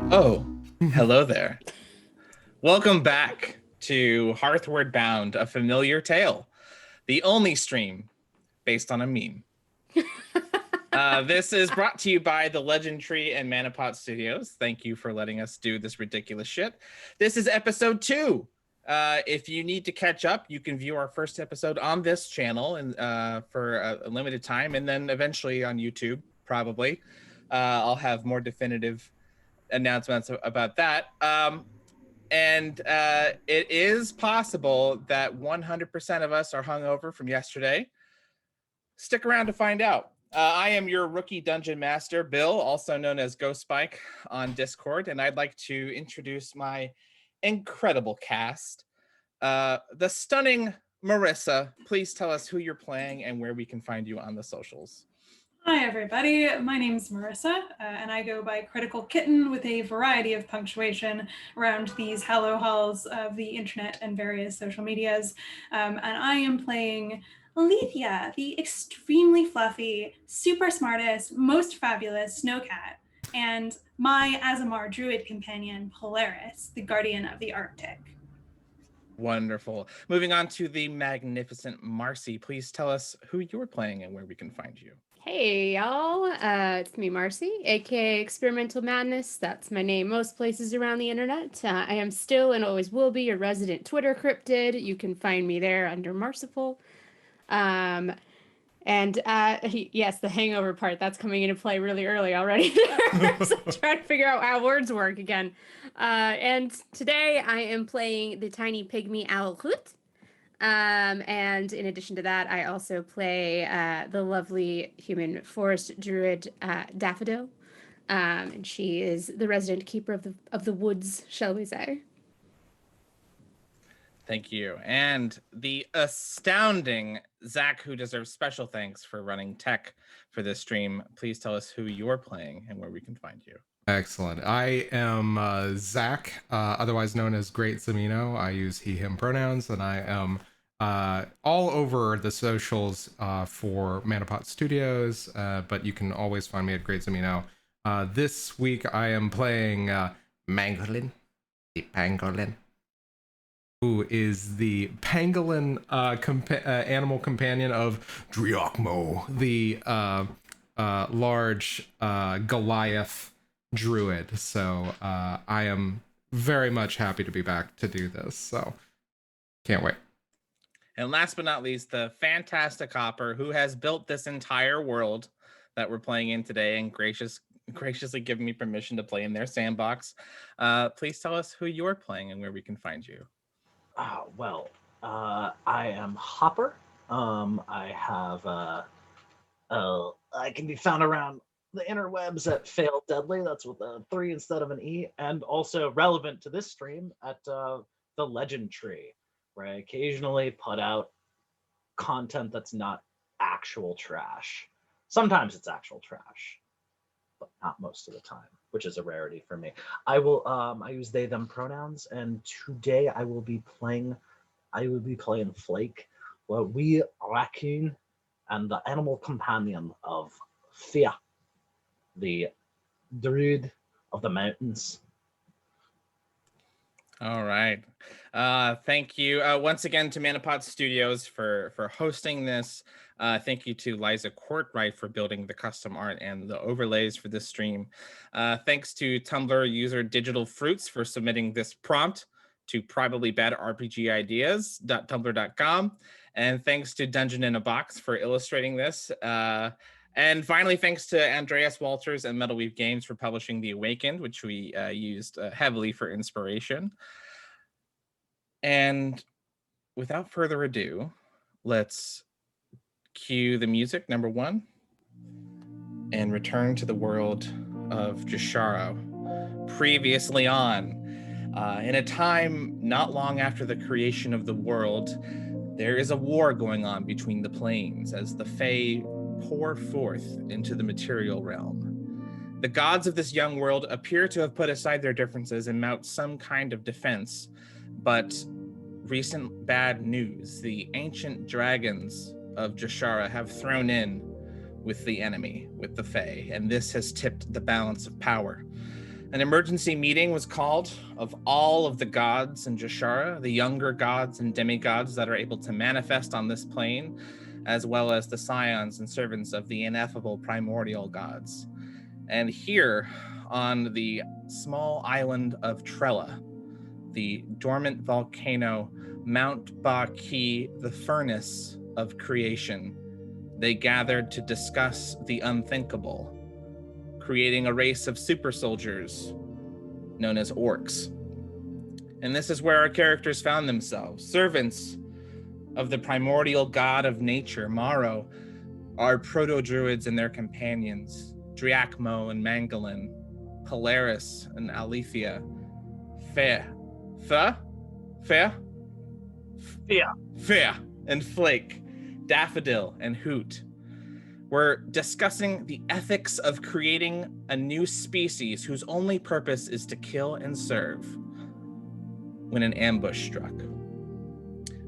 Oh, hello there. Welcome back to Hearthward Bound, a familiar tale, the only stream based on a meme. This is brought to you by the Legend Tree and ManaPot Studios. Thank you for letting us do this ridiculous shit. This is episode 2. If you need to catch up, you can view our first episode on this channel and for a limited time, and then eventually on YouTube, probably. I'll have more definitive announcements about that. And it is possible that 100% of us are hungover from yesterday. Stick around to find out. I am your rookie dungeon master, Bill, also known as Ghost Spike on Discord, and I'd like to introduce my incredible cast. The stunning Marissa, please tell us who you're playing and where we can find you on the socials. Hi everybody, my name's Marissa, and I go by Critical Kitten with a variety of punctuation around these hallow halls of the internet and various social medias. And I am playing Aletheia, the extremely fluffy, super smartest, most fabulous snow cat, and my Azamar druid companion, Polaris, the guardian of the Arctic. Wonderful. Moving on to the magnificent Marcy, please tell us who you're playing and where we can find you. Hey y'all, it's me Marcy, aka Experimental Madness. That's my name most places around the internet. I am still and always will be a resident Twitter cryptid. You can find me there under Merciful. Yes, the hangover part, that's coming into play really early already. So trying to figure out how words work again. And today I am playing the tiny pygmy owl Hoot. And in addition to that, I also play the lovely human forest druid Daffodil. And she is the resident keeper of the woods, shall we say. Thank you. And the astounding Zach, who deserves special thanks for running tech for this stream. Please tell us who you're playing and where we can find you. Excellent. I am Zach, otherwise known as Great Zamino. I use he, him pronouns, and I am all over the socials for ManaPot Studios, but you can always find me at Great Zamino. This week I am playing Mangolin the Pangolin, who is the pangolin animal companion of Driakmo, the large Goliath Druid. So I am very much happy to be back to do this. So can't wait. And last but not least, the fantastic Hopper, who has built this entire world that we're playing in today and graciously given me permission to play in their sandbox. Please tell us who you're playing and where we can find you. I am Hopper. I can be found around the interwebs at Fail Deadly. That's with a 3 instead of an E, and also relevant to this stream at the Legend Tree, where I occasionally put out content that's not actual trash. Sometimes it's actual trash, but not most of the time, which is a rarity for me. I use they them pronouns, and today I will be playing Flake the Raccoon, and the animal companion of Thea, the Druid of the mountains. All right. Thank you once again to ManaPot Studios for hosting this. Thank you to Liza Courtwright for building the custom art and the overlays for this stream. Thanks to Tumblr user Digital Fruits for submitting this prompt to probablybadrpgideas.tumblr.com. And thanks to Dungeon in a Box for illustrating this. And finally, thanks to Andreas Walters and Metalweave Games for publishing The Awakened, which we used heavily for inspiration. And without further ado, let's cue the music, number 1, and return to the world of Jushara. Previously on, in a time not long after the creation of the world, there is a war going on between the planes as the Fae pour forth into the material realm. The gods of this young world appear to have put aside their differences and mount some kind of defense, but recent bad news, the ancient dragons of Jushara have thrown in with the enemy, with the Fae, and this has tipped the balance of power. An emergency meeting was called of all of the gods in Jushara, the younger gods and demigods that are able to manifest on this plane, as well as the scions and servants of the ineffable primordial gods. And here on the small island of Trella, the dormant volcano Mount Ba-Ki, the furnace of creation, they gathered to discuss the unthinkable, creating a race of super soldiers known as orcs. And this is where our characters found themselves, servants of the primordial god of nature, Maro, our proto-druids and their companions, Driacmo and Mangolin, Polaris and Aletheia, Fair, and Flake, Daffodil and Hoot. We're discussing the ethics of creating a new species whose only purpose is to kill and serve when an ambush struck.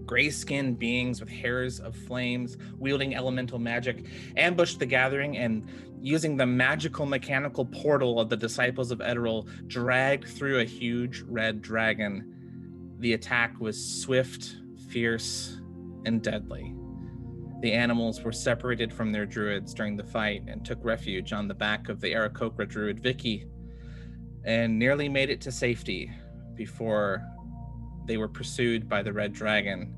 Gray-skinned beings with hairs of flames, wielding elemental magic, ambushed the gathering and, using the magical mechanical portal of the Disciples of Eteril, dragged through a huge red dragon. The attack was swift, fierce, and deadly. The animals were separated from their druids during the fight and took refuge on the back of the Aarakocra druid Vicky, and nearly made it to safety before they were pursued by the red dragon,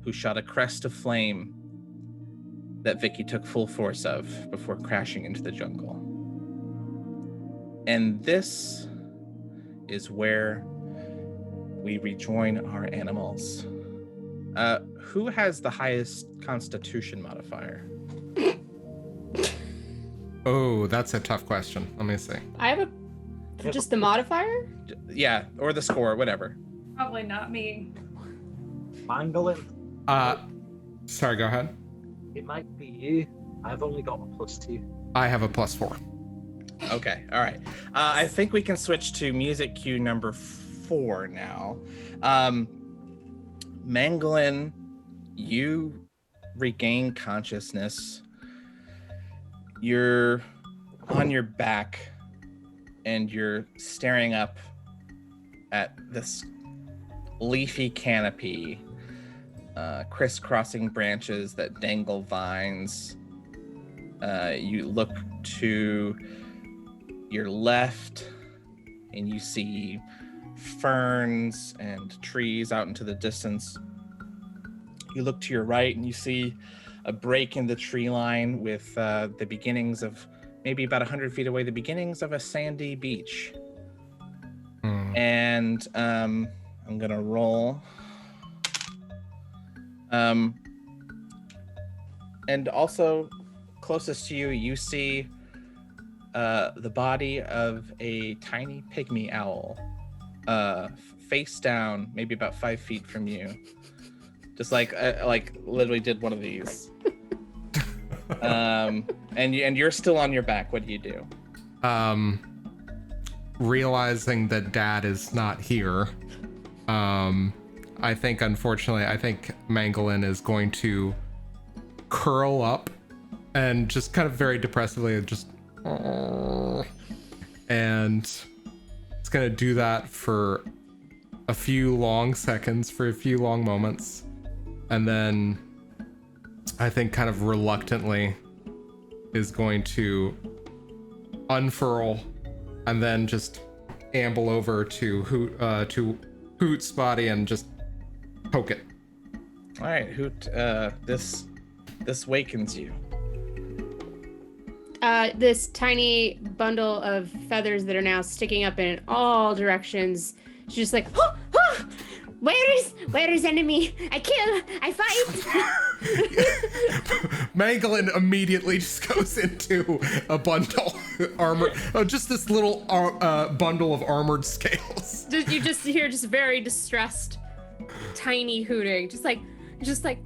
who shot a crest of flame that Vicky took full force of before crashing into the jungle. And this is where we rejoin our animals. Who has the highest constitution modifier? Oh, that's a tough question. Let me see. I have just the modifier? Yeah, or the score, whatever. Probably not me. Mangolin. Sorry, go ahead. It might be you. I've only got a +2. I have a +4. Okay, all right. I think we can switch to music cue number 4 now. Mangolin, you regain consciousness. You're on your back and you're staring up at this leafy canopy, crisscrossing branches that dangle vines. You look to your left and you see ferns and trees out into the distance. You look to your right and you see a break in the tree line with the beginnings of, maybe about 100 feet away, the beginnings of a sandy beach. And I'm gonna roll. And also closest to you, you see the body of a tiny pygmy owl, face down, maybe about 5 feet from you. Just like literally did one of these. And you're still on your back. What do you do? Realizing that Dad is not here, I think, unfortunately, Mangolin is going to curl up and just kind of very depressively just, and it's gonna do that for a few long seconds, for a few long moments, and then I think kind of reluctantly is going to unfurl and then just amble over to Hoot's body and just poke it. All right, Hoot, this wakens you. This tiny bundle of feathers that are now sticking up in all directions. She's just like, oh, oh, where is enemy? I kill, I fight. Mangolin immediately just goes into a bundle, just this little bundle of armored scales. You just hear just very distressed, tiny hooting, just like,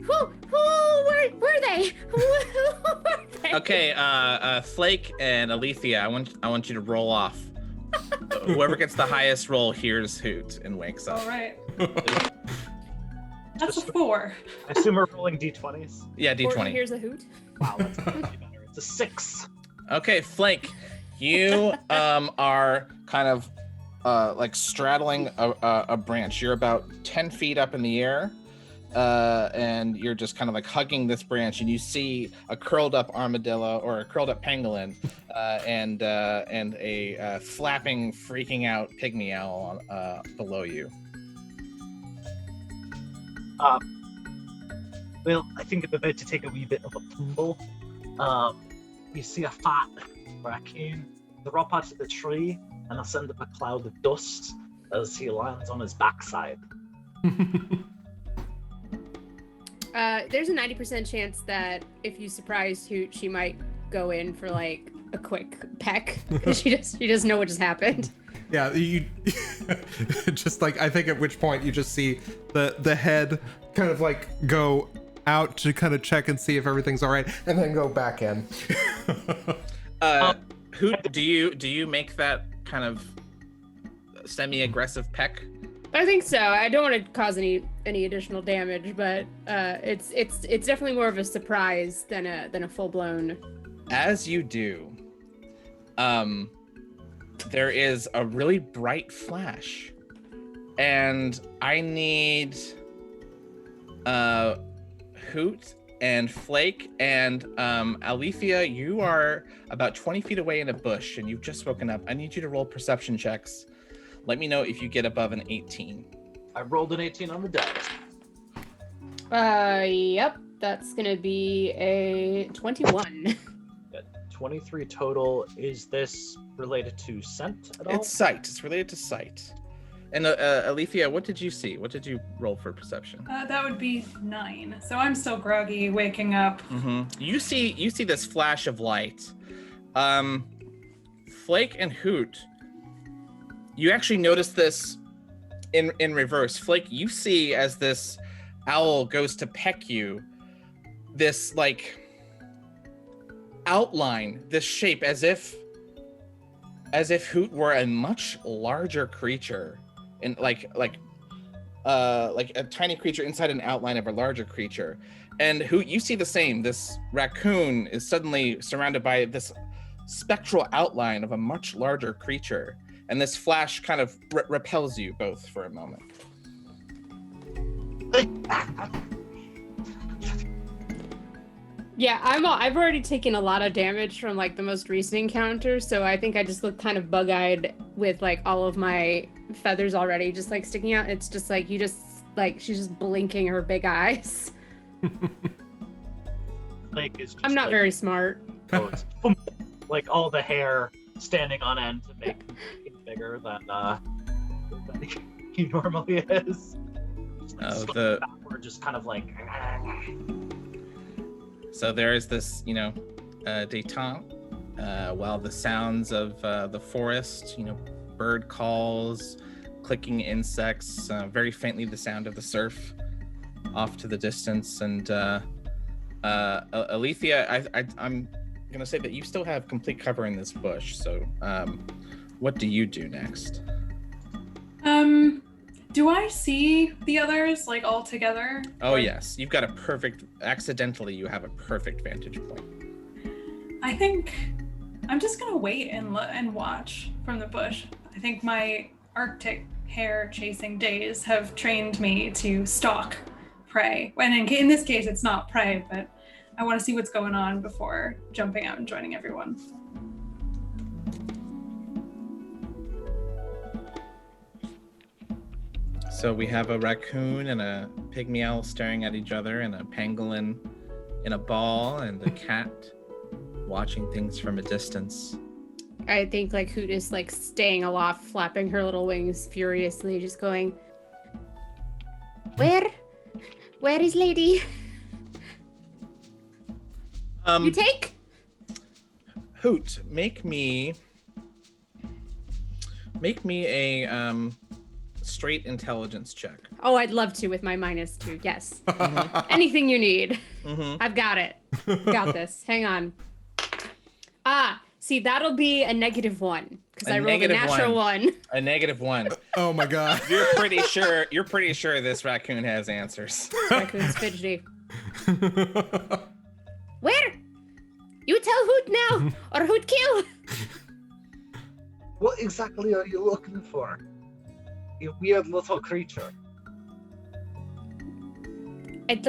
who, where were they? Who were they? Okay, Flake and Aletheia, I want you to roll off. Whoever gets the highest roll hears Hoot and wakes up. All right. That's a 4. I assume we're rolling d20s. Yeah, D20. Here's a hoot. Wow, that's much better. It's a 6. Okay, Flake, You are kind of like straddling a branch. You're about 10 feet up in the air, and you're just kind of like hugging this branch, and you see a curled up armadillo or a curled up pangolin, and a flapping, freaking out pygmy owl below you. Well, I think I'm about to take a wee bit of a tumble. You see a fat raccoon drop out of the tree, and I send up a cloud of dust as he lands on his backside. There's a 90% chance that if you surprise Hoot, she might go in for like a quick peck because she doesn't know what just happened. Yeah, you just like, I think at which point you just see the head kind of like go out to kind of check and see if everything's all right, and then go back in. Hoot, do you make that kind of semi-aggressive peck? I think so. I don't want to cause any additional damage, but it's definitely more of a surprise than a full-blown. As you do, there is a really bright flash, and I need Hoot and Flake and Aletheia, you are about 20 feet away in a bush, and you've just woken up. I need you to roll perception checks. Let me know if you get above an 18. I rolled an 18 on the dice. Yep, that's gonna be a 21. 23 total. Is this related to scent at all? It's sight. It's related to sight. And Aletheia, what did you see? What did you roll for perception? That would be 9. So I'm still groggy, waking up. Mm-hmm. You see this flash of light. Flake and Hoot, you actually notice this in reverse. Flake, you see as this owl goes to peck you, this like outline, this shape, as if Hoot were a much larger creature, and like a tiny creature inside an outline of a larger creature. And Hoot, you see the same. This raccoon is suddenly surrounded by this spectral outline of a much larger creature, and this flash kind of repels you both for a moment. Yeah, I've already taken a lot of damage from like the most recent encounter, so I think I just look kind of bug-eyed with like all of my feathers already just like sticking out. It's just like she's just blinking her big eyes. Flake is just I'm not like, very smart. oh, it's like all the hair standing on end to make him bigger than he normally is. Just backward, just kind of like. So there is this, detente, while the sounds of the forest, bird calls, clicking insects, very faintly the sound of the surf off to the distance. And Aletheia, I'm going to say that you still have complete cover in this bush. So what do you do next? Do I see the others like all together? Oh, yes. You've got accidentally, you have a perfect vantage point. I think I'm just gonna wait and watch from the bush. I think my Arctic hare chasing days have trained me to stalk prey. And in this case, it's not prey, but I want to see what's going on before jumping out and joining everyone. So we have a raccoon and a pygmy owl staring at each other, and a pangolin in a ball, and a cat watching things from a distance. I think like Hoot is like staying aloft, flapping her little wings furiously, just going, Where is lady? You take? Hoot, make me a straight intelligence check. Oh, I'd love to with my -2. Yes. Anything you need. Mm-hmm. I've got it. Got this. Hang on. See, that'll be a -1 because I rolled a natural one. A -1. Oh my god. You're pretty sure this raccoon has answers. This raccoon's fidgety. Where? You tell Hoot now, or Hoot kill. What exactly are you looking for? You weird little creature. I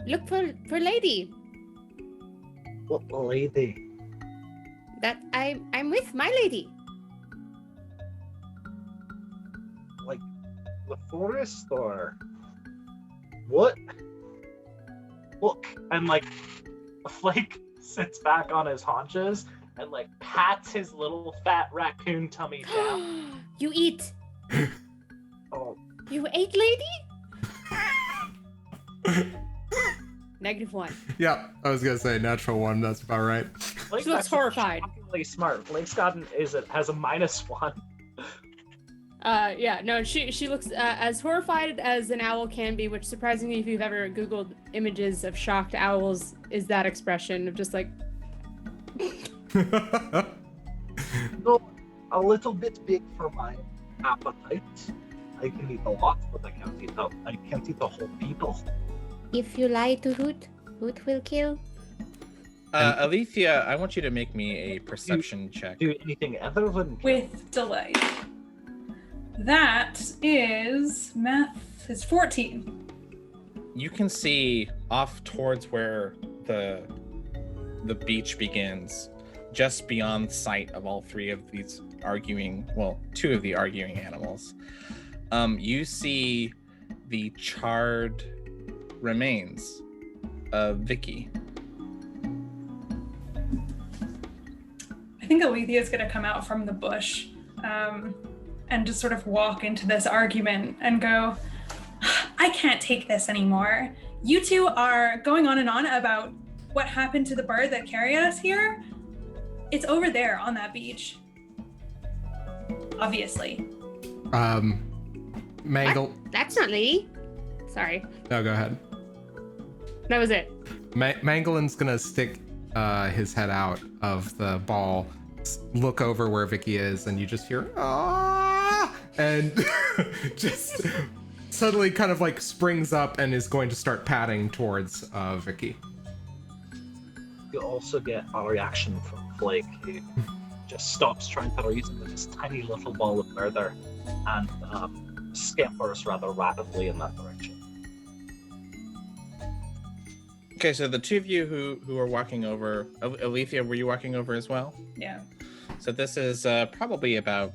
look for lady. What lady? That I'm with my lady. Like the forest or what? Look, and like Flake sits back on his haunches and like pats his little fat raccoon tummy down. You eat. Oh, You ate, lady? -1. Yeah, I was gonna say natural one. That's about right. Flake She looks actually horrified. shockingly smart. Flake's gotten has a -1. Yeah, no, she looks as horrified as an owl can be, which surprisingly, if you've ever Googled images of shocked owls, is that expression of just like, No, a little bit big for my appetite. I can eat a lot, but I can't eat the whole people. if you lie to Hoot, Hoot will kill. Aletheia, I want you to make me a perception check. Do anything other than With delight. That is math is 14. You can see off towards where the beach begins, just beyond sight of all three of these two of the arguing animals. You see the charred remains of Vicky. I think Alethea is going to come out from the bush and just sort of walk into this argument and go, I can't take this anymore. You two are going on and on about what happened to the bird that carried us here. It's over there on that beach. Obviously. Mangle. That's not lady. Sorry, No, go ahead. that was it. Mangolin's gonna stick his head out of the ball, look over where Vicky is, and you just hear ah, and just suddenly kind of like springs up and is going to start patting towards Vicky. You also get a reaction from Flake, who just stops trying to reason with his tiny little ball of murder and scampers rather rapidly in that direction. Okay, so the two of you who are walking over, Aletheia, were you walking over as well? Yeah. So this is probably about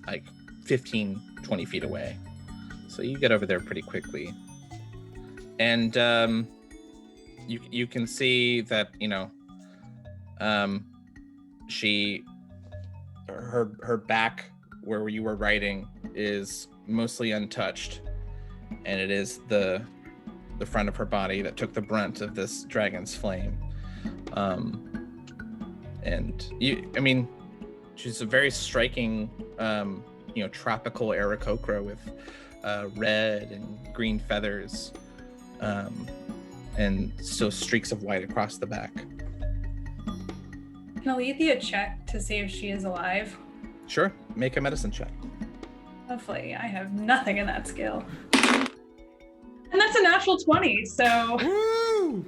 like 15, 20 feet away. So you get over there pretty quickly. And you can see that, her back where you were riding is mostly untouched. And it is the front of her body that took the brunt of this dragon's flame. And she's a very striking, tropical Aarakocra with red and green feathers, and still streaks of white across the back. Can Alethea check to see if she is alive? Sure, make a medicine check. Hopefully, I have nothing in that skill. And that's a natural 20, so... Woo!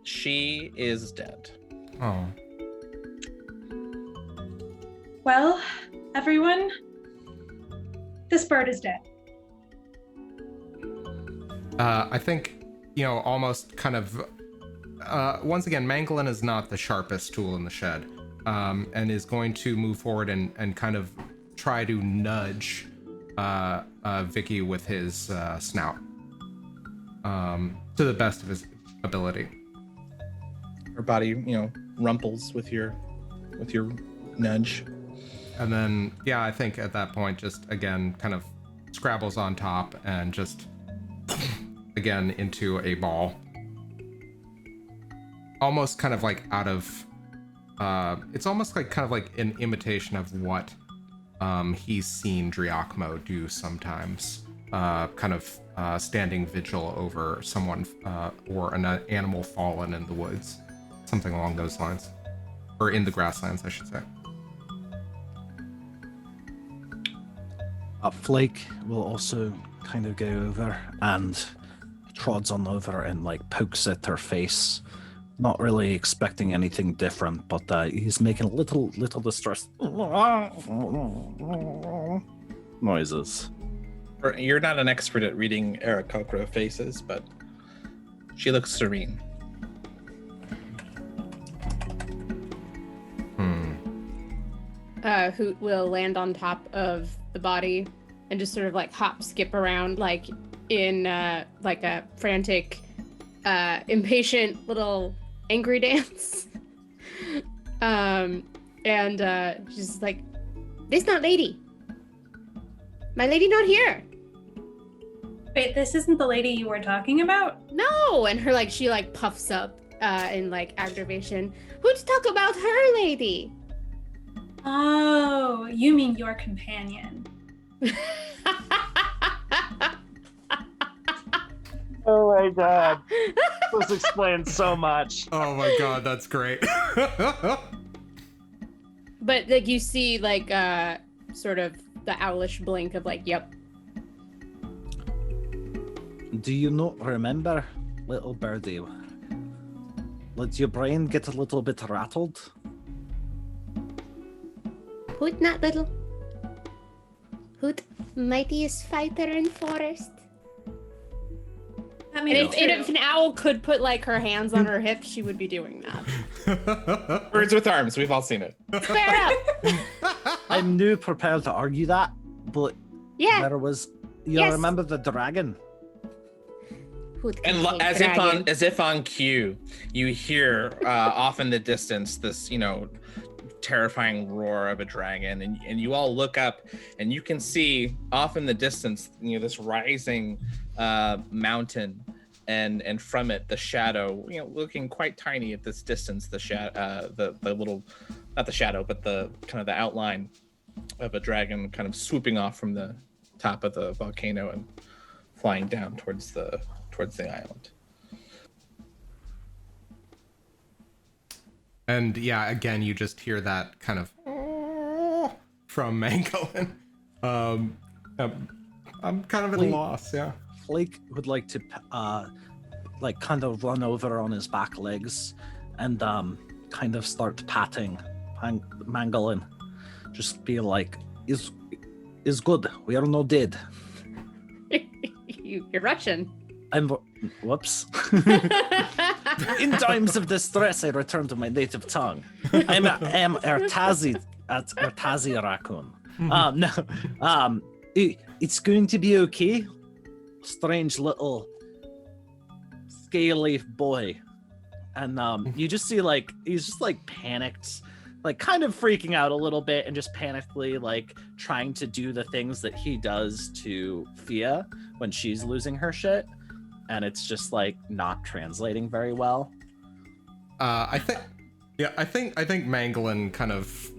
She is dead. Oh. Well, everyone, this bird is dead. I think, almost kind of, once again, Mangolin is not the sharpest tool in the shed, and is going to move forward and kind of try to nudge Vicky with his snout, to the best of his ability. Her body, rumples with your nudge. And then, yeah, I think at that point, just again, kind of scrabbles on top and just again into a ball. Almost kind of like out of, it's almost like kind of like an imitation of what he's seen Driakmo do sometimes. Kind of standing vigil over someone or an animal fallen in the woods. Something along those lines. Or in the grasslands, I should say. Flake will also kind of go over and trods on over and like pokes at her face not really expecting anything different, but he's making little distressed noises. You're not an expert at reading Aarakocra faces, but she looks serene. Hoot will land on top of the body and just sort of like hop, skip around like in like a frantic, impatient little angry dance. And she's like, "This not lady. My lady not here." Wait, this isn't the lady you were talking about? No, and her like she like puffs up in like aggravation. Who'd talk about her lady? Oh, you mean your companion. Oh my god. This explains so much. Oh my god, that's great. But like you see like sort of the owlish blink of like, yep. Do you not remember, little birdie? Let your brain get a little bit rattled? Hoot not little. Hoot, mightiest fighter in forest. That And may be if true. an owl could put like her hands on her hips, she would be doing that. Birds with arms. We've all seen it. Fair up. I'm now prepared to argue that, but Yeah. there was... You Yes. remember the dragon? Hoot And can as take if dragon. on cue, you hear off in the distance this, terrifying roar of a dragon, and you all look up, and you can see off in the distance, this rising mountain, and from it the shadow, looking quite tiny at this distance, the shadow, the little, not the shadow, but the kind of the outline of a dragon kind of swooping off from the top of the volcano and flying down towards the island. And yeah, again, you just hear that kind of from Mangolin. I'm kind of at a Wait. loss, yeah. Flake would like to, kind of run over on his back legs and kind of start patting Mangolin. Just be like, is good. We are no dead. You're Russian. Whoops. In times of distress, I return to my native tongue. I'm Aletheia the Raccoon. It's going to be okay. Strange little scaly boy. And you just see he's just panicked, kind of freaking out a little bit and just panically trying to do the things that he does to Fia when she's losing her shit. And it's just not translating very well. I think Mangolin kind of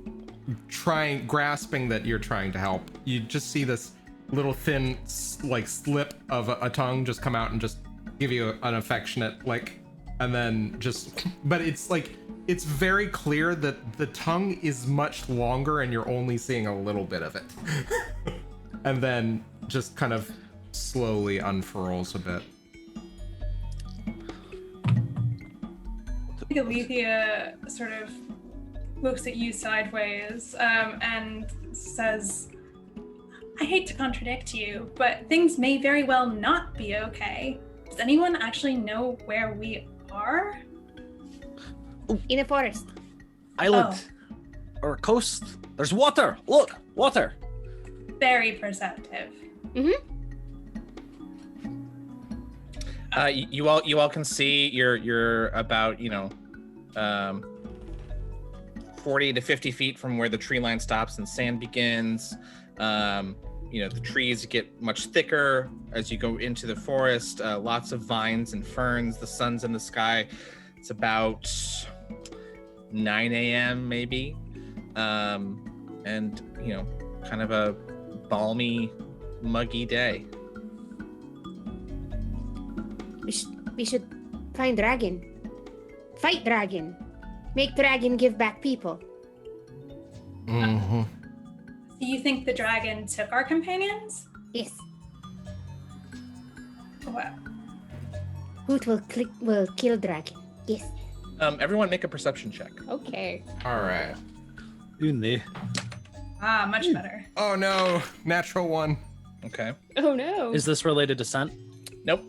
grasping that you're trying to help. You just see this little thin slip of a tongue just come out and just give you an affectionate and then just, but it's very clear that the tongue is much longer and you're only seeing a little bit of it. And then just kind of slowly unfurls a bit. I think Aletheia sort of looks at you sideways and says, "I hate to contradict you, but things may very well not be okay. Does anyone actually know where we are?" In a forest. Island or coast. There's water. Look, water. Very perceptive. You all can see you're about 40 to 50 feet from where the tree line stops and sand begins. The trees get much thicker as you go into the forest. Lots of vines and ferns. The sun's in the sky. It's about 9 a.m. maybe, and kind of a balmy, muggy day. We should find dragon. Fight dragon. Make dragon give back people. Mm-hmm. Do you think the dragon took our companions? Yes. Well, Hoot will kill dragon. Yes. Everyone make a perception check. Okay. All right. Uni. Much better. Oh no, natural one. Okay. Oh no. Is this related to scent? Nope.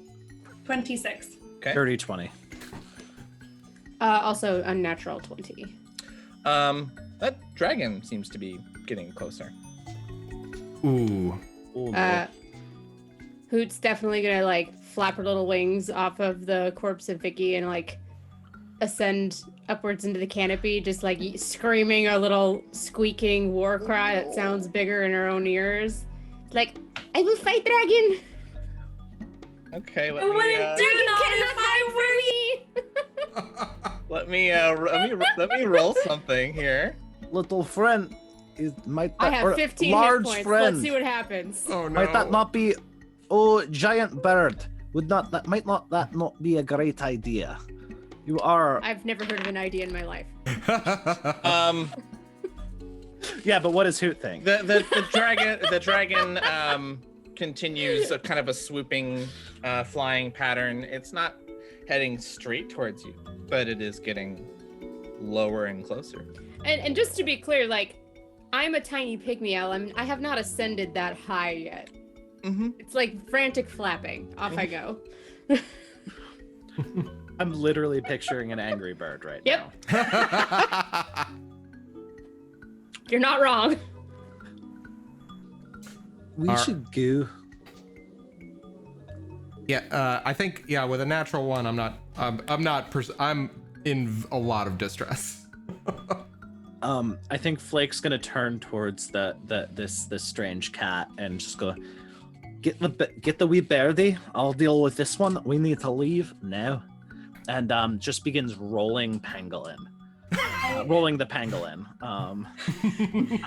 26. Okay. Dirty 20. Also unnatural 20. That dragon seems to be getting closer. Ooh. Ooh, Hoot's definitely gonna like flap her little wings off of the corpse of Vicky and like ascend upwards into the canopy, just like screaming a little squeaking war cry that sounds bigger in her own ears. Like, I will fight dragon. Okay, let I me wouldn't do not fight for me. let me roll something here. little friend is might I that, have or 15 large hit points. friend. Let's see what happens. Oh no. Might that not be? Oh, giant bird. Would not that might not that not be a great idea? You are. I've never heard of an idea in my life. Yeah, but what does Hoot think? The dragon continues a kind of a swooping flying pattern. It's not heading straight towards you, but it is getting lower and closer. And just to be clear, like, I'm a tiny pygmy owl. I have not ascended that high yet. Mm-hmm. It's like frantic flapping. Off I go. I'm literally picturing an angry bird right Yep. now. You're not wrong. We should go. Yeah, I think with a natural one, I'm in a lot of distress. I think Flake's gonna turn towards this strange cat and just go, get the wee birdie. I'll deal with this one. We need to leave now, and just begins rolling pangolin. Rolling the pangolin,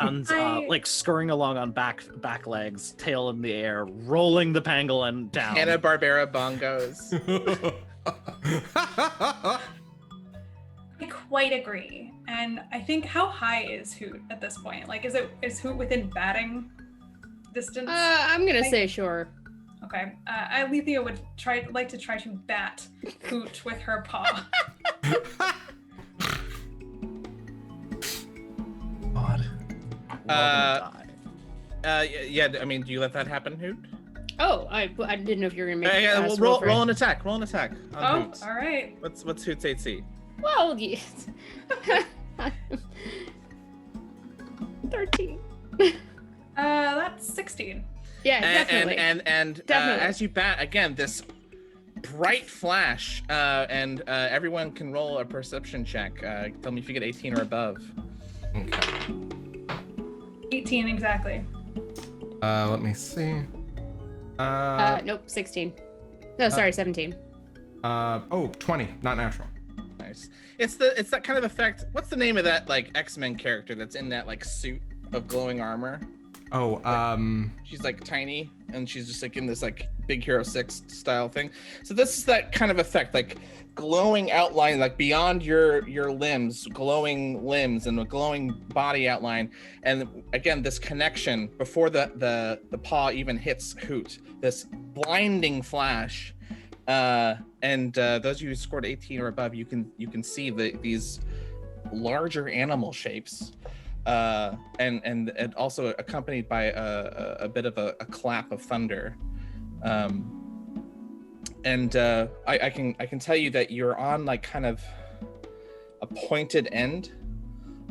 and like scurrying along on back legs, tail in the air, rolling the pangolin down. Hanna-Barbera bongos. I quite agree. And I think, how high is Hoot at this point? Like, is Hoot within batting distance? I'm gonna say sure. Okay. Aletheia would like to try to bat Hoot with her paw. God. Yeah. I mean, do you let that happen, Hoot? Oh, I didn't know if you were gonna make. Yeah. us Well, for it. roll an attack. Roll an attack. On Oh, Hoot's. all right. What's Hoot's AC? Well, yes. 13. That's 16. Yeah, definitely. And Definitely. as you bat again, this bright flash, and everyone can roll a perception check. Tell me if you get 18 or above. Okay. 18 exactly. Let me see. Nope, 16. No, sorry, 17. 20, not natural. Nice. It's that kind of effect. What's the name of that like X-Men character that's in that like suit of glowing armor? Oh, She's like tiny and she's just like in this like Big Hero 6 style thing. So this is that kind of effect, like glowing outline, like beyond your limbs, glowing limbs and a glowing body outline. And again, this connection before the paw even hits Hoot, this blinding flash. And those of you who scored 18 or above, you can see these larger animal shapes. And also accompanied by a bit of a clap of thunder, I can tell you that you're on like kind of a pointed end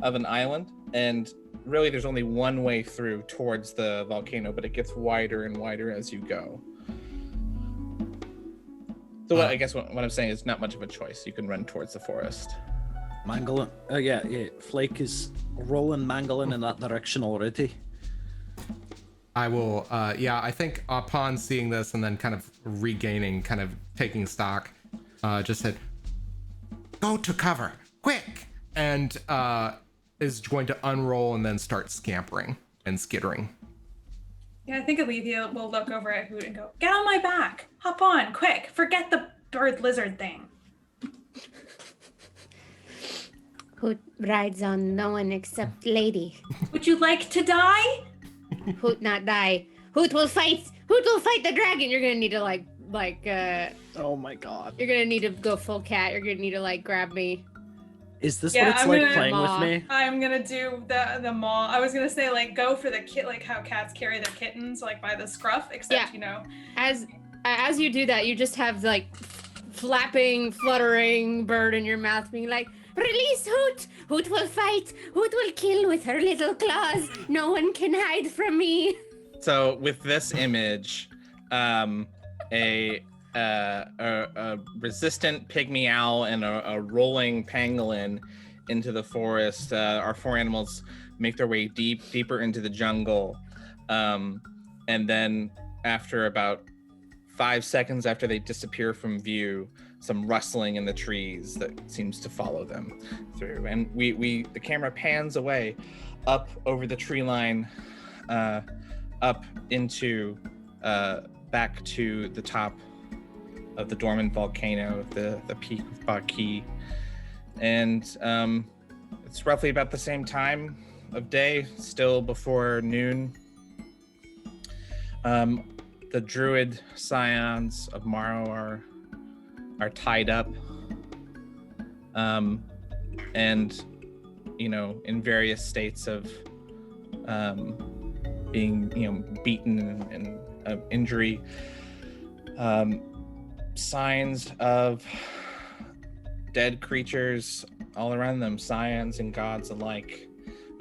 of an island, and really there's only one way through towards the volcano, but it gets wider and wider as you go. So I guess what I'm saying is not much of a choice. You can run towards the forest. Mangolin. Yeah. Flake is rolling Mangolin in that direction already. I will, I think upon seeing this and then kind of taking stock, just said, go to cover, quick! And is going to unroll and then start scampering and skittering. Yeah, I think Aletheia will look over at Hoot and go, get on my back. Hop on, quick. Forget the bird lizard thing. Hoot rides on no one except lady. Would you like to die? Hoot not die. Hoot will fight. Hoot will fight the dragon. You're gonna need to like Oh my god. you're gonna need to go full cat. You're gonna need to like grab me. Is this Yeah, what it's I'm like gonna- playing with Maw. me? I'm gonna do the maw. I was gonna say like go for the kit, like how cats carry their kittens, like by the scruff. Except As you do that, you just have like flapping, fluttering bird in your mouth, being like, "Release Hoot! Hoot will fight! Hoot will kill with her little claws! No one can hide from me!" So with this image, a resistant pygmy owl and a rolling pangolin into the forest. Our four animals make their way deeper into the jungle, and then after about 5 seconds after they disappear from view, some rustling in the trees that seems to follow them through, and the camera pans away up over the tree line, up into back to the top of the dormant volcano, the peak of Baki. And it's roughly about the same time of day, still before noon. The Druid scions of Morrow are tied up, and in various states of being beaten and injury. Signs of dead creatures all around them, scions and gods alike.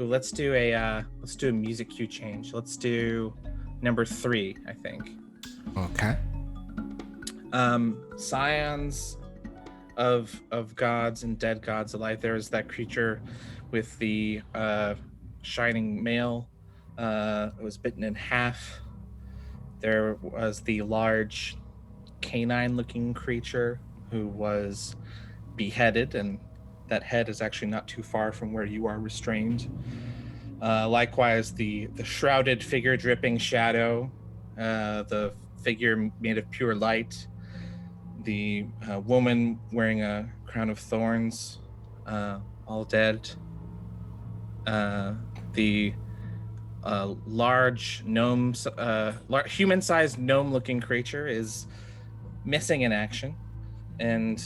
Ooh, let's do a music cue change. Let's do number 3, I think. Okay. Scions of gods and dead gods alike. There's that creature with the shining mail. It was bitten in half. There was the large canine-looking creature who was beheaded, and that head is actually not too far from where you are restrained. Likewise, the shrouded figure dripping shadow, the figure made of pure light, the woman wearing a crown of thorns, all dead. The large gnome, human-sized gnome-looking creature is missing in action, and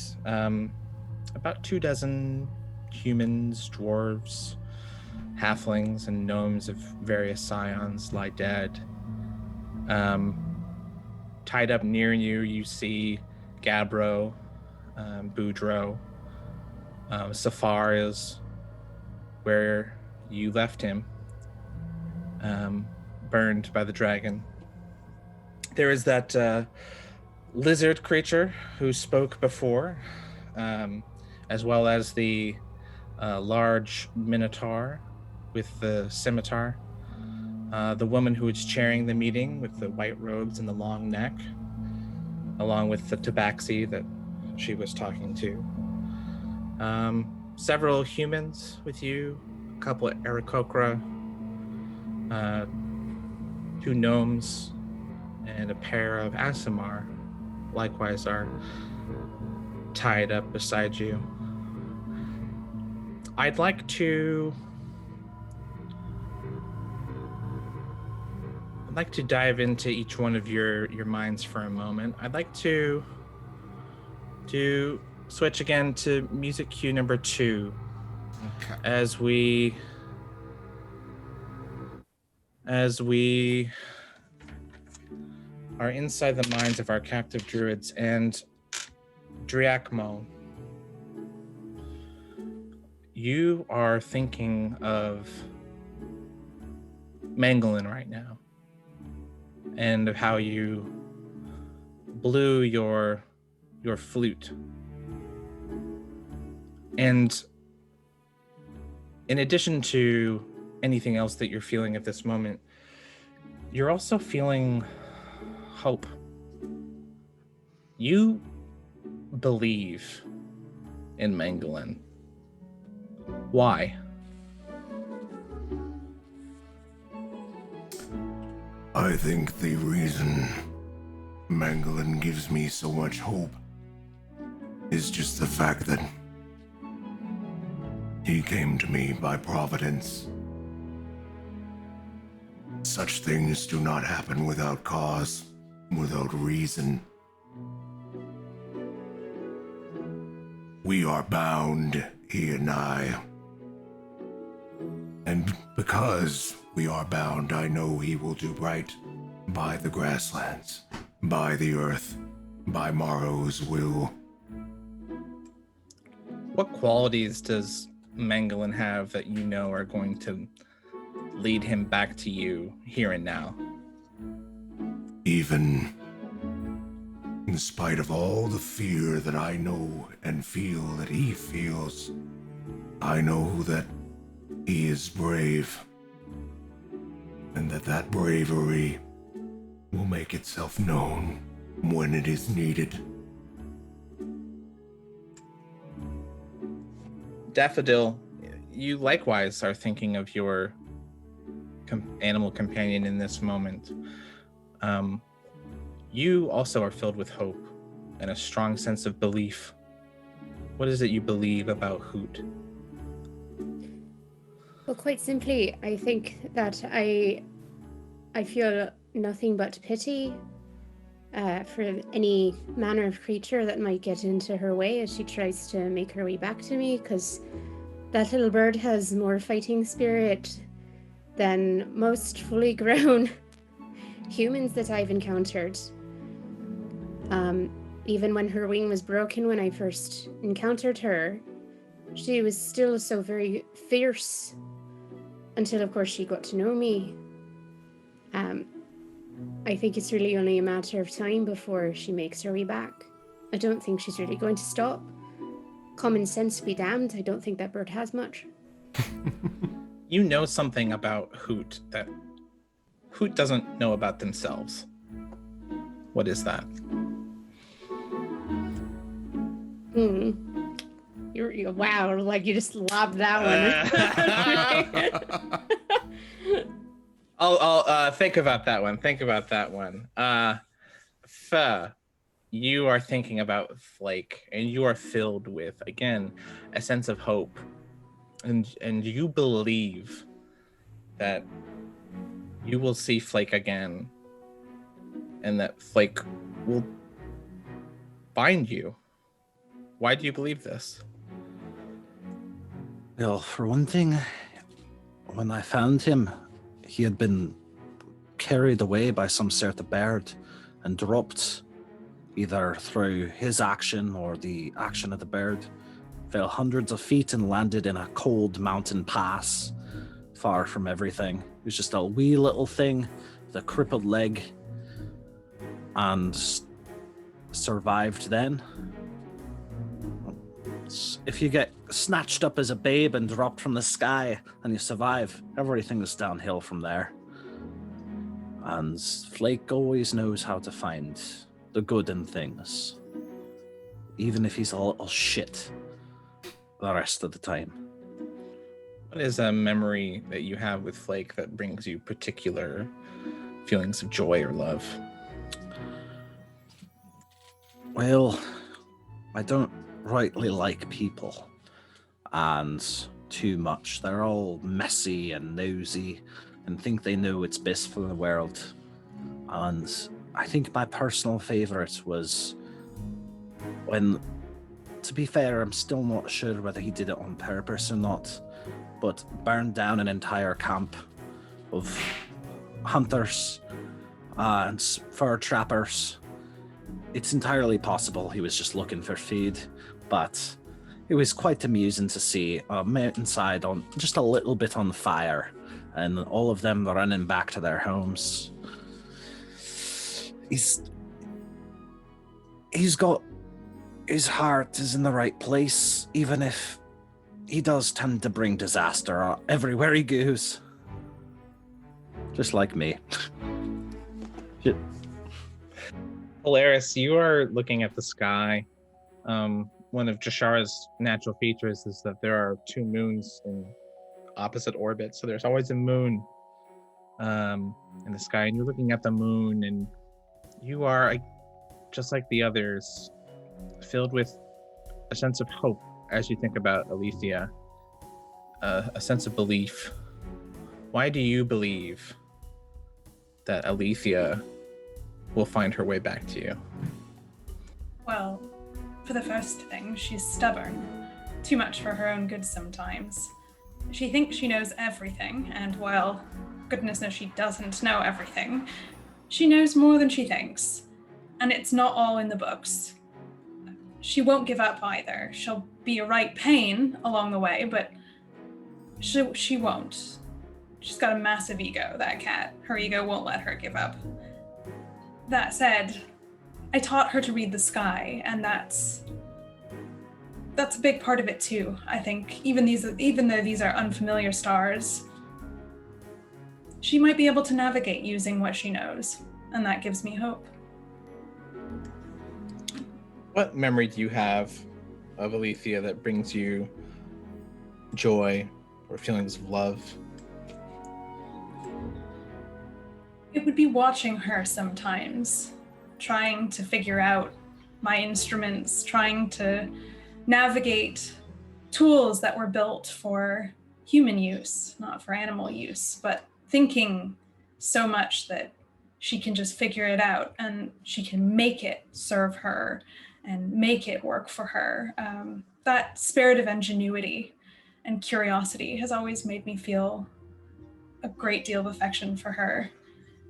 about 24 humans, dwarves, halflings, and gnomes of various scions lie dead. Tied up near you, you see Gabbro, Boudreaux. Safar is where you left him, burned by the dragon. There is that lizard creature who spoke before, as well as the large minotaur with the scimitar, the woman who was chairing the meeting with the white robes and the long neck, along with the tabaxi that she was talking to. Several humans with you, a couple of Aarakocra, 2 gnomes, and a pair of Asimar likewise are tied up beside you. I'd like to dive into each one of your minds for a moment. I'd like to switch again to music cue number 2. Okay. As we are inside the minds of our captive druids, and Driakmo, you are thinking of Mangolin right now, and of how you blew your flute. And in addition to anything else that you're feeling at this moment, you're also feeling hope. You believe in Mangolin. Why? I think the reason Mangolin gives me so much hope is just the fact that he came to me by providence. Such things do not happen without cause, without reason. We are bound he and I. And because we are bound, I know he will do right by the grasslands, by the earth, by Morrow's will. What qualities does Mangolin have that you know are going to lead him back to you here and now? Even in spite of all the fear that I know and feel that he feels, I know that he is brave, and that bravery will make itself known when it is needed. Daffodil, you likewise are thinking of your animal companion in this moment. You also are filled with hope and a strong sense of belief. What is it you believe about Hoot? Well, quite simply, I think that I feel nothing but pity for any manner of creature that might get into her way as she tries to make her way back to me, because that little bird has more fighting spirit than most fully grown humans that I've encountered. Even when her wing was broken when I first encountered her, she was still so very fierce until, of course, she got to know me. I think it's really only a matter of time before she makes her way back. I don't think she's really going to stop. Common sense be damned, I don't think that bird has much. You know something about Hoot that Hoot doesn't know about themselves. What is that? You're wow, like you just lobbed that one. I'll think about that one. Think about that one. You are thinking about Flake, and you are filled with, again, a sense of hope. And you believe that you will see Flake again, and that Flake will find you. Why do you believe this? Well, for one thing, when I found him, he had been carried away by some sort of bird and dropped, either through his action or the action of the bird, fell hundreds of feet and landed in a cold mountain pass, far from everything. It was just a wee little thing with a crippled leg, and survived then. If you get snatched up as a babe and dropped from the sky and you survive, everything is downhill from there. And Flake always knows how to find the good in things, even if he's a little shit the rest of the time. What is a memory that you have with Flake that brings you particular feelings of joy or love? Well, I don't rightly like people, and too much. They're all messy and nosy and think they know what's best for the world. And I think my personal favorite was when, to be fair, I'm still not sure whether he did it on purpose or not, but burned down an entire camp of hunters and fur trappers. It's entirely possible he was just looking for feed, but it was quite amusing to see a mountainside on just a little bit on fire, and all of them running back to their homes. He's got, his heart is in the right place, even if he does tend to bring disaster everywhere he goes. Just like me. Shit. Polaris, you are looking at the sky. One of Jushara's natural features is that there are two moons in opposite orbits, so there's always a moon in the sky, and you're looking at the moon, and you are, just like the others, filled with a sense of hope as you think about Aletheia, a sense of belief. Why do you believe that Aletheia will find her way back to you? Well, for the first thing, she's stubborn. too much for her own good sometimes. She thinks she knows everything, and while goodness knows she doesn't know everything, she knows more than she thinks. And it's not all in the books. She won't give up either. She'll be a right pain along the way, but she won't. She's got a massive ego, that cat. Her ego won't let her give up. That said, I taught her to read the sky, and that's a big part of it too. I think even though these are unfamiliar stars, she might be able to navigate using what she knows, and that gives me hope. What memory do you have of Aletheia that brings you joy or feelings of love? It would be watching her sometimes, trying to figure out my instruments, trying to navigate tools that were built for human use, not for animal use, but thinking so much that she can just figure it out and she can make it serve her and make it work for her. That spirit of ingenuity and curiosity has always made me feel a great deal of affection for her.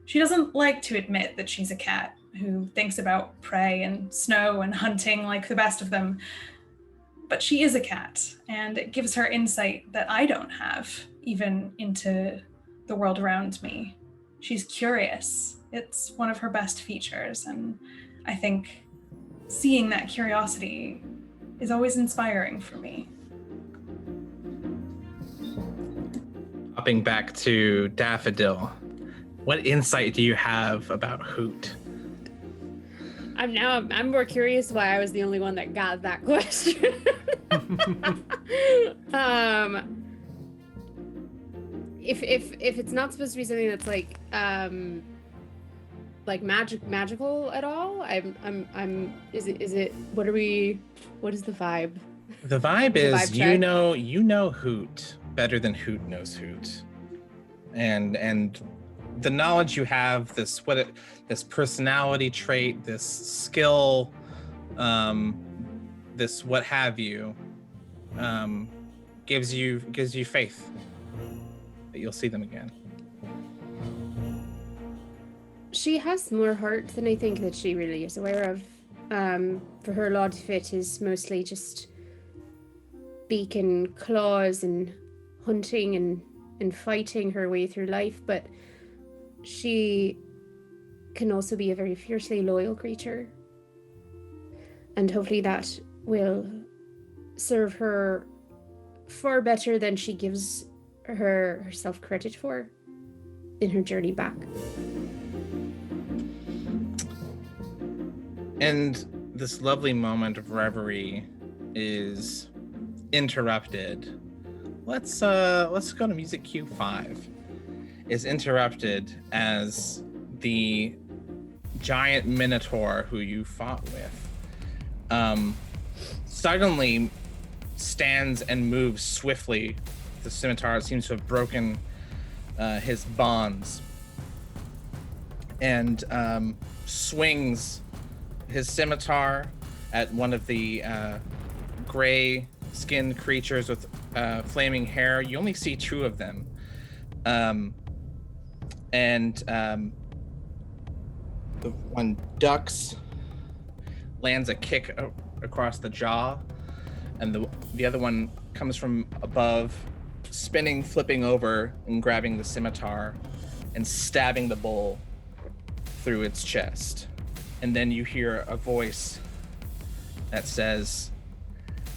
She doesn't like to admit that she's a cat who thinks about prey and snow and hunting like the best of them, but she is a cat, and it gives her insight that I don't have, even into the world around me. She's curious. It's one of her best features, and I think seeing that curiosity is always inspiring for me. Hopping back to Daffodil, what insight do you have about Hoot? I'm more curious why I was the only one that got that question. If it's not supposed to be something that's like magical at all, is it what is the vibe? The vibe is vibe check? you know Hoot better than Hoot knows Hoot. And the knowledge you have, this personality trait, this skill, this what have you, gives you faith that you'll see them again. She has more heart than I think that she really is aware of. For her, a lot of it is mostly just beak and claws and hunting and fighting her way through life, but she can also be a very fiercely loyal creature. And hopefully that will serve her far better than she gives herself credit for in her journey back. And this lovely moment of reverie is interrupted. Let's go to music cue 5. Is interrupted as the giant minotaur who you fought with suddenly stands and moves swiftly. The scimitar seems to have broken his bonds and swings his scimitar at one of the gray skinned creatures with flaming hair. You only see 2 of them. The one ducks, lands a kick across the jaw, and the other one comes from above, spinning, flipping over, and grabbing the scimitar and stabbing the bull through its chest. And then you hear a voice that says,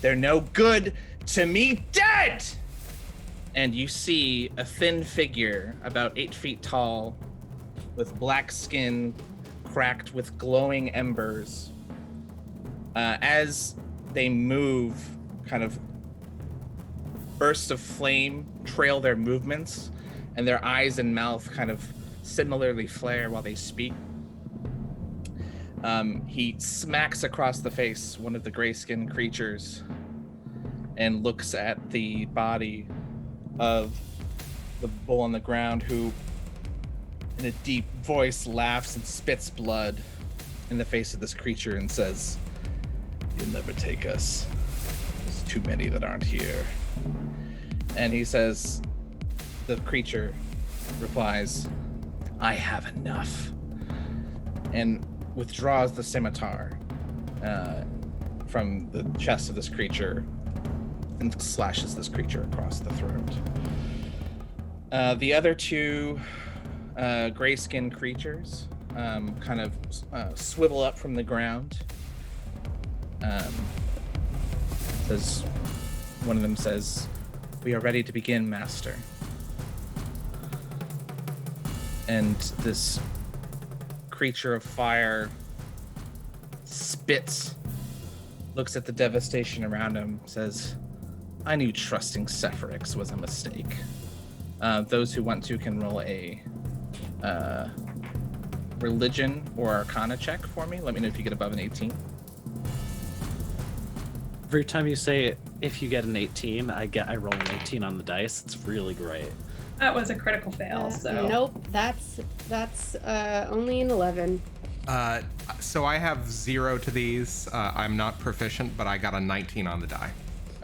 "They're no good to me dead!" And you see a thin figure about 8 feet tall with black skin cracked with glowing embers. As they move, kind of bursts of flame trail their movements, and their eyes and mouth kind of similarly flare while they speak. He smacks across the face one of the gray-skinned creatures and looks at the body of the bull on the ground, who in a deep voice laughs and spits blood in the face of this creature and says, "You'll never take us. This too many that aren't here. And he says, the creature replies, I have enough. And withdraws the scimitar from the chest of this creature and slashes this creature across the throat. The other two gray-skinned creatures kind of swivel up from the ground. One of them says, we are ready to begin, Master. And this creature of fire spits, looks at the devastation around him, says, I knew trusting Sephrix was a mistake. Those who want to can roll a religion or arcana check for me. Let me know if you get above an 18. Every time you say if you get an 18, I roll an 18 on the dice. It's really great. That was a critical fail. So Nope, that's only an 11. So I have 0 to these. I'm not proficient, but I got a 19 on the die.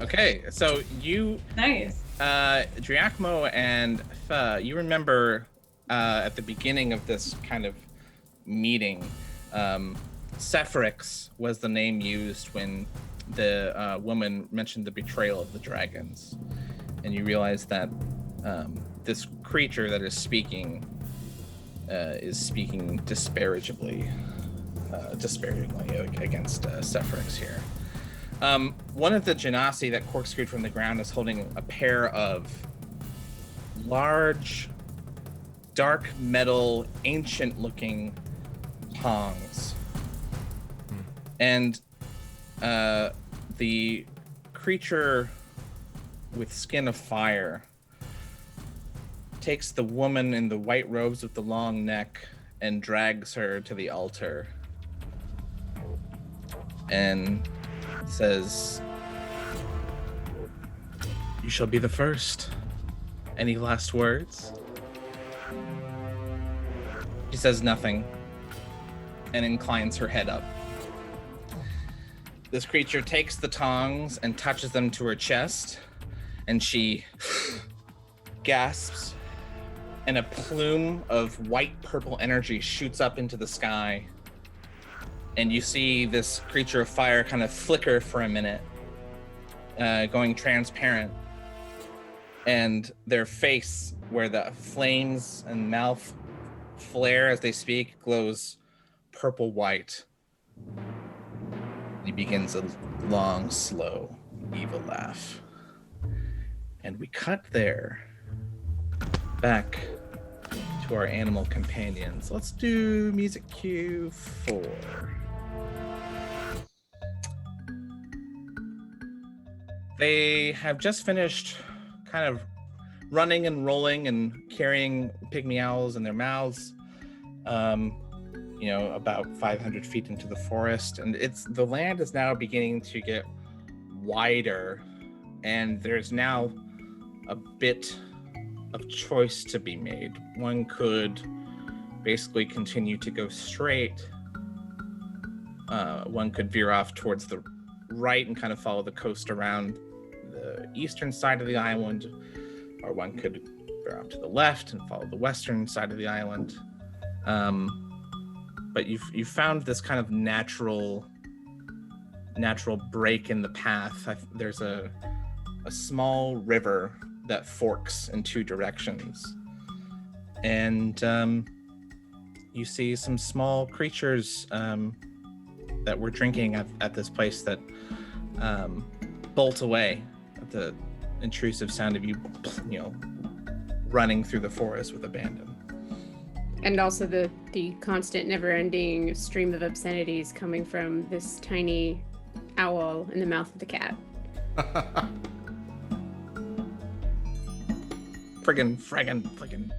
Okay, so you, nice. Driacmo and you remember at the beginning of this kind of meeting, Sephrix was the name used when the woman mentioned the betrayal of the dragons, and you realize that this creature that is speaking disparagingly against Sephrix here. One of the genasi that corkscrewed from the ground is holding a pair of large, dark metal, ancient-looking tongs. And the creature with skin of fire takes the woman in the white robes with the long neck and drags her to the altar and says, you shall be the first. Any last words? She says nothing and inclines her head up. This creature takes the tongs and touches them to her chest, and she gasps, and a plume of white-purple energy shoots up into the sky. And you see this creature of fire kind of flicker for a minute, going transparent. And their face, where the flames and mouth flare as they speak, glows purple-white. He begins a long, slow, evil laugh. And we cut there. Back to our animal companions. Let's do music cue 4. They have just finished kind of running and rolling and carrying pygmy owls in their mouths, about 500 feet into the forest. And the land is now beginning to get wider, and there's now a bit of choice to be made. One could basically continue to go straight. One could veer off towards the right and kind of follow the coast around the eastern side of the island, or one could veer off to the left and follow the western side of the island. But you've found this kind of natural break in the path. There's a small river that forks in 2 directions, and you see some small creatures that were drinking at this place that bolt away at the intrusive sound of you running through the forest with abandon. And also the constant never-ending stream of obscenities coming from this tiny owl in the mouth of the cat. Friggin'.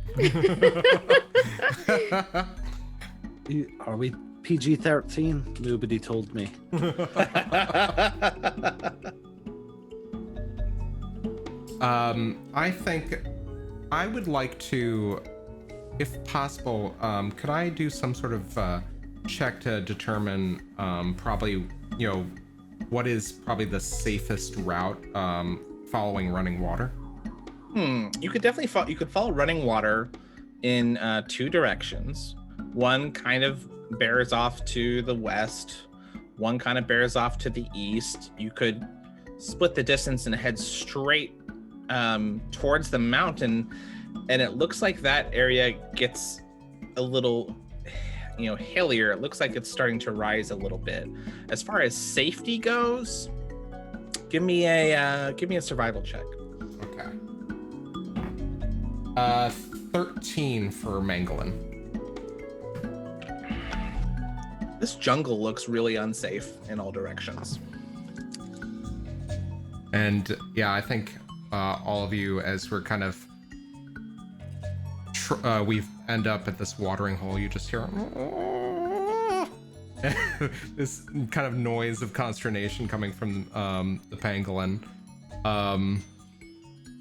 Are we PG-13? Nobody told me. I think I would like to, if possible, could I do some sort of check to determine probably, what is probably the safest route following running water? You could definitely you could follow running water in 2 directions. One kind of bears off to the west. One kind of bears off to the east. You could split the distance and head straight towards the mountain, and it looks like that area gets a little, hillier. It looks like it's starting to rise a little bit. As far as safety goes, give me a survival check. Okay. 13 for Mangolin. This jungle looks really unsafe in all directions. And yeah, I think all of you, as we're kind of we end up at this watering hole, you just hear this kind of noise of consternation coming from the pangolin.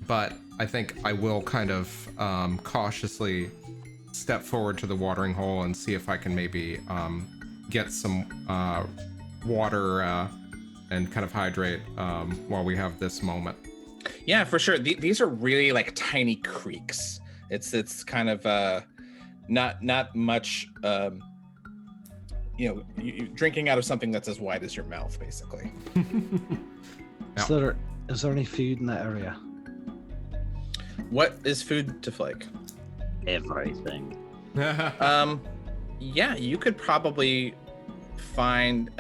But I think I will kind of cautiously step forward to the watering hole and see if I can maybe get some water and kind of hydrate while we have this moment. Yeah, for sure. These are really like tiny creeks. It's kind of not much. You drinking out of something that's as wide as your mouth, basically. Is there any food in that area? What is food to Flake? Everything. Yeah, you could probably find.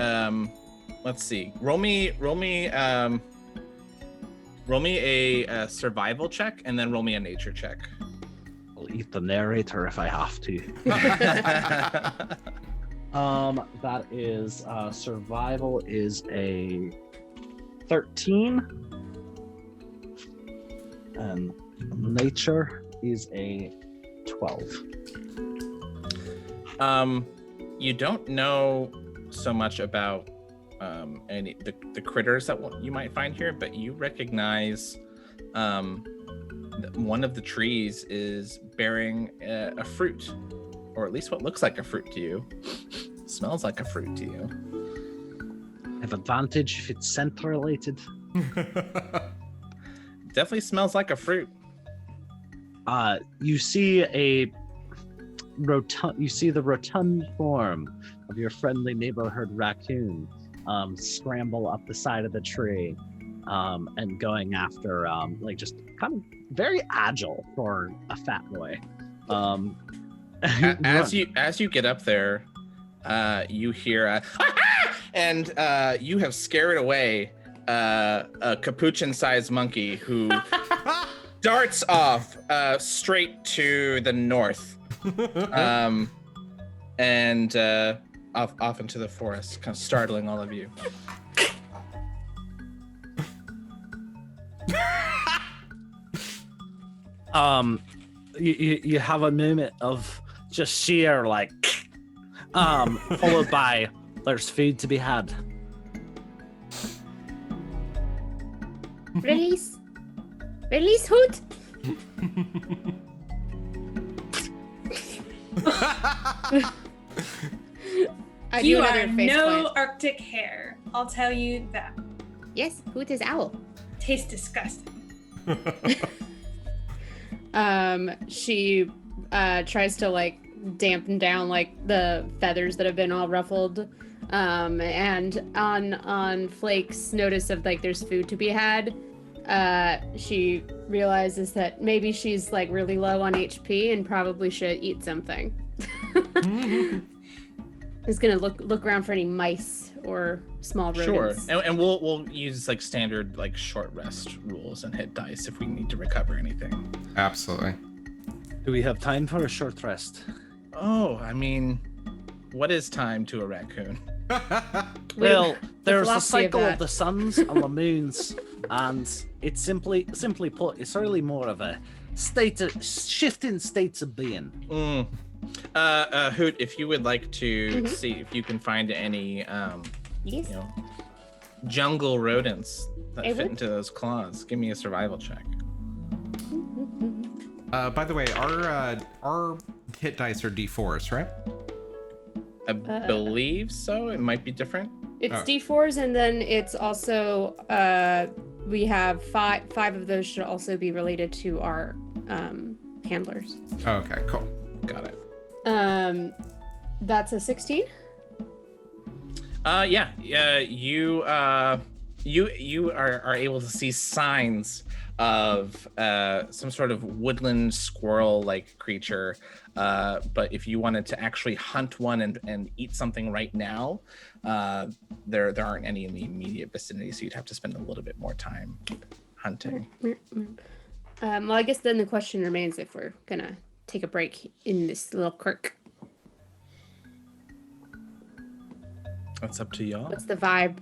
Let's see. Roll me a survival check, and then roll me a nature check. I'll eat the narrator if I have to. That is survival is a 13, and nature is a 12. You don't know so much about any the critters that you might find here, but you recognize that one of the trees is bearing a fruit, or at least what looks like a fruit to you. Smells like a fruit to you. I have advantage if it's scent related. Definitely smells like a fruit. You see the rotund form of your friendly neighborhood raccoon scramble up the side of the tree and going after just kind of very agile for a fat boy. As you get up there, you hear and you have scared away a capuchin-sized monkey who darts off straight to the north, and off into the forest, kind of startling all of you. You have a moment of just sheer followed by there's food to be had. Release Hoot. I do You another are face no plant. Arctic hare. I'll tell you that. Yes, Hoot is owl. Tastes disgusting. She tries to dampen down the feathers that have been all ruffled. And on Flake's notice of there's food to be had, she realizes that maybe she's really low on HP and probably should eat something. Is gonna look around for any mice or small rodents. Sure, and we'll use standard short rest rules and hit dice if we need to recover anything. Absolutely. Do we have time for a short rest? Oh, I mean, what is time to a raccoon? Well, there's the philosophy of cycle that. of the suns and the moons, and it's simply put, it's really more of a shifting states of being. Hoot, if you would like to see if you can find any Yes. jungle rodents that I fit would. into those claws, give me a survival check. By the way, our hit dice are D4s, right? I believe so. It might be different. It's Oh. D4s, and then it's also we have five of those should also be related to our handlers. Okay, cool. Got it. That's a 16. Yeah. You are able to see signs of some sort of woodland squirrel-like creature. But if you wanted to actually hunt one and eat something right now, there aren't any in the immediate vicinity, so you'd have to spend a little bit more time hunting. Well, I guess then the question remains if we're gonna take a break in this little quirk. That's up to y'all. What's the vibe?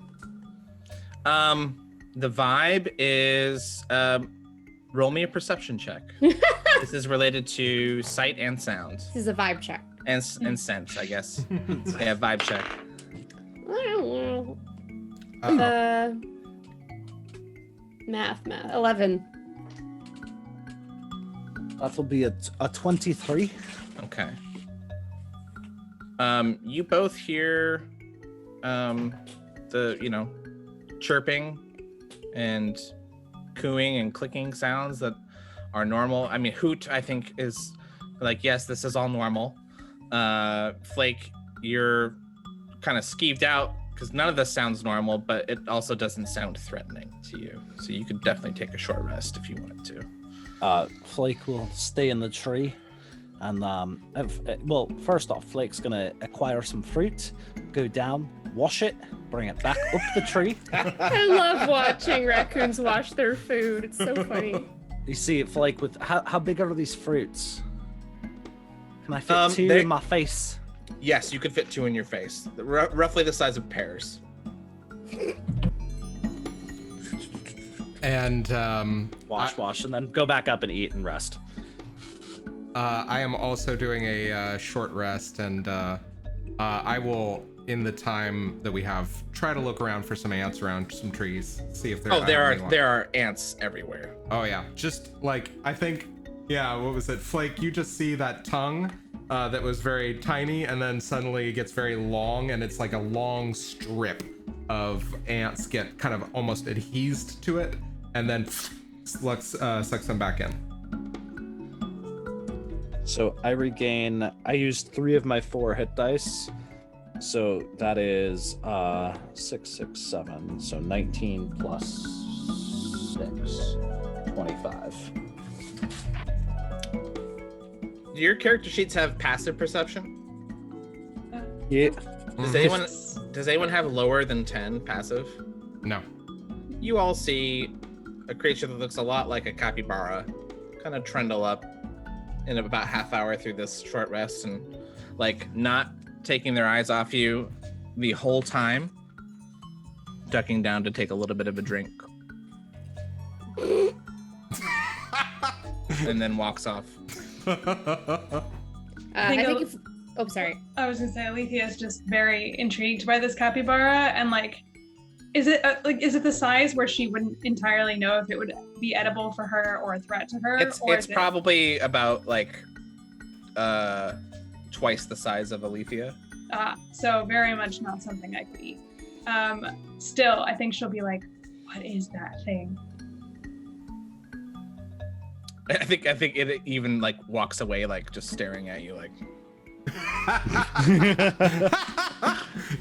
The vibe is roll me a perception check. This is related to sight and sound This is a vibe check. and sense, I guess. Yeah, vibe check. Math. 11. That will be a 23. Okay. You both hear the chirping and cooing and clicking sounds that are normal. I mean, Hoot, I think, is like, yes, this is all normal. Flake, you're kind of skeeved out because none of this sounds normal, but it also doesn't sound threatening to you. So you could definitely take a short rest if you wanted to. Flake will stay in the tree. And, well, first off, Flake's going to acquire some fruit, go down, wash it, bring it back up the tree. I love watching raccoons wash their food. It's so funny. You see, Flake, with how big are these fruits? Can I fit two they- in my face? Yes, you could fit two in your face. Roughly the size of pears. And Wash, and then go back up and eat and rest. I am also doing a short rest, and I will, in the time that we have, try to look around for some ants around some trees, see if there. There are ants everywhere. Oh yeah, just like I think, yeah. What was it, Flake? You just see that tongue that was very tiny, and then suddenly it gets very long, and it's like a long strip of ants get kind of almost adhesed to it, and then sucks them back in. So I used 3 of my 4 hit dice. So that is 6, 6, 7. So 19 plus 6, 25. Do your character sheets have passive perception? Yeah. Does anyone have lower than 10 passive? No. You all see a creature that looks a lot like a capybara kind of trundle up in about half hour through this short rest and like not taking their eyes off you the whole time, ducking down to take a little bit of a drink. And then walks off. I think if... Oh, sorry. I was gonna say Aletheia is just very intrigued by this capybara, and like, is it the size where she wouldn't entirely know if it would be edible for her or a threat to her? It's probably about like twice the size of Aletheia. So very much not something I could eat. Still, I think she'll be like, "What is that thing?" I think it even like walks away, like just staring at you, like.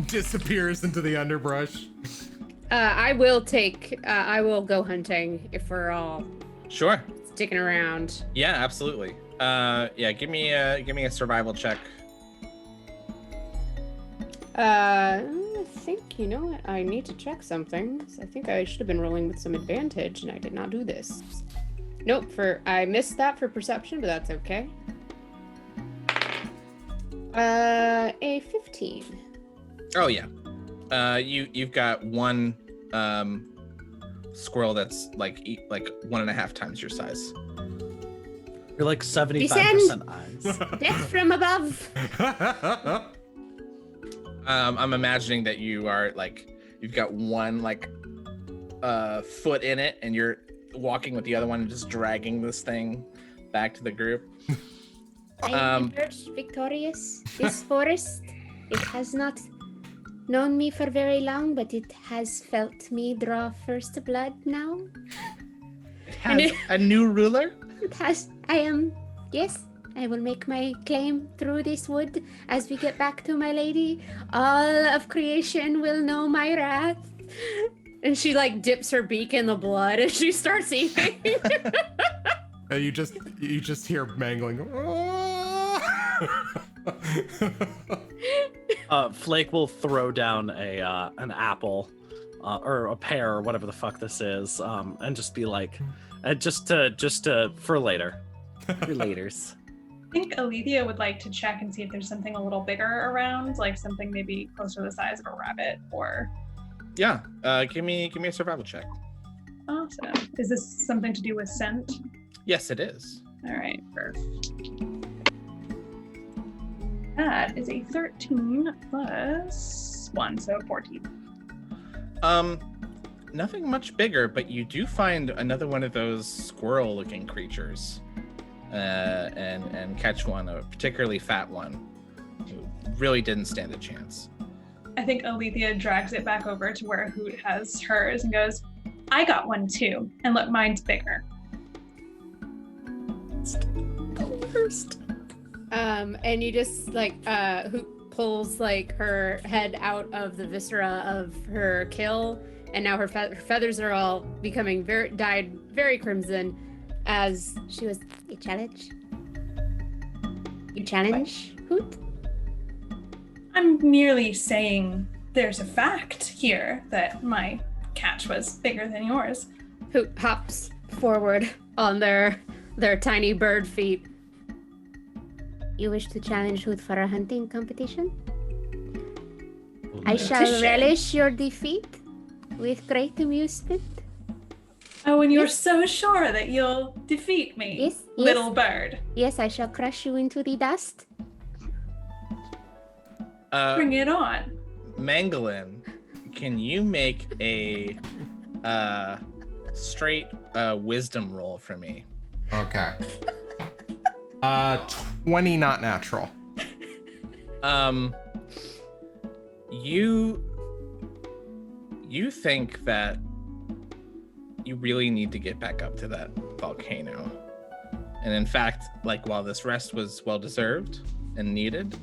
Disappears into the underbrush. I will go hunting if we're all Sure. sticking around. Yeah, absolutely. Yeah, give me a survival check. I think, you know what? I need to check something. I think I should have been rolling with some advantage, and I did not do this. Nope, I missed that for perception, but that's okay. A 15. Oh yeah. You've got one squirrel that's like 1.5 times your size. You're like 75% eyes. Death from above. I'm imagining that you are like you've got one like foot in it, and you're walking with the other one and just dragging this thing back to the group. I emerged victorious. This forest, it has not known me for very long, but it has felt me draw first blood now. It has a new ruler? It has. Yes, I will make my claim through this wood as we get back to my lady. All of creation will know my wrath. And she like dips her beak in the blood and she starts eating. And you just hear Mangolin go. Flake will throw down an apple or a pear or whatever the fuck this is, and just be like, just for later. For laters. I think Aletheia would like to check and see if there's something a little bigger around, like something maybe closer to the size of a rabbit or. Yeah. Give me a survival check. Awesome. Is this something to do with scent? Yes, it is. All right, perfect. That is a 13 plus 1, so 14. Nothing much bigger, but you do find another one of those squirrel-looking creatures, and catch one, a particularly fat one, who really didn't stand a chance. I think Aletheia drags it back over to where Hoot has hers and goes, I got one too, and look, mine's bigger. The worst. And you just like Hoot pulls like her head out of the viscera of her kill, and now her feathers are all becoming dyed very crimson as she was. You challenge? Hoot? I'm merely saying there's a fact here that my catch was bigger than yours. Hoot hops forward on their tiny bird feet. You wish to challenge Hoot for a hunting competition? I shall relish your defeat with great amusement. Oh, and you're so sure that you'll defeat me, Yes. little bird. Yes, I shall crush you into the dust. Bring it on. Mangolin, can you make a straight wisdom roll for me? Okay. 20 not natural. You think that you really need to get back up to that volcano. And in fact, like while this rest was well deserved and needed,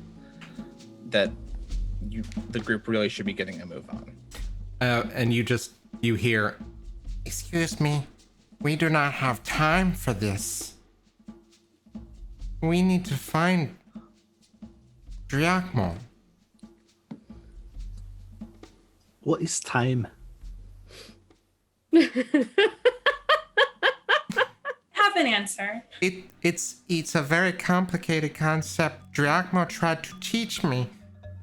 that the group really should be getting a move on. And you hear, excuse me, we do not have time for this. We need to find Driakmo. What is time? Have an answer. It's a very complicated concept. Driakmo tried to teach me.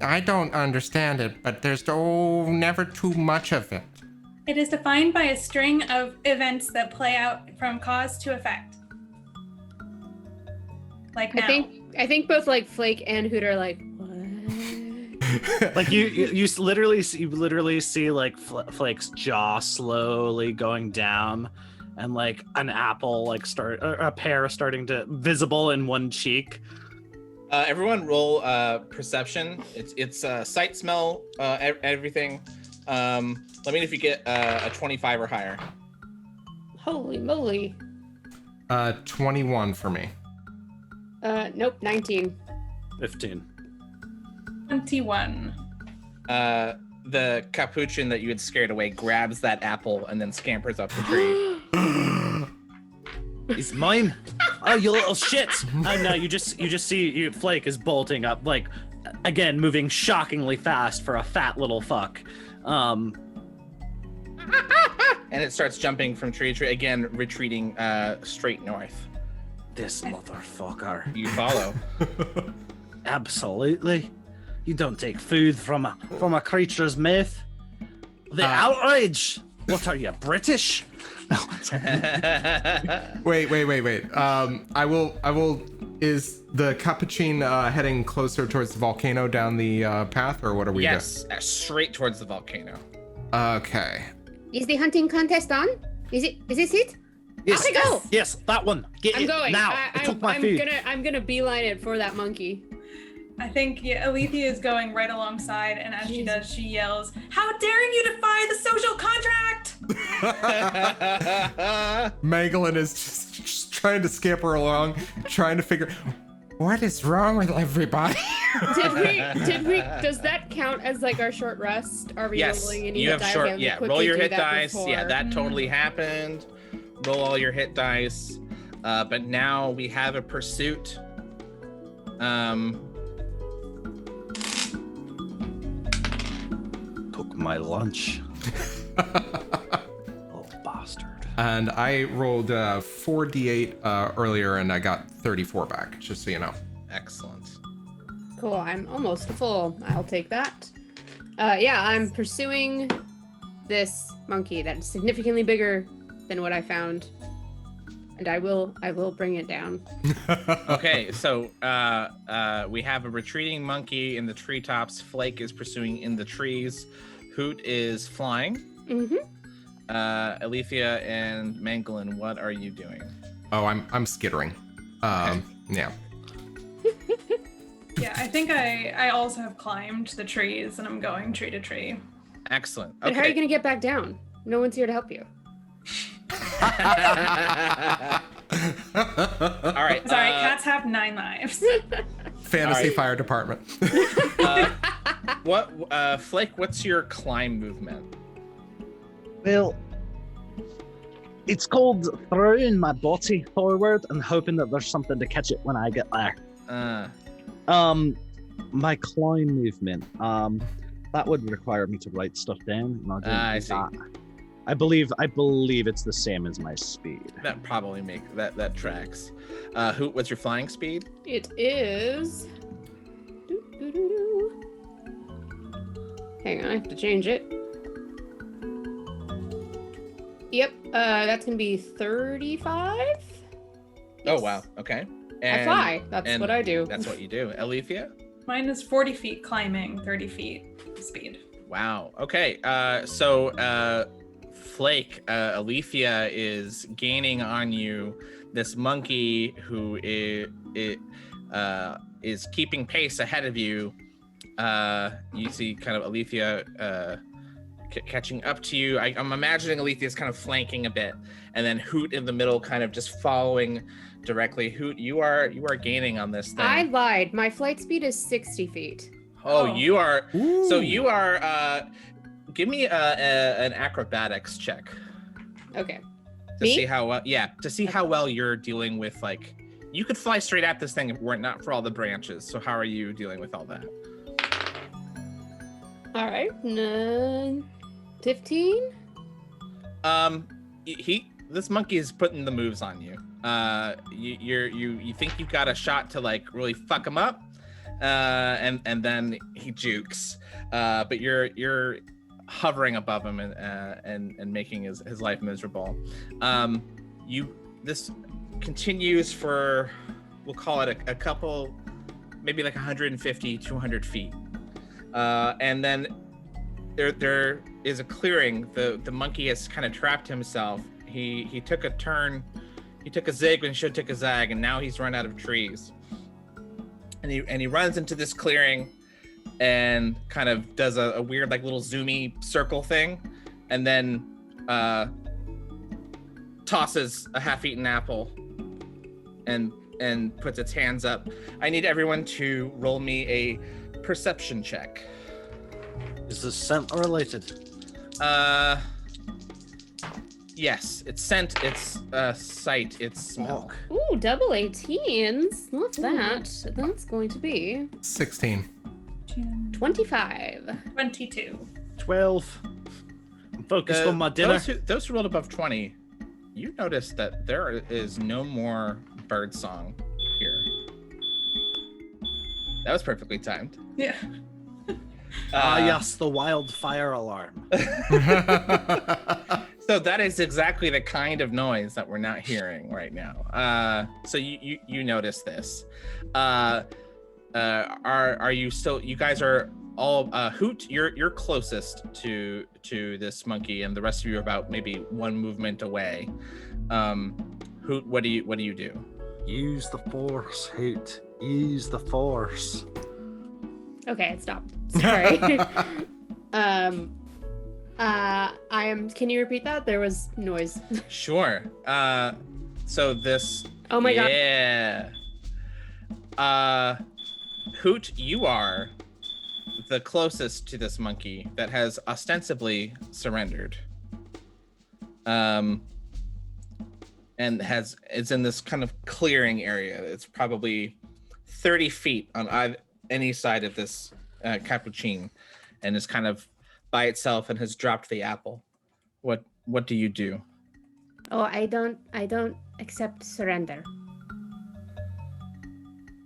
I don't understand it, but there's never too much of it. It is defined by a string of events that play out from cause to effect. Like now. I think both like Flake and Hoot are like, what? Like you literally see like Flake's jaw slowly going down, and like an apple a pear starting to visible in one cheek. Everyone roll perception. It's sight, smell, everything. Let me know if you get a 25 or higher. Holy moly. 21 for me. Nope, 19. 15. 21. The capuchin that you had scared away grabs that apple and then scampers up the tree. It's mine. Oh, you little shit! And now you just see Flake is bolting up, like again moving shockingly fast for a fat little fuck. And it starts jumping from tree to tree, again retreating straight north. This motherfucker. You follow. Absolutely. You don't take food from a creature's mouth. The outrage. What are you, British? Wait. I will. Is the capuchin heading closer towards the volcano down the path, or what are we doing? Yes, straight towards the volcano. Okay. Is the hunting contest on? Is this it? Yes, Off we go! Yes, that one. Get I'm it going. now. I took my food. I'm gonna beeline it for that monkey. I think Aletheia is going right alongside, and as she does, she yells, "How dare you defy the social contract!" Mangolin is just trying to scamper along, trying to figure what is wrong with everybody. Did we? Does that count as like our short rest? Are we Yes, rolling any you hit have die? short. Okay, let me Yeah, quickly roll your do hit that dice. Yeah, before. that totally happened. Roll all your hit dice. But now we have a pursuit. Took my lunch. Oh, bastard. And I rolled 4d8 earlier, and I got 34 back, just so you know. Excellent. Cool. I'm almost full. I'll take that. Yeah, I'm pursuing this monkey that's significantly bigger than what I found, and I will bring it down. Okay, so we have a retreating monkey in the treetops. Flake is pursuing in the trees. Hoot is flying. Mm-hmm. Aletheia and Mangolin, what are you doing? Oh, I'm skittering. Okay. Yeah. Yeah, I think I also have climbed the trees, and I'm going tree to tree. Excellent. But Okay. how are you gonna get back down? No one's here to help you. All right. Sorry, cats have 9 lives. Fantasy Alright. Fire Department. Flake, what's your climb movement? Well, it's called throwing my body forward and hoping that there's something to catch it when I get there. My climb movement, that would require me to write stuff down. And I don't I do see. that. I believe it's the same as my speed. That probably that tracks. Hoot, what's your flying speed? It is. Doo-doo-doo-doo. Hang on, I have to change it. Yep, that's gonna be 35. Oh Yes. wow. Okay. I fly. That's what I do. That's what you do. Aletheia? Mine is 40 feet climbing, 30 feet speed. Wow. Okay. So Flake, Aletheia is gaining on you. This monkey who is keeping pace ahead of you. You see kind of Aletheia catching up to you. I'm imagining Aletheia is kind of flanking a bit, and then Hoot in the middle, kind of just following directly. Hoot, you are gaining on this thing. I lied. My flight speed is 60 feet. Oh, you are. So Ooh. you are. Give me an acrobatics check Okay. to Me? see how well. Yeah, to see how well you're dealing with like. You could fly straight at this thing if it were not for all the branches. So how are you dealing with all that? All right. 15. This monkey is putting the moves on you. You think you've got a shot to like really fuck him up, and then he jukes. But you're hovering above him and making his life miserable. This continues for, we'll call it a couple, maybe like 150, 200 feet. And then there is a clearing. The monkey has kind of trapped himself. He took a turn, he took a zig when he should have took a zag, and now he's run out of trees. And he runs into this clearing and kind of does a weird like little zoomy circle thing, and then tosses a half-eaten apple and puts its hands up. I need everyone to roll me a perception check. Is this scent related? Yes, it's scent, it's sight, it's smell. Ooh, double 18s. What's that? That's going to be 16. 25. 22. 12. I'm focused on my dinner. Those who rolled above 20, you notice that there is no more bird song here. That was perfectly timed. Yeah. Yes, the wildfire alarm. So that is exactly the kind of noise that we're not hearing right now. So you notice this. Are you still? You guys are all Hoot. You're closest to this monkey, and the rest of you are about maybe one movement away. Hoot, what do you do? Use the force, Hoot. Use the force. Okay, it stopped. Sorry. Can you repeat that? There was noise. Sure. So this. Oh my god. Yeah. Hoot, you are the closest to this monkey that has ostensibly surrendered. And it's in this kind of clearing area. It's probably 30 feet on any side of this capuchin, and is kind of by itself and has dropped the apple. What do you do? Oh, I don't accept surrender.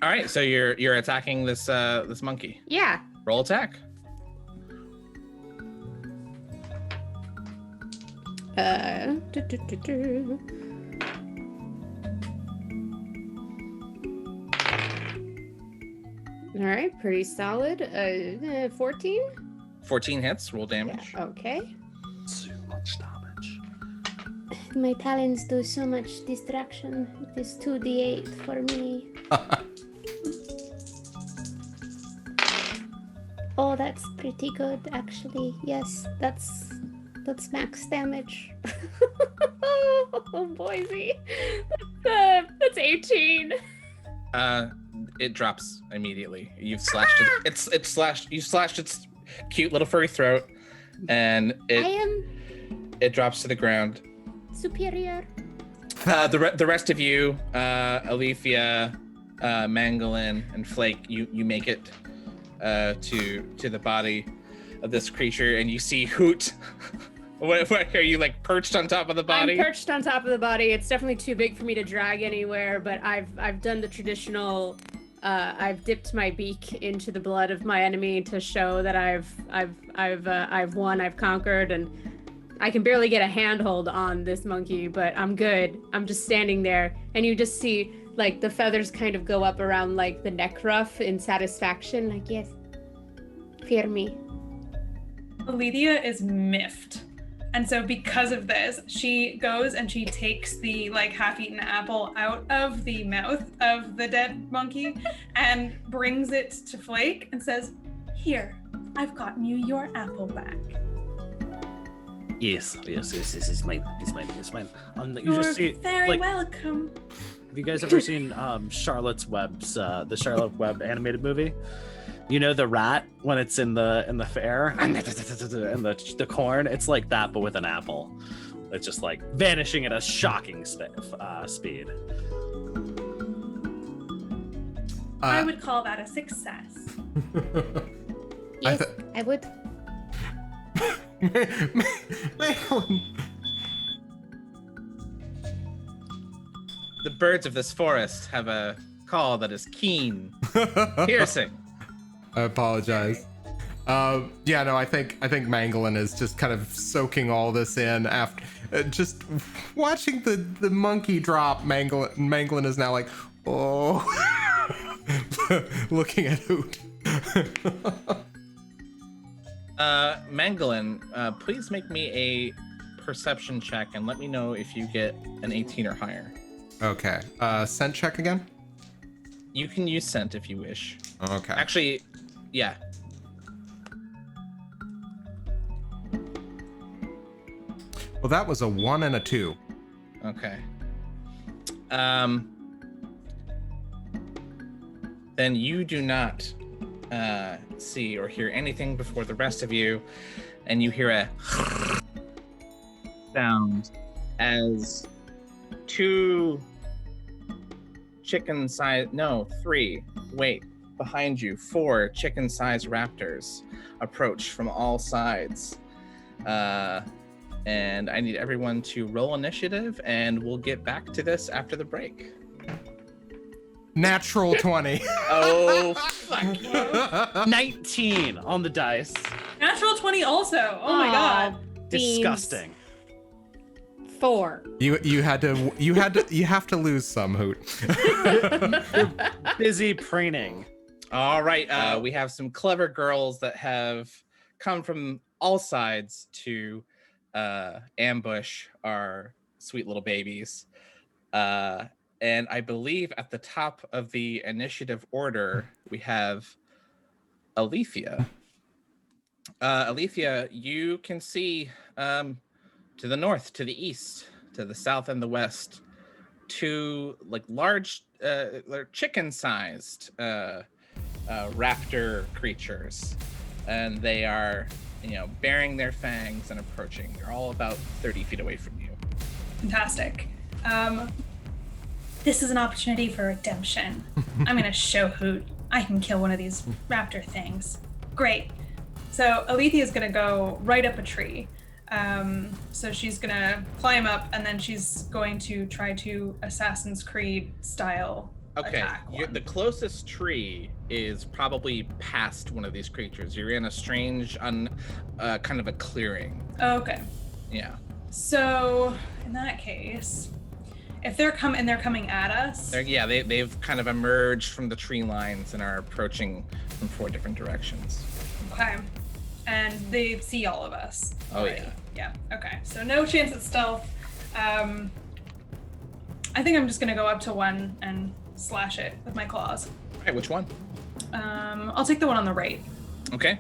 All right, so you're attacking this monkey. Yeah. Roll attack. All right, pretty solid. 14? 14 hits, roll damage. Yeah, okay. Too much damage. My talents do so much distraction. It is 2d8 for me. Oh, that's pretty good, actually. Yes, that's max damage. Oh, Boise. That's 18. It drops immediately. You've slashed it. You slashed its cute little furry throat, and it drops to the ground. Superior. The rest of you, Aletheia, Mangolin, and Flake, you make it to the body of this creature, and you see Hoot. What are you, like, perched on top of the body? I'm perched on top of the body. It's definitely too big for me to drag anywhere, but I've done the traditional. I've dipped my beak into the blood of my enemy to show that I've won, I've conquered, and I can barely get a handhold on this monkey, but I'm good. I'm just standing there, and you just see like the feathers kind of go up around like the neck ruff in satisfaction, like, yes, fear me. Aletheia is miffed. And so because of this, she goes and she takes the like half-eaten apple out of the mouth of the dead monkey and brings it to Flake and says, "Here, I've gotten you your apple back." Yes, it's mine. You You're just see, very like, welcome. have you guys ever seen Charlotte's Web's the Charlotte Web animated movie? You know the rat when it's in the fair and the corn? It's like that, but with an apple. It's just like vanishing at a shocking speed. I would call that a success. Yes, I would. The birds of this forest have a call that is keen, piercing. I apologize. Yeah, no, I think Mangolin is just kind of soaking all this in after just watching the monkey drop. Mangolin is now like, oh, looking at Hoot. Mangolin, please make me a perception check and let me know if you get an 18 or higher. Okay. Scent check again? You can use scent if you wish. Okay. Actually, yeah. Well, that was a 1 and a 2. Okay. Then you do not see or hear anything before the rest of you, and you hear a sound as 3 behind you 4 chicken-sized raptors approach from all sides, and I need everyone to roll initiative, and we'll get back to this after the break. Natural 20. Oh, fuck. 19 on the dice. Natural 20 also. Oh my god. Disgusting. 4. You have to lose some, Hoot. Busy preening. All right, we have some clever girls that have come from all sides to ambush our sweet little babies. And I believe at the top of the initiative order, we have Aletheia. Aletheia, you can see to the north, to the east, to the south and the west, two like large, chicken-sized raptor creatures, and they are, baring their fangs and approaching. They're all about 30 feet away from you. Fantastic. This is an opportunity for redemption. I'm gonna show Hoot I can kill one of these raptor things. Great. So Aletheia is gonna go right up a tree. So she's gonna climb up, and then she's going to try to Assassin's Creed style attack one. The closest tree is probably past one of these creatures. You're in a strange, kind of a clearing. Oh, okay. Yeah. So in that case, if they're coming at us. They've kind of emerged from the tree lines and are approaching from 4 different directions. Okay. And they see all of us. Oh, right? yeah. Yeah. Okay. So no chance at stealth. I think I'm just gonna go up to one and slash it with my claws. All right, which one? I'll take the one on the right. Okay.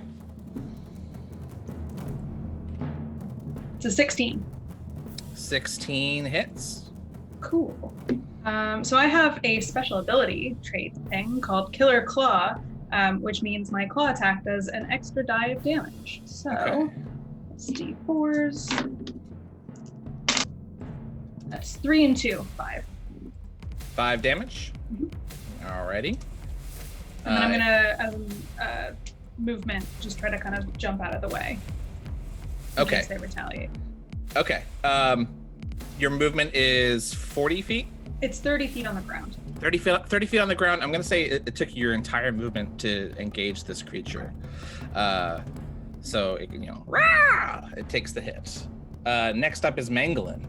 It's a 16. 16 hits. Cool. So I have a special ability trait thing called Killer Claw, which means my claw attack does an extra die of damage. So let's d4s. That's 3 and 2, 5. 5 damage. Mm-hmm. Alrighty. And then I'm gonna movement, just try to kind of jump out of the way. In case they retaliate. Okay. Your movement is 40 feet? It's 30 feet on the ground. 30 feet on the ground. I'm going to say it took your entire movement to engage this creature. So it can, rah! It takes the hit. Next up is Mangolin.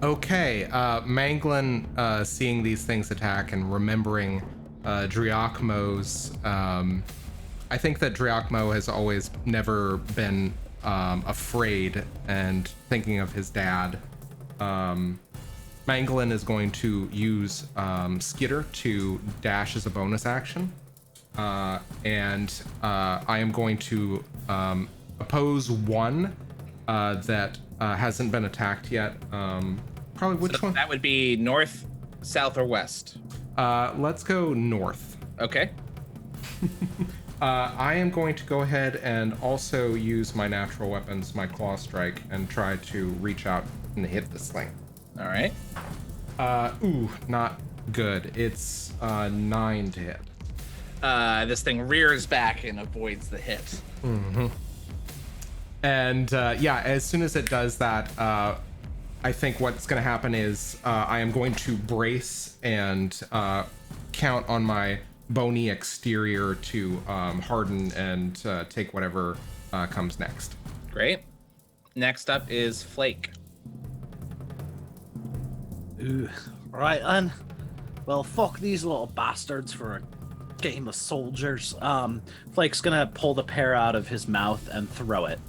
Okay, Mangolin, seeing these things attack and remembering Driakmo's, I think that Driakmo has always never been afraid, and thinking of his dad, Mangolin is going to use Skitter to dash as a bonus action, and I am going to oppose one that hasn't been attacked yet. Probably which one? That would be north, south, or west. Let's go north. Okay. I am going to go ahead and also use my natural weapons, my claw strike, and try to reach out and hit this thing. All right. Ooh, not good. It's 9 to hit. This thing rears back and avoids the hit. Mm-hmm. And as soon as it does that, I think what's going to happen is I am going to brace and count on my bony exterior to harden and take whatever comes next. Great. Next up is Flake. Ooh, right then. Well, fuck these little bastards for a game of soldiers. Flake's gonna pull the pear out of his mouth and throw it.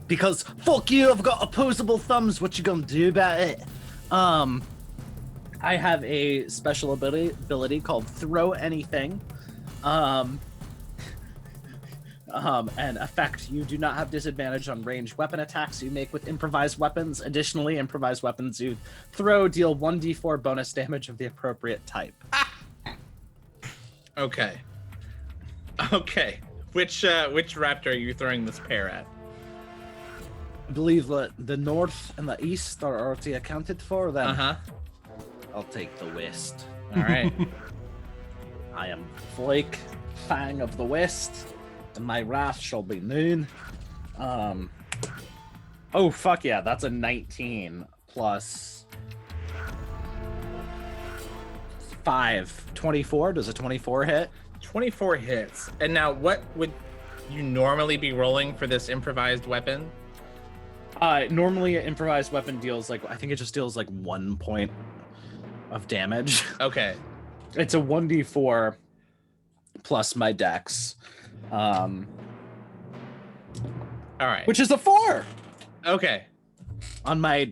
Because fuck you, I've got opposable thumbs. What you gonna do about it? I have a special ability called Throw Anything. And effect, you do not have disadvantage on ranged weapon attacks you make with improvised weapons. Additionally, improvised weapons you throw deal 1d4 bonus damage of the appropriate type. Okay. Which raptor are you throwing this pear at? I believe that the north and the east are already accounted for. Then I'll take the west. All right. I am Flake, Fang of the West, and my wrath shall be noon. Oh fuck yeah, that's a 19 plus 5, 24. Does a 24 hit? 24 hits. And now, what would you normally be rolling for this improvised weapon? Normally an improvised weapon deals I think it just deals 1 point of damage. Okay. It's a 1d4 plus my dex. All right. Which is a 4 Okay. on my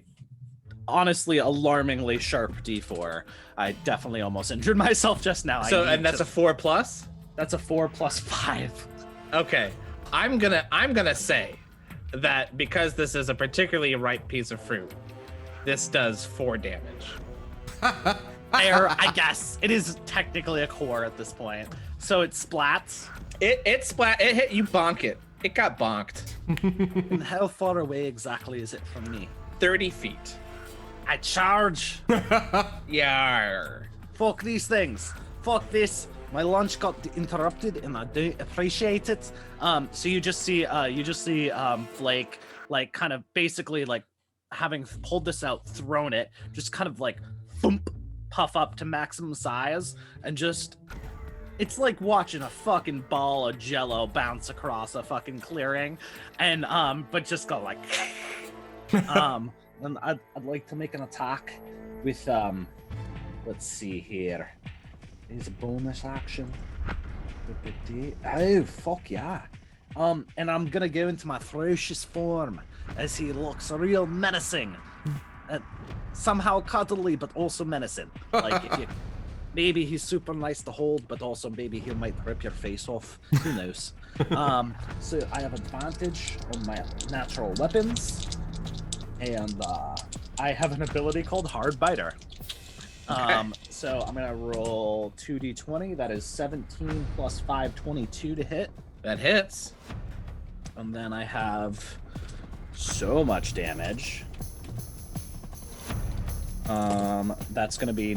honestly alarmingly sharp d4. I definitely almost injured myself just now. So, and that's a 4+? That's a 4 plus 5. Okay, I'm gonna say that because this is a particularly ripe piece of fruit, this does 4 damage. Fair, I guess. It is technically a core at this point. So it splats. It splat. It hit you. Bonk it. It got bonked. And how far away exactly is it from me? 30 feet. I charge. Yar. Fuck these things. Fuck this. My lunch got interrupted, and I don't appreciate it. So you just see Flake, like, kind of basically, like, having pulled this out, thrown it, just kind of like thump, puff up to maximum size, and just, it's like watching a fucking ball of jello bounce across a fucking clearing, and but just go like and I'd like to make an attack with let's see here. Is a bonus action. Oh fuck yeah. And I'm gonna go into my ferocious form as he looks real menacing. Somehow cuddly, but also menacing. Like, if you, maybe he's super nice to hold, but also maybe he might rip your face off. Who knows? So I have advantage on my natural weapons, and I have an ability called Hard Biter. So I'm gonna roll 2d20. That is 17 plus 5, 22 to hit. That hits. And then I have so much damage. That's gonna be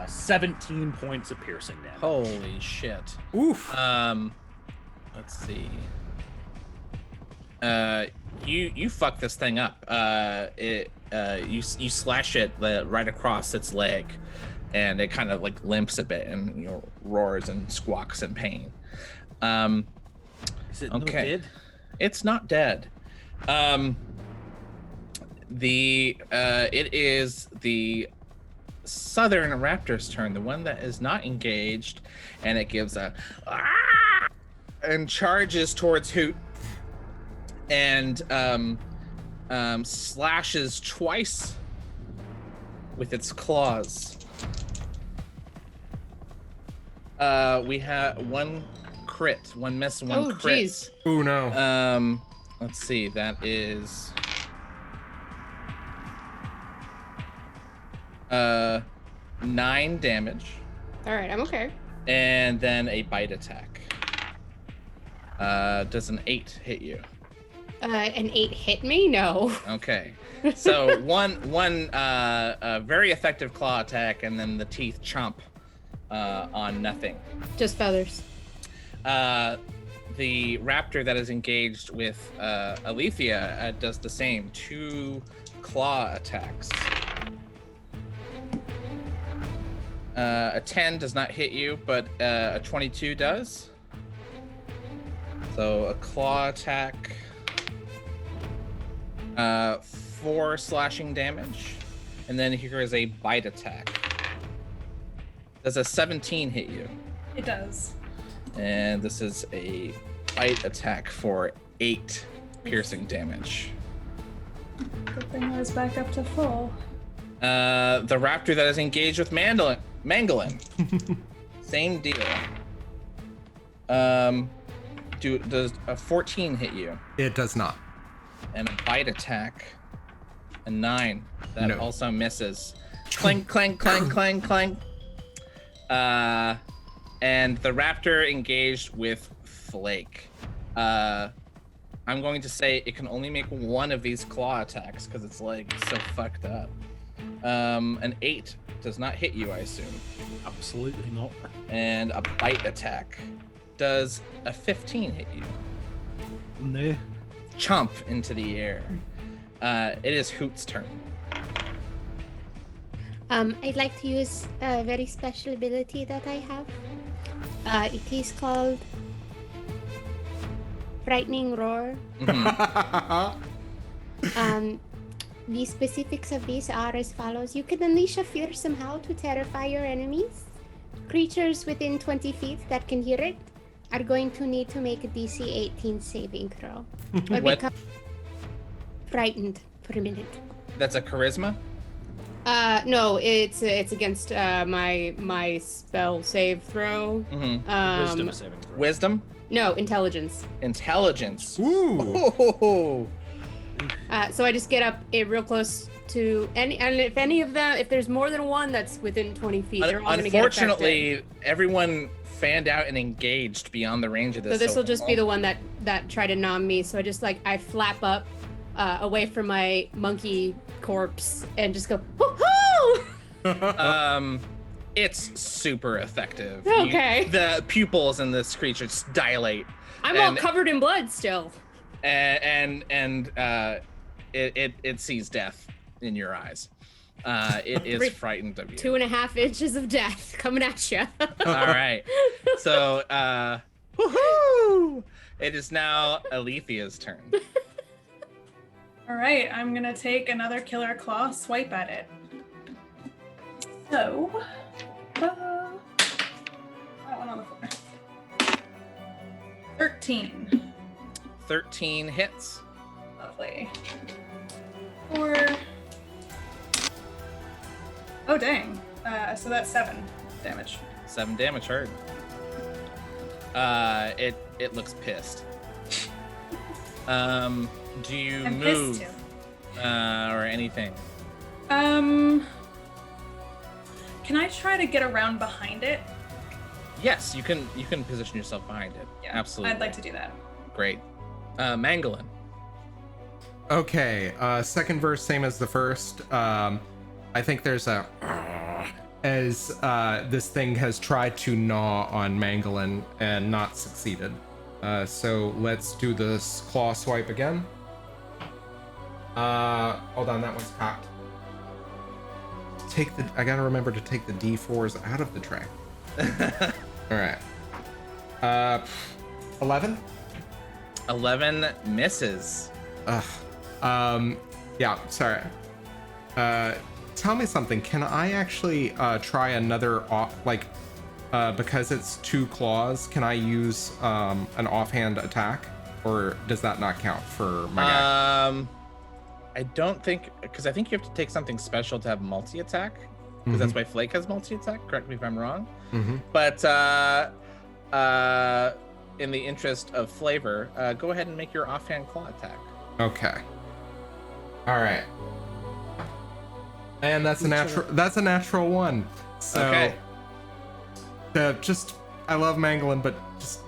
17 points of piercing damage. Holy shit. Oof. Let's see. You fuck this thing up. You slash it right across its leg, and it kind of like limps a bit and roars and squawks in pain. Is it okay. no dead? It's not dead. It is the southern raptor's turn, the one that is not engaged, and it gives a and charges towards Hoot and slashes twice with its claws. We have one crit, one miss, one crit. Jeez. Oh no. Let's see, that is 9 damage, All right, I'm okay. and then a bite attack. Does an 8 hit you? An 8 hit me? No. Okay, so one very effective claw attack, and then the teeth chomp on nothing. Just feathers. The raptor that is engaged with Aletheia does the same. 2 claw attacks. A 10 does not hit you, but a 22 does. So a claw attack. 4 slashing damage. And then here is a bite attack. Does a 17 hit you? It does. And this is a bite attack for 8 piercing damage. Good thing I was back up to full. The raptor that is engaged with Mangolin. Same deal. Does a 14 hit you? It does not. And a bite attack. A 9. That No. also misses. Clank, clank, clank, clank, clank. And the raptor engaged with Flake. I'm going to say it can only make one of these claw attacks because its leg is so fucked up. An 8 does not hit you, I assume. Absolutely not. And a bite attack. Does a 15 hit you? No. Chomp into the air. It is Hoot's turn. I'd like to use a very special ability that I have. It is called Frightening Roar. The specifics of these are as follows. You can unleash a fearsome howl to terrify your enemies. Creatures within 20 feet that can hear it are going to need to make a DC 18 saving throw. Or What? become frightened for a minute. That's a charisma? No, it's against my spell save throw. Wisdom saving throw. Wisdom? No, intelligence. Intelligence. Ooh. Oh. So I just get up real close to any, and if there's more than one that's within 20 feet, they're all gonna get affected. Unfortunately, everyone fanned out and engaged beyond the range of this. So this will just be the one that tried to nom me. So I just I flap up away from my monkey corpse and just go, woohoo! It's super effective. Okay. The pupils in this creature just dilate. I'm all covered in blood still. And it sees death in your eyes. It is frightened of you. 2.5 inches of death coming at you. All right. So, woohoo! It is now Aletheia's turn. All right, I'm gonna take another killer claw swipe at it. So, that one on the floor. 13. 13 hits. Lovely. 4. Oh dang. So that's 7 damage. 7 damage heard. It looks pissed. Do you I'm move pissed too. or anything? Can I try to get around behind it? Yes, you can position yourself behind it. Yeah, Absolutely. I'd like to do that. Great. Mangolin. Okay, second verse, same as the first. I think there's a as this thing has tried to gnaw on Mangolin and not succeeded. So let's do this claw swipe again. Hold on, that one's cocked. I gotta remember to take the D4s out of the tray. All right. 11. 11 misses. Ugh. Yeah, sorry. Tell me something. Can I actually try another because it's 2 claws, can I use an offhand attack? Or does that not count for my guy? I don't think, because I think you have to take something special to have multi-attack. Because that's why Flake has multi-attack. Correct me if I'm wrong. But in the interest of flavor, go ahead and make your offhand claw attack. Okay. All right. And that's a natural 1. So Okay. I love Mangolin, but just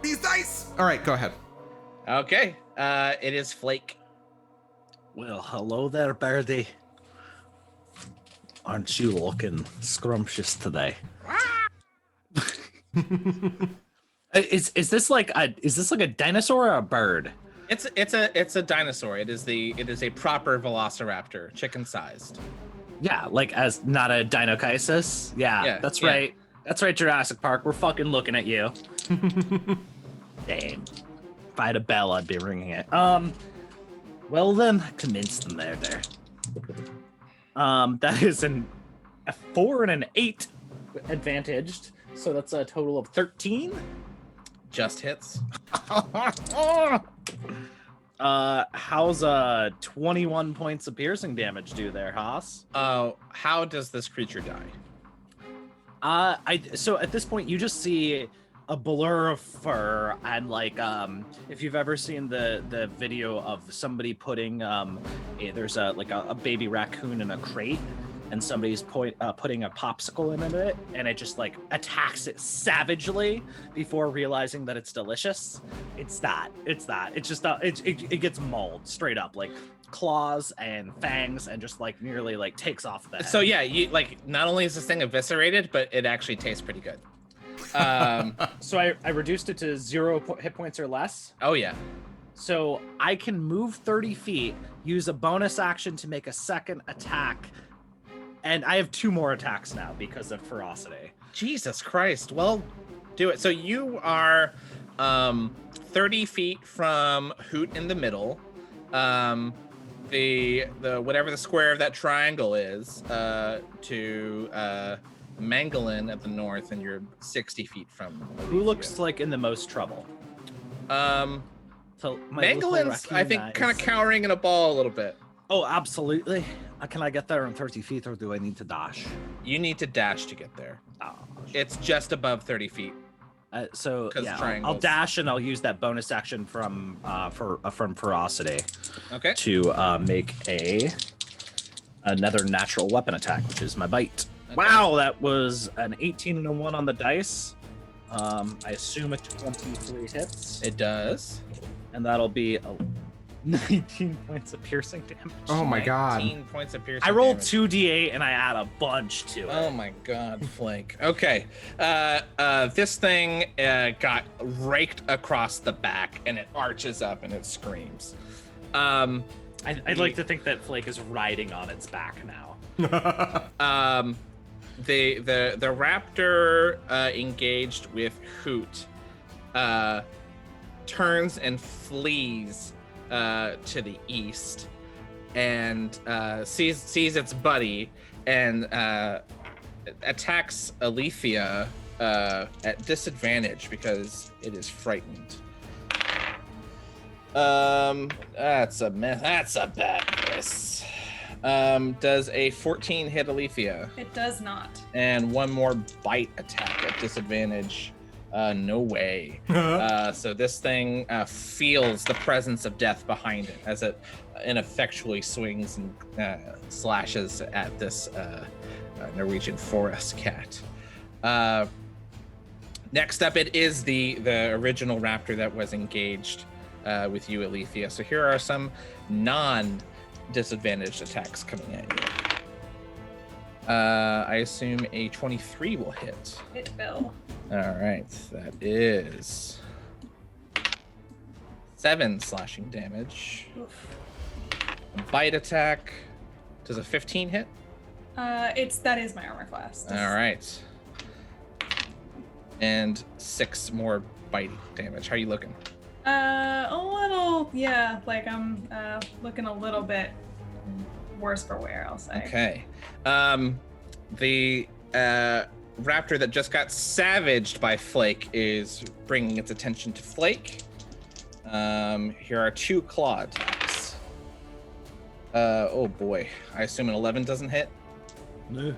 these dice. All right, go ahead. Okay. It is Flake. Well, hello there, Birdie. Aren't you looking scrumptious today? Is this like a dinosaur or a bird? It's a dinosaur. It is a proper velociraptor, chicken sized. Yeah, like as not a Deinonychus. Yeah, that's yeah. right. That's right, Jurassic Park. We're fucking looking at you. Damn. If I had a bell, I'd be ringing it. Well then, convince them there. That is a 4 and an 8 advantaged, so that's a total of 13. Just hits. How's 21 points of piercing damage do there, Haas? How does this creature die? So at this point you just see a blur of fur, and like if you've ever seen the video of somebody putting there's a baby raccoon in a crate, and somebody's putting a popsicle in it, and it just like attacks it savagely before realizing that it's delicious. It's just it gets mauled straight up, like claws and fangs, and just like nearly like takes off the head. So yeah, you like not only is this thing eviscerated, but it actually tastes pretty good. So I reduced it to 0 hit points or less. Oh yeah. So I can move 30 feet, use a bonus action to make a second attack, and I have 2 more attacks now because of ferocity. Jesus Christ. Well, do it. So you are 30 feet from Hoot in the middle. The whatever the square of that triangle is, to Mangolin at the north, and you're 60 feet from Who looks like in the most trouble? So my little Mangolin's, I think, raccoon kind of eyes. cowering in a ball a little bit. Oh, absolutely. Can I get there in 30 feet, or do I need to dash? You need to dash to get there. Oh, It's just above 30 feet. so 'Cause yeah, I'll triangles. dash and I'll use that bonus action from ferocity Okay. to make another natural weapon attack, which is my bite. Okay. Wow, that was an 18 and a 1 on the dice. I assume a 23 hits, It does. and that'll be 19 points of piercing damage. Oh my god. 19 points of piercing I rolled damage. 2d8 and I add a bunch to it. Oh my god, Flake. Okay. This thing got raked across the back and it arches up and it screams. I'd like to think that Flake is riding on its back now. The raptor engaged with Hoot turns and flees to the east and sees its buddy and attacks Aletheia at disadvantage because it is frightened. That's a bad miss. Does a 14 hit Aletheia? It does not. And one more bite attack at disadvantage. No way. So this thing feels the presence of death behind it as it ineffectually swings and slashes at this Norwegian forest cat. Next up, it is the original raptor that was engaged with you, Aletheia. So here are some non-disadvantaged attacks coming at you. I assume a 23 will hit. It will. All right, that is 7 slashing damage. Oof. A bite attack. Does a 15 hit? That is my armor class. All right. And 6 more bite damage. How are you looking? A little, yeah. Like I'm looking a little bit worse for wear, I'll say. Okay. The raptor that just got savaged by Flake is bringing its attention to Flake. Here are 2 claw attacks. Oh boy. I assume an 11 doesn't hit. No.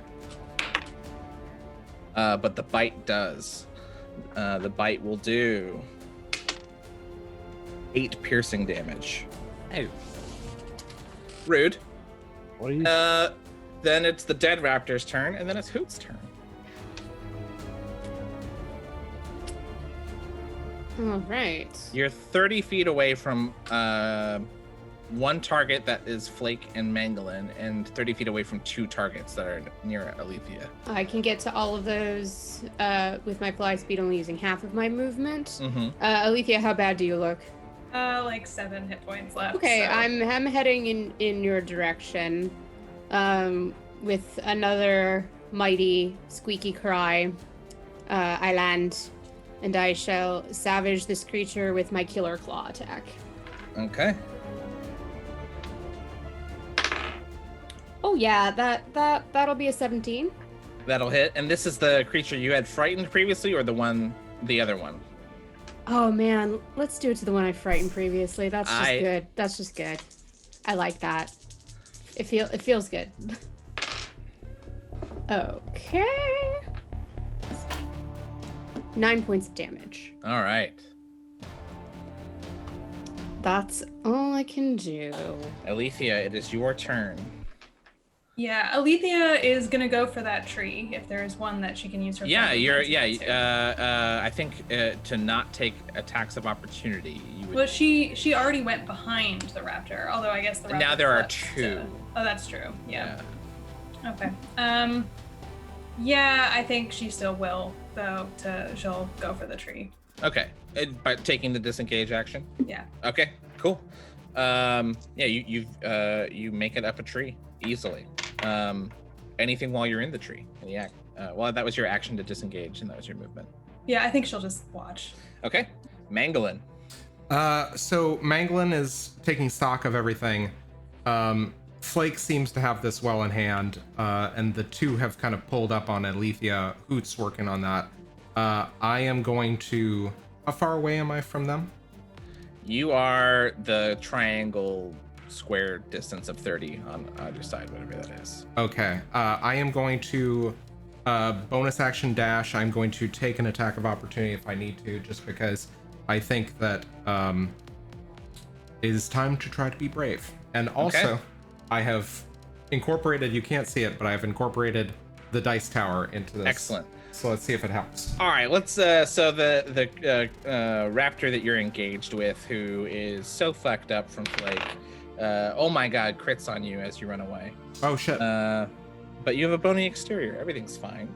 But the bite does. The bite will do 8 piercing damage. Oh. Rude. What are you? Then it's the dead raptor's turn, and then it's Hoot's turn. All right. You're 30 feet away from one target that is Flake and Mangolin, and 30 feet away from 2 targets that are near Aletheia. I can get to all of those with my fly speed, only using half of my movement. Mm-hmm. Aletheia, how bad do you look? Like 7 hit points left. Okay, so. I'm heading in your direction, with another mighty squeaky cry. I land, and I shall savage this creature with my killer claw attack. Okay. Oh yeah, that'll be a 17. That'll hit. And this is the creature you had frightened previously, or the other one? Oh man, let's do it to the one I frightened previously. That's just I- good. That's just good. I like that. It feels good. Okay. 9 points of damage. All right. That's all I can do. Aletheia, it is your turn. Yeah, Aletheia is gonna go for that tree if there's one that she can use her. Yeah, friendly you're. defense against. I think to not take attacks of opportunity, you would. Well, she already went behind the raptor. Although I guess the raptor. Now there are flipped 2. to- Oh, that's true. Yeah. Okay. Yeah, I think she still will though. She'll go for the tree. Okay. By taking the disengage action. Yeah. Okay. Cool. Yeah, you make it up a tree easily. Anything while you're in the tree. Yeah. Well, that was your action to disengage, and that was your movement. Yeah, I think she'll just watch. Okay. Mangolin. So Mangolin is taking stock of everything. Flake seems to have this well in hand, and the 2 have kind of pulled up on Aletheia. Hoot's working on that. I am going to... How far away am I from them? You are the triangle square distance of 30 on either side, whatever that is. Okay. I am going to bonus action dash. I'm going to take an attack of opportunity if I need to, just because I think that it is time to try to be brave. And also, I have incorporated, you can't see it, but I've incorporated the dice tower into this. Excellent. So let's see if it helps. All right, let's. So the raptor that you're engaged with, who is so fucked up from Flake, oh my God, crits on you as you run away. Oh shit. But you have a bony exterior. Everything's fine.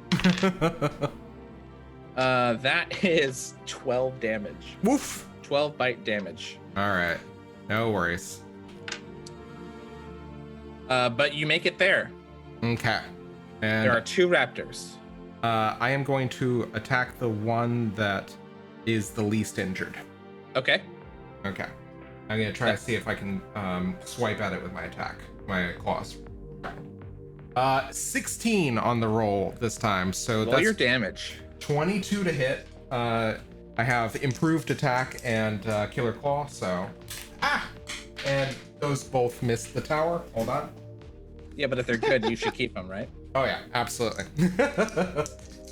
That is 12 damage. Woof. 12 bite damage. All right. No worries. But you make it there. Okay. And There are 2 raptors. I am going to attack the one that is the least injured. Okay. Okay. I'm gonna try to see if I can swipe at it with my attack, my claws. 16 on the roll this time, so Roll that's your damage. 22 to hit. I have improved attack and killer claw, so and those both missed the tower. Hold on. Yeah, but if they're good, you should keep them, right? Oh yeah, absolutely.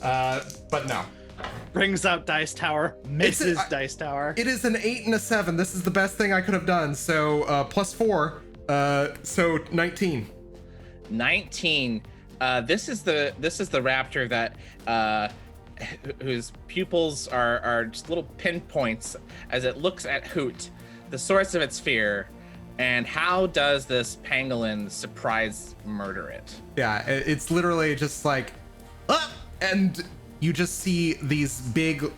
But no. Brings out dice tower, misses dice tower. It is an 8 and a 7. This is the best thing I could have done. So +4, so 19. 19. This is the raptor that whose pupils are just little pinpoints as it looks at Hoot, the source of its fear. And how does this pangolin surprise murder it? Yeah, it's literally just like, and you just see these big,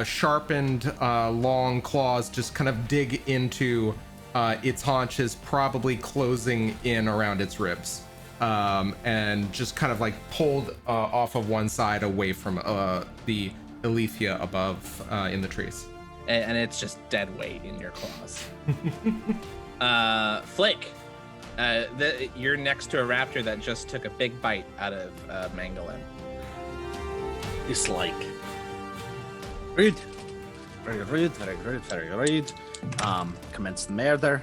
sharpened, long claws just kind of dig into its haunches, probably closing in around its ribs, and just kind of like pulled off of one side away from the Aletheia above in the trees. And it's just dead weight in your claws. Flake, you're next to a raptor that just took a big bite out of Mangolin. It's like rude, very rude, very rude, very rude. Commence the murder.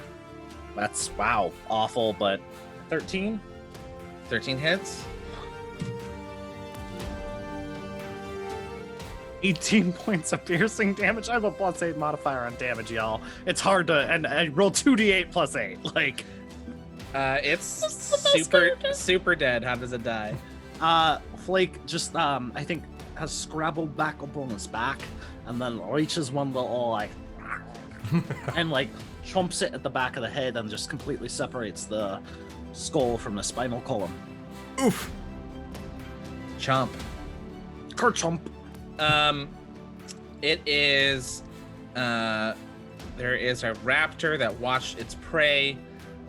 That's awful, but 13 hits. 18 points of piercing damage. I have a +8 modifier on damage, y'all. It's hard to, and I roll 2d8 +8. Like, It's super dead. How does it die? Flake just, I think, has scrabbled back up on his back, and then reaches one little, like, and, like, chomps it at the back of the head and just completely separates the skull from the spinal column. Oof. Chomp. Kerchomp. It is, there is a raptor that watched its prey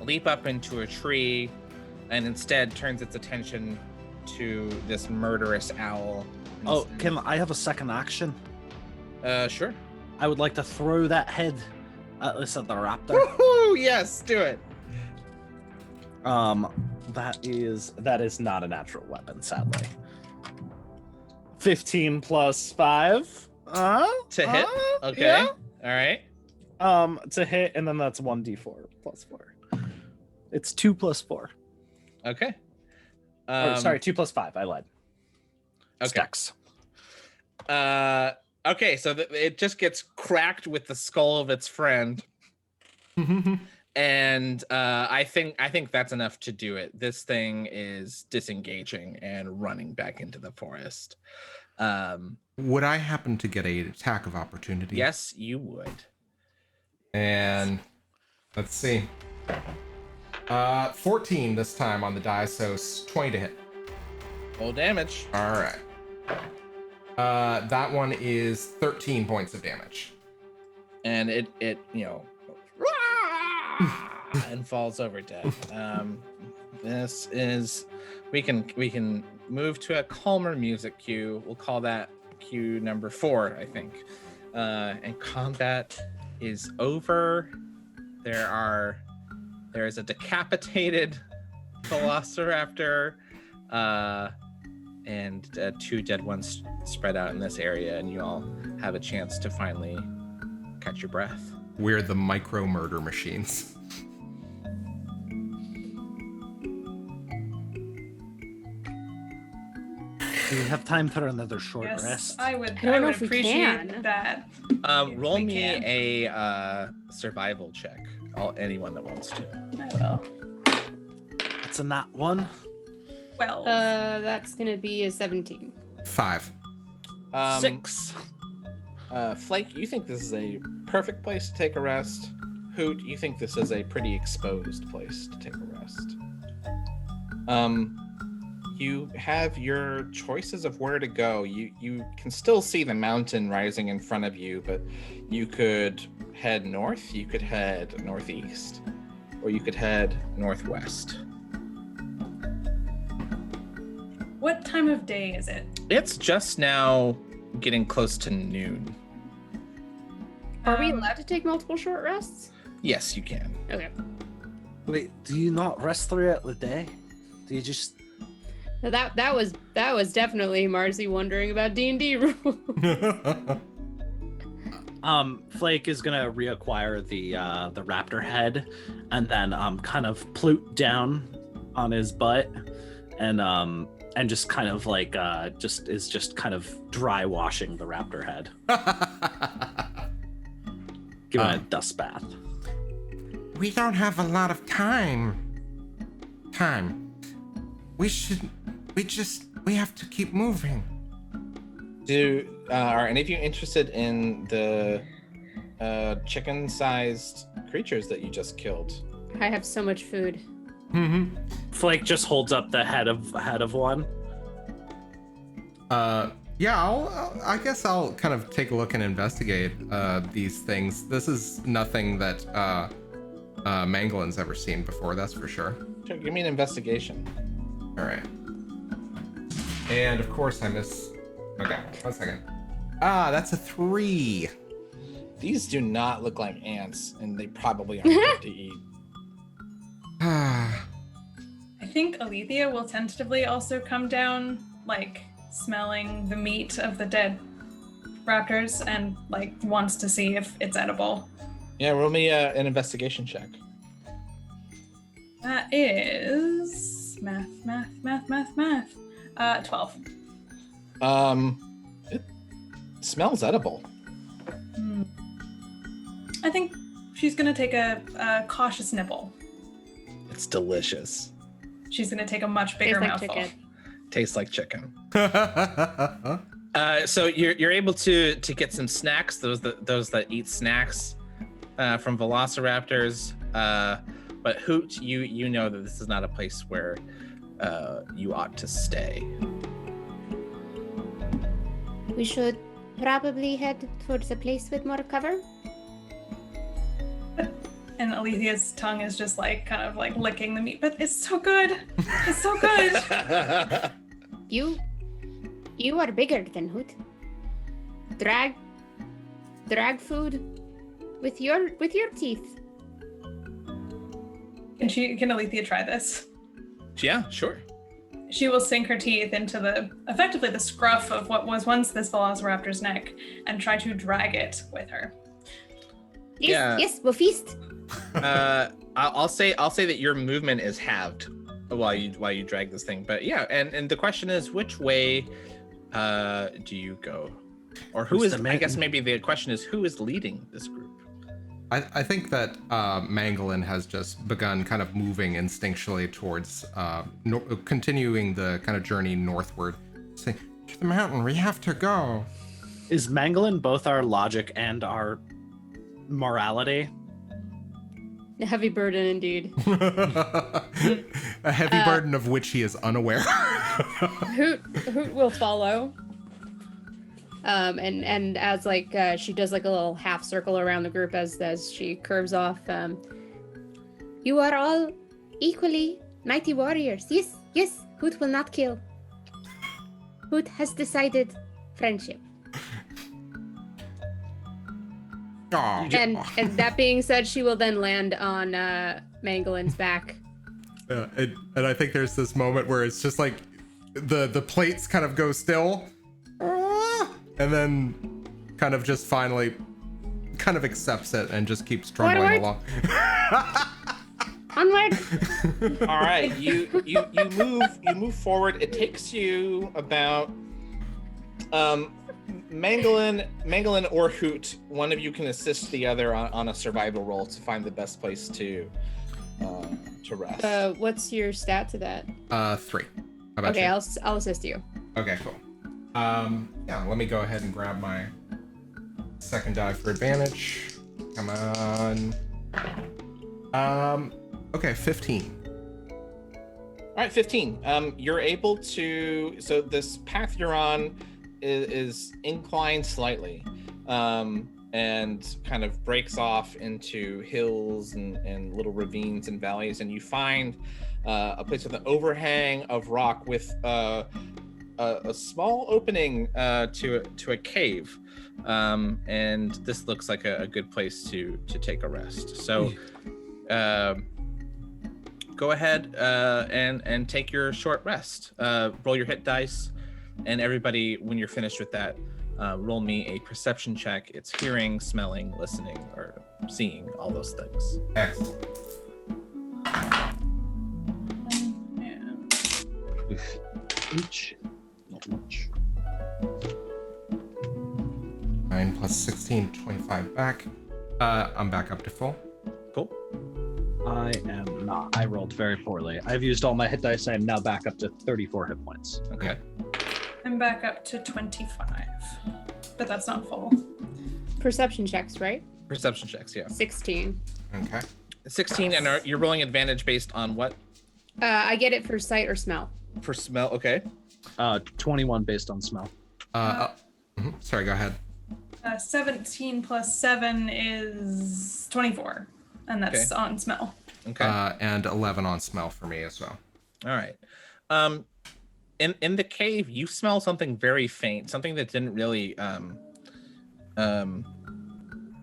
leap up into a tree and instead turns its attention to this murderous owl. Oh, can I have a second action? Sure. I would like to throw that head at the raptor. Woohoo! Yes, do it. That is not a natural weapon, sadly. 15 + 5. To hit. Okay. Yeah. All right. To hit, and then that's 1d4 + 4. It's 2 + 4. Okay. Sorry, 2 + 5. I lied. Okay. Stacks. Okay, so it just gets cracked with the skull of its friend. And I think that's enough to do it. This thing is disengaging and running back into the forest. Would I happen to get an attack of opportunity? Yes, you would. And let's see. 14 this time on the die, so 20 to hit. Full damage. All right. That one is 13 points of damage. And it and falls over dead. This is we can move to a calmer music cue. We'll call that cue number 4, I think. And combat is over. There is a decapitated velociraptor, and 2 dead ones spread out in this area, and you all have a chance to finally catch your breath. We're the micro murder machines. Do we have time for another short Yes, rest? I would. I don't know would if we appreciate can. that. Roll we me can. a survival check. Anyone that wants to. I will. It's a not one. Well, That's gonna be a 17. 5. 6. Flake, you think this is a perfect place to take a rest. Hoot, you think this is a pretty exposed place to take a rest. You have your choices of where to go. You can still see the mountain rising in front of you, but you could head north, you could head northeast, or you could head northwest. what time of day is it? It's just now getting close to noon. Are we Um, allowed to take multiple short rests? Yes, you can. Okay. Wait, do you not rest throughout the day? Do you just? So that was definitely Marcy wondering about D&D rules. Flake is gonna reacquire the raptor head, and then kind of plute down on his butt, and just kind of like just kind of dry washing the raptor head, giving it a dust bath. We don't have a lot of time. We have to keep moving. Are any of you interested in the chicken-sized creatures that you just killed? I have so much food. Mm-hmm. Flake just holds up the head of one. Yeah, I guess I'll kind of take a look and investigate these things. This is nothing that Mangolin's ever seen before, that's for sure. Sure, give me an investigation. All right. And of course I miss. Okay, 1 second. That's a 3. These do not look like ants, and they probably aren't good to eat. I think Aletheia will tentatively also come down, like smelling the meat of the dead raptors, and like wants to see if it's edible. Yeah, roll me an investigation check. That is math. 12. It smells edible. I think she's gonna take a cautious nibble. It's delicious. She's gonna take a much bigger Tastes like mouthful. chicken. Tastes like chicken. So you're able to get some snacks. Those that eat snacks from velociraptors. But Hoot, you know that this is not a place where you ought to stay. We should probably head towards a place with more cover. And Aletheia's tongue is just like kind of like licking the meat, but it's so good. It's so good. You are bigger than Hoot. Drag food with your teeth. Can Aletheia try this? Yeah, sure. She will sink her teeth into effectively the scruff of what was once this velociraptor's neck and try to drag it with her. Yes, we'll feast. I'll say that your movement is halved while you drag this thing. But yeah, and the question is, which way do you go, or who is? I guess maybe the question is, who is leading this group? I think that Mangolin has just begun kind of moving instinctually towards continuing the kind of journey northward. Saying, to the mountain, we have to go. Is Mangolin both our logic and our morality? A heavy burden indeed. A heavy burden of which he is unaware. Hoot will follow. And as like she does like a little half circle around the group as she curves off. You are all equally mighty warriors. Yes, Hoot will not kill. Hoot has decided friendship. Aw. And that being said, she will then land on Mangolin's back. And I think there's this moment where it's just like the plates kind of go still. And then kind of just finally kind of accepts it and just keeps trundling along. Onward. All right, you move forward. It takes you about Mangolin or Hoot. One of you can assist the other on a survival roll to find the best place to rest. What's your stat to that? 3. How about Okay, you? I'll assist you. Okay, cool. Yeah, let me go ahead and grab my second die for advantage. Come on. Okay, 15. All right, 15. You're able to. So this path you're on is inclined slightly, and kind of breaks off into hills and little ravines and valleys, and you find a place with an overhang of rock with a small opening to a cave, and this looks like a good place to take a rest. So go ahead and take your short rest. Roll your hit dice, and everybody, when you're finished with that, roll me a perception check. It's hearing, smelling, listening, or seeing, all those things. Excellent. Each. Not much. 9 plus 16, 25 back. I'm back up to full. Cool. I am not. I rolled very poorly. I've used all my hit dice. I am now back up to 34 hit points. Okay. I'm back up to 25, but that's not full. Perception checks, right? Perception checks, yeah. 16. Okay. 16, and you're rolling advantage based on what? I get it for sight or smell. For smell, okay. 21 based on smell. Sorry, go ahead. 17 plus 7 is 24, and that's Okay. on smell. Okay. And 11 on smell for me as well. All right. In the cave, you smell something very faint, something that didn't really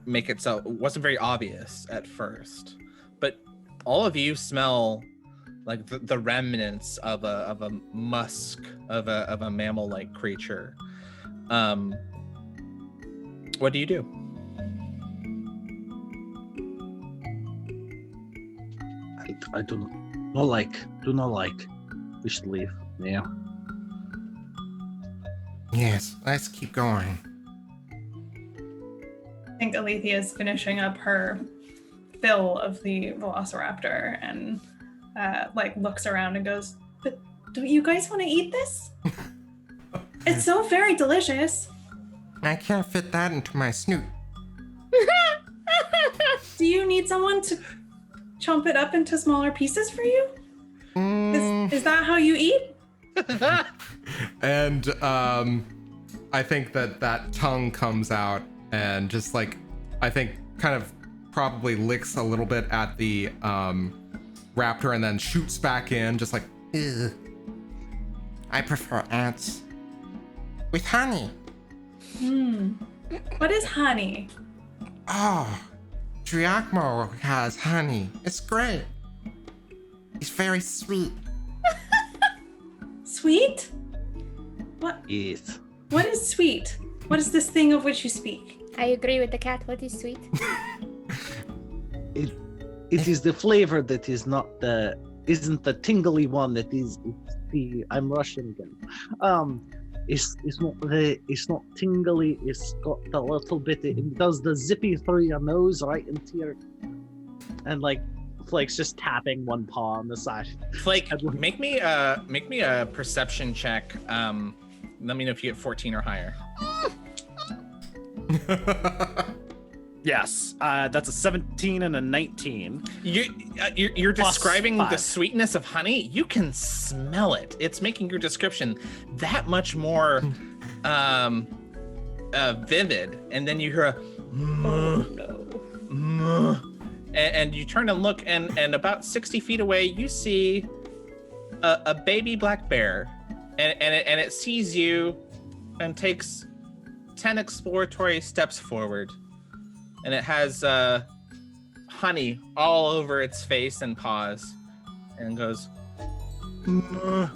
make itself, wasn't very obvious at first, but all of you smell like the remnants of a musk of a mammal-like creature. What do you do? I do not like. We should leave. Yeah. Yes, let's keep going. I think Aletheia is finishing up her fill of the velociraptor and looks around and goes, "But don't you guys want to eat this? It's so very delicious." I can't fit that into my snoot. Do you need someone to chomp it up into smaller pieces for you? Is that how you eat? And I think that tongue comes out and just like, I think kind of probably licks a little bit at the raptor and then shoots back in, just like, ugh. I prefer ants with honey. What is honey? Oh, Driakmo has honey. It's great. It's very sweet. Sweet? What? Yes. What is sweet? What is this thing of which you speak? I agree with the cat. What is sweet? It is the flavor that isn't the tingly one. That is the I'm Russian again. It's not tingly. It's got a little bit. It does the zippy through your nose right into your, and like Flake's just tapping one paw on the side. Flake, make me a perception check. Let me know if you get 14 or higher. Yes, that's a 17 and a 19. You're Plus describing the 5. sweetness of honey. You can smell it. It's making your description that much more vivid. And then you hear a and you turn and look, and about 60 feet away, you see a baby black bear, and it sees you and takes 10 exploratory steps forward. And it has honey all over its face and paws, and goes and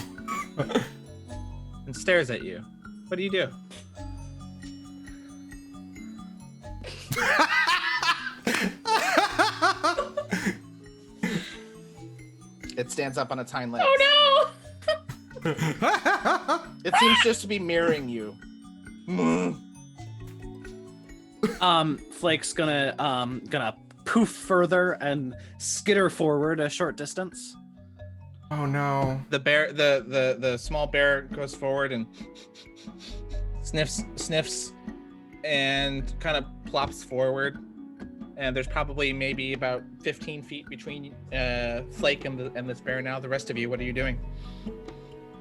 stares at you. What do you do? It stands up on its hind legs. Oh It seems just to be mirroring you. Flake's gonna poof further and skitter forward a short distance. Oh no. The bear, the small bear goes forward and sniffs, and kind of plops forward. And there's probably maybe about 15 feet between Flake and this bear now. The rest of you, what are you doing?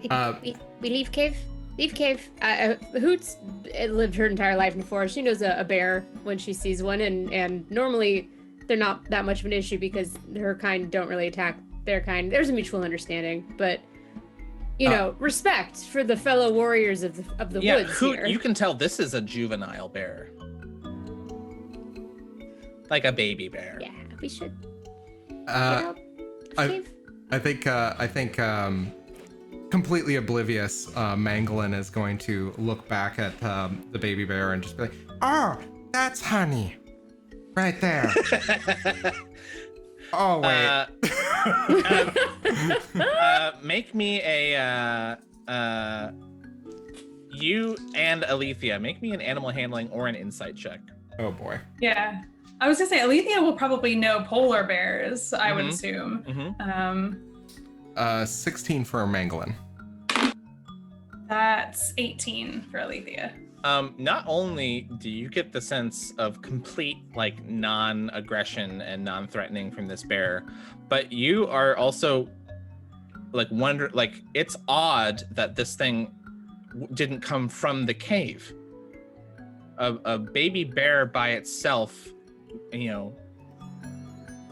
We leave cave. Leave cave. Hoot's lived her entire life in the forest. She knows a bear when she sees one, and normally they're not that much of an issue because her kind don't really attack their kind. There's a mutual understanding, but you know, respect for the fellow warriors of the woods Hoot, here. you can tell this is a juvenile bear, like a baby bear. Yeah, we should. I think completely oblivious, Mangolin is going to look back at the baby bear and just be like, "Oh, that's honey, right there." Oh wait. Make me a you and Aletheia, make me an animal handling or an insight check. Oh boy. Yeah. I was gonna say Aletheia will probably know polar bears, I would assume. 16 for Mangolin. That's 18 for Aletheia. Not only do you get the sense of complete like non-aggression and non-threatening from this bear, but you are also like it's odd that this thing didn't come from the cave. A baby bear by itself, you know,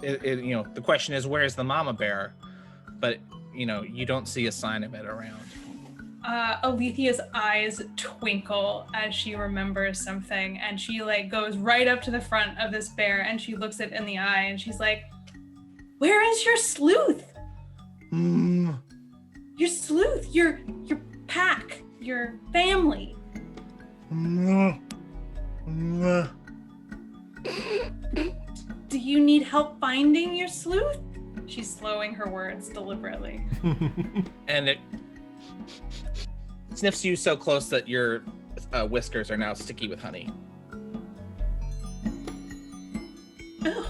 the question is, where's the mama bear? But you know, you don't see a sign of it around. Aletheia's eyes twinkle as she remembers something, and she like goes right up to the front of this bear and she looks it in the eye and she's like, "Where is your sleuth? Your sleuth, your pack, your family." Do you need help finding your sleuth? She's slowing her words deliberately. And it sniffs you so close that your whiskers are now sticky with honey. Ugh.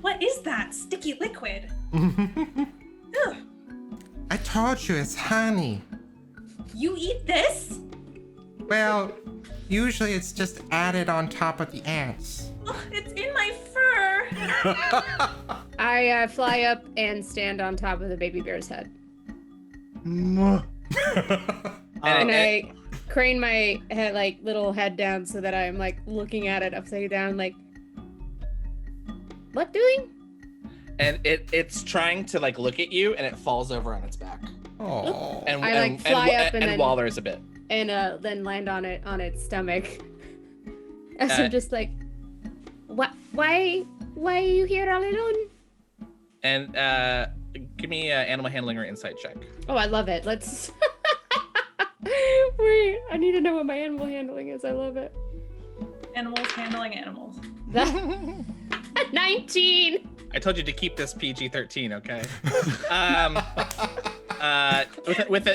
What is that sticky liquid? Ugh. I told you it's honey. You eat this? Well, usually it's just added on top of the ants. Ugh, it's in my fur. I fly up and stand on top of the baby bear's head. And I crane my head, like little head down, so that I'm like looking at it upside down, like, what doing? And it's trying to like look at you, and it falls over on its back. Oh. And I, like, fly up and then- wallers a bit. And then land on its stomach. As I'm just like, what? Why are you here all alone? And give me animal handling or insight check. Oh, I love it. Let's. Wait, I need to know what my animal handling is. I love it. Animals handling animals. 19. I told you to keep this PG-13, okay?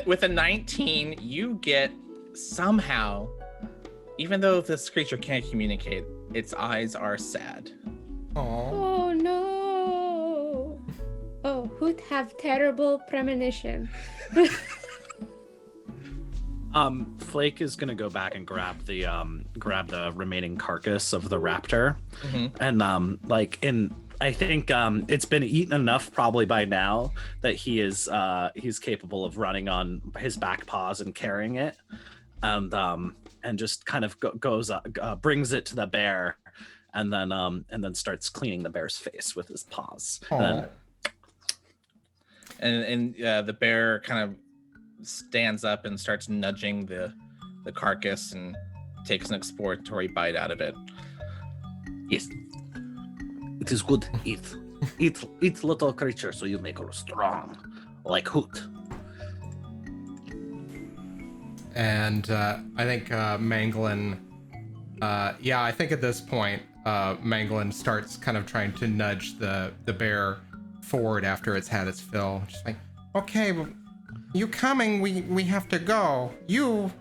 With a 19, you get somehow, even though this creature can't communicate, its eyes are sad. Oh no. Oh, Hoot have terrible premonition. Flake is gonna go back and grab the remaining carcass of the raptor, and I think it's been eaten enough probably by now that he's capable of running on his back paws and carrying it, and just kind of brings it to the bear, and then starts cleaning the bear's face with his paws. And the bear kind of stands up and starts nudging the carcass and takes an exploratory bite out of it. Yes. It is good. Eat little creature so you make her strong, like Hoot. And I think Mangolin, I think at this point, Mangolin starts kind of trying to nudge the bear forward after it's had its fill. Just like, okay, well, you coming? We have to go. You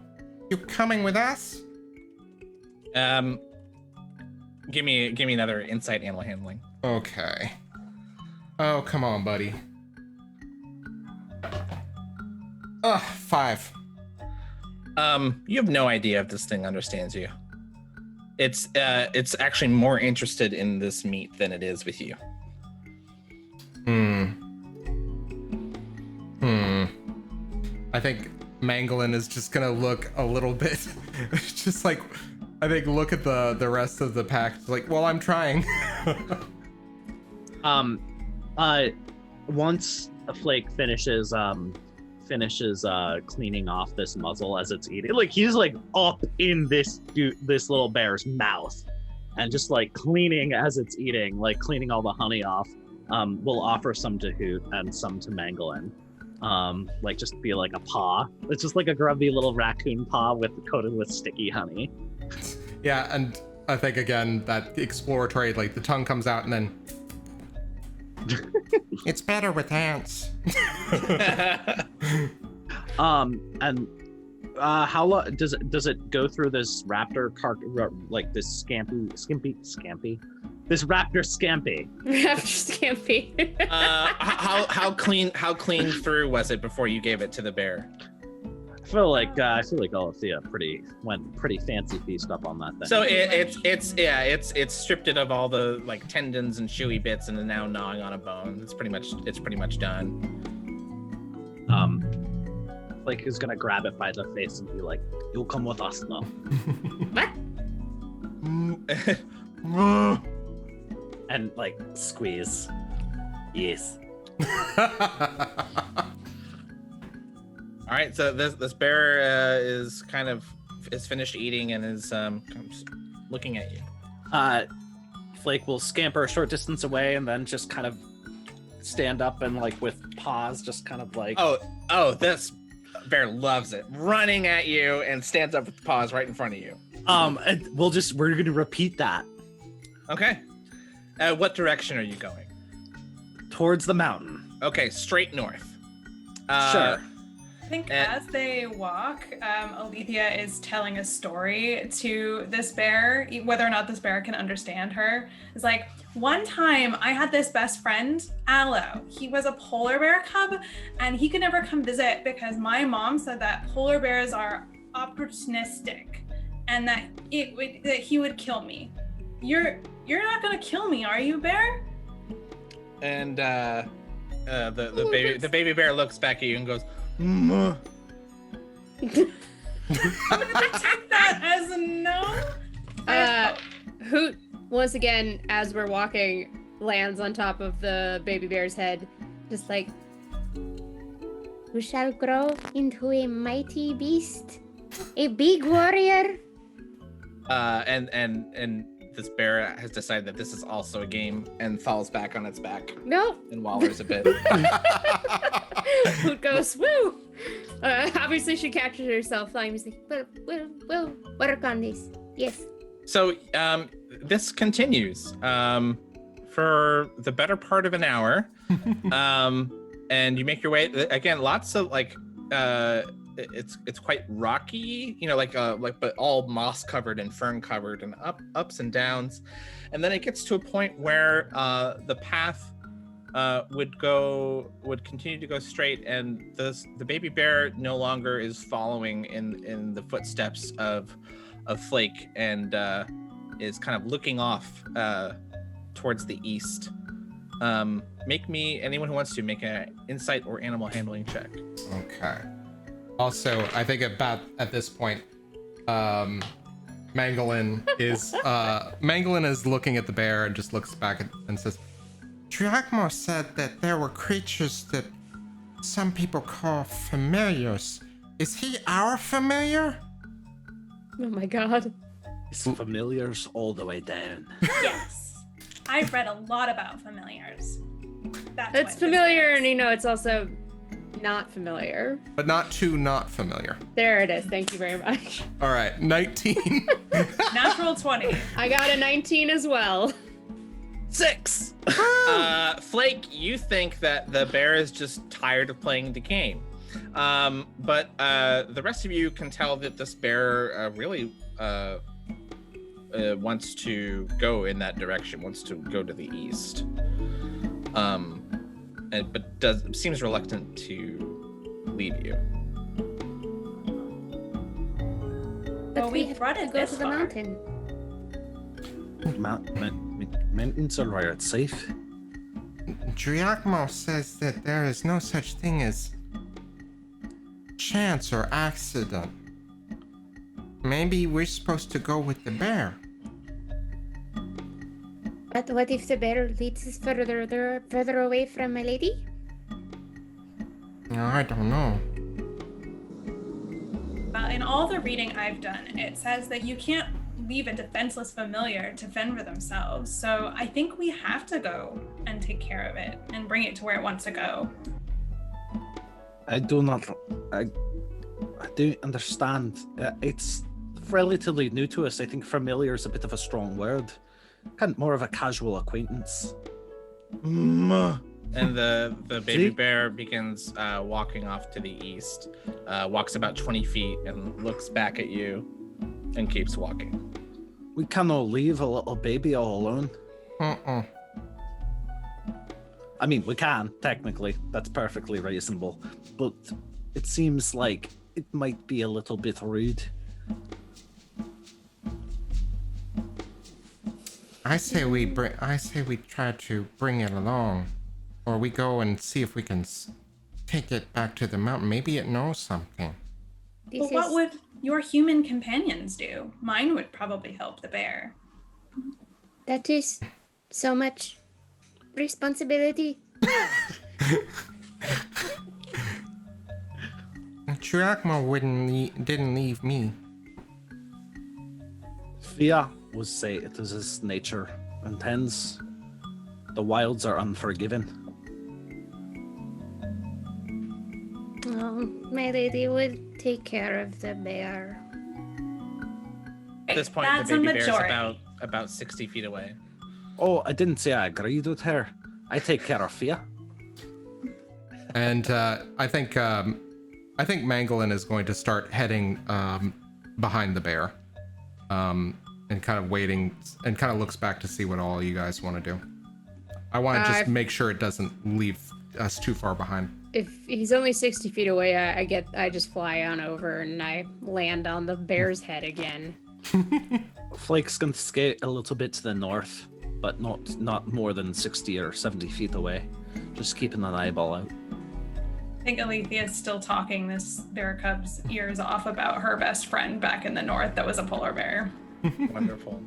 coming with us? Give me another insight animal handling. Okay. Oh, come on, buddy. 5. You have no idea if this thing understands you. It's actually more interested in this meat than it is with you. I think Mangolin is just gonna look a little bit, just like, I think look at the rest of the pack. It's like, well, I'm trying. Once Flake finishes cleaning off this muzzle as it's eating, like he's like up in this little bear's mouth, and just like cleaning as it's eating, like cleaning all the honey off. We'll offer some to Hoot and some to Mangolin. Like just be like a paw. It's just like a grubby little raccoon paw coated with sticky honey. Yeah, and I think again that exploratory, like the tongue comes out and then it's better with ants. And how long does it go through this raptor like this scampy? This raptor scampi. Raptor scampi. How clean through was it before you gave it to the bear? I feel like Aletheia went pretty fancy feast up on that thing. So it's stripped it of all the like tendons and chewy bits and is now gnawing on a bone. It's pretty much done. Like who's gonna grab it by the face and be like, "You'll come with us now." What? And like squeeze. Yes. All right, so this bear is finished eating and is looking at you. Flake will scamper a short distance away and then just kind of stand up and like with paws just kind of like oh this bear loves it, running at you and stands up with paws right in front of you. And we're gonna repeat that. Okay. What direction are you going? Towards the mountain. Okay, straight north. Sure. I think as they walk, Aletheia is telling a story to this bear, whether or not this bear can understand her. It's like, one time I had this best friend, Aloe. He was a polar bear cub, and he could never come visit because my mom said that polar bears are opportunistic, and that he would kill me. You're not gonna kill me, are you, bear? And the baby bear looks back at you and goes, "Muh." I'm gonna take that as a no. Hoot, once again, as we're walking, lands on top of the baby bear's head, just like, "You shall grow into a mighty beast, a big warrior." And this bear has decided that this is also a game and falls back on its back nope. and wallers a bit. Hoot goes, woo! Obviously, she captures herself flying. She's like, We'll work on this. Yes. So this continues for the better part of an hour, and you make your way again. Lots of like it's quite rocky, but all moss covered and fern covered, and ups and downs, and then it gets to a point where the path would continue to go straight, and the baby bear no longer is following in the footsteps of Flake, and is kind of looking off towards the east. Anyone who wants to make an insight or animal handling check. Okay. Also, I think at this point, Mangolin is looking at the bear and just looks back and says, Drachmo said that there were creatures that some people call familiars. Is he our familiar? oh my god. It's familiars all the way down. Yes. I've read a lot about familiars. That's It's familiar, and it's also not familiar. but not too not familiar. There it is. Thank you very much. All right, 19. Natural 20. I got a 19 as well. 6. Flake, you think that the bear is just tired of playing the game. But the rest of you can tell that this bear really wants to go in that direction, wants to go to the east. But seems reluctant to leave you. But Well, we we've have brought to it go this to the far. mountain. Mountains are where it's safe. Giacomo says that there is no such thing as chance or accident. Maybe we're supposed to go with the bear. But what if the bear leads us further away from my lady? No, I don't know. In all the reading I've done, it says that you can't leave a defenseless familiar to fend for themselves. So I think we have to go and take care of it and bring it to where it wants to go. I do understand. It's relatively new to us. I think familiar is a bit of a strong word. Kind of more of a casual acquaintance. And the baby See? bear begins walking off to the east, walks about 20 feet and looks back at you and keeps walking. We cannot leave a little baby all alone. I mean, we can, technically. That's perfectly reasonable. But it seems like it might be a little bit rude. I say we try to bring it along, or we go and see if we can take it back to the mountain. Maybe it knows something. But what would your human companions do? Mine would probably help the bear. That is so much responsibility. Giacomo didn't leave me. Fia would say it is his nature, and hence the wilds are unforgiving. Oh, my lady would take care of the bear. At this point, That's the a baby bear's majority. about 60 feet away. Oh, I didn't say I agreed with her. I take care of Fia. And I think Mangolin is going to start heading behind the bear, and kind of waiting, and kind of looks back to see what all you guys want to do. I want to just make sure it doesn't leave us too far behind. If he's only 60 feet away, I just fly on over and I land on the bear's head again. Flake's going to skate a little bit to the north, but not more than 60 or 70 feet away. Just keeping an eyeball out. I think Aletheia is still talking this bear cub's ears off about her best friend back in the north that was a polar bear. Wonderful.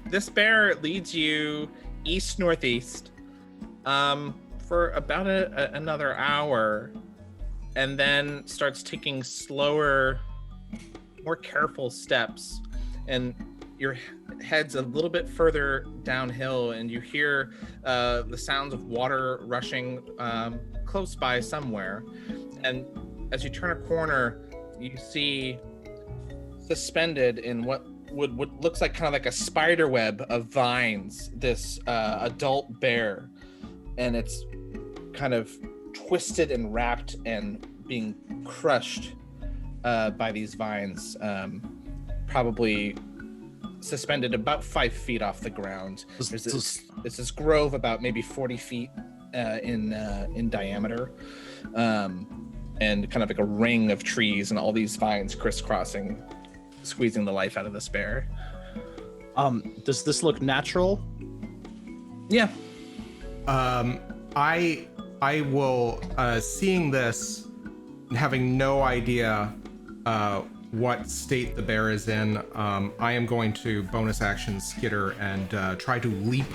This bear leads you east-northeast for about another hour, and then starts taking slower, more careful steps, and your head's a little bit further downhill, and you hear the sounds of water rushing close by somewhere. And as you turn a corner, you see suspended in what looks like kind of like a spider web of vines this adult bear, and it's kind of twisted and wrapped and being crushed by these vines, probably suspended about 5 feet off the ground. There's this grove about maybe 40 feet in diameter, and kind of like a ring of trees and all these vines crisscrossing, squeezing the life out of this bear. Does this look natural? Yeah. I will, seeing this, having no idea what state the bear is in, I am going to bonus action skitter and try to leap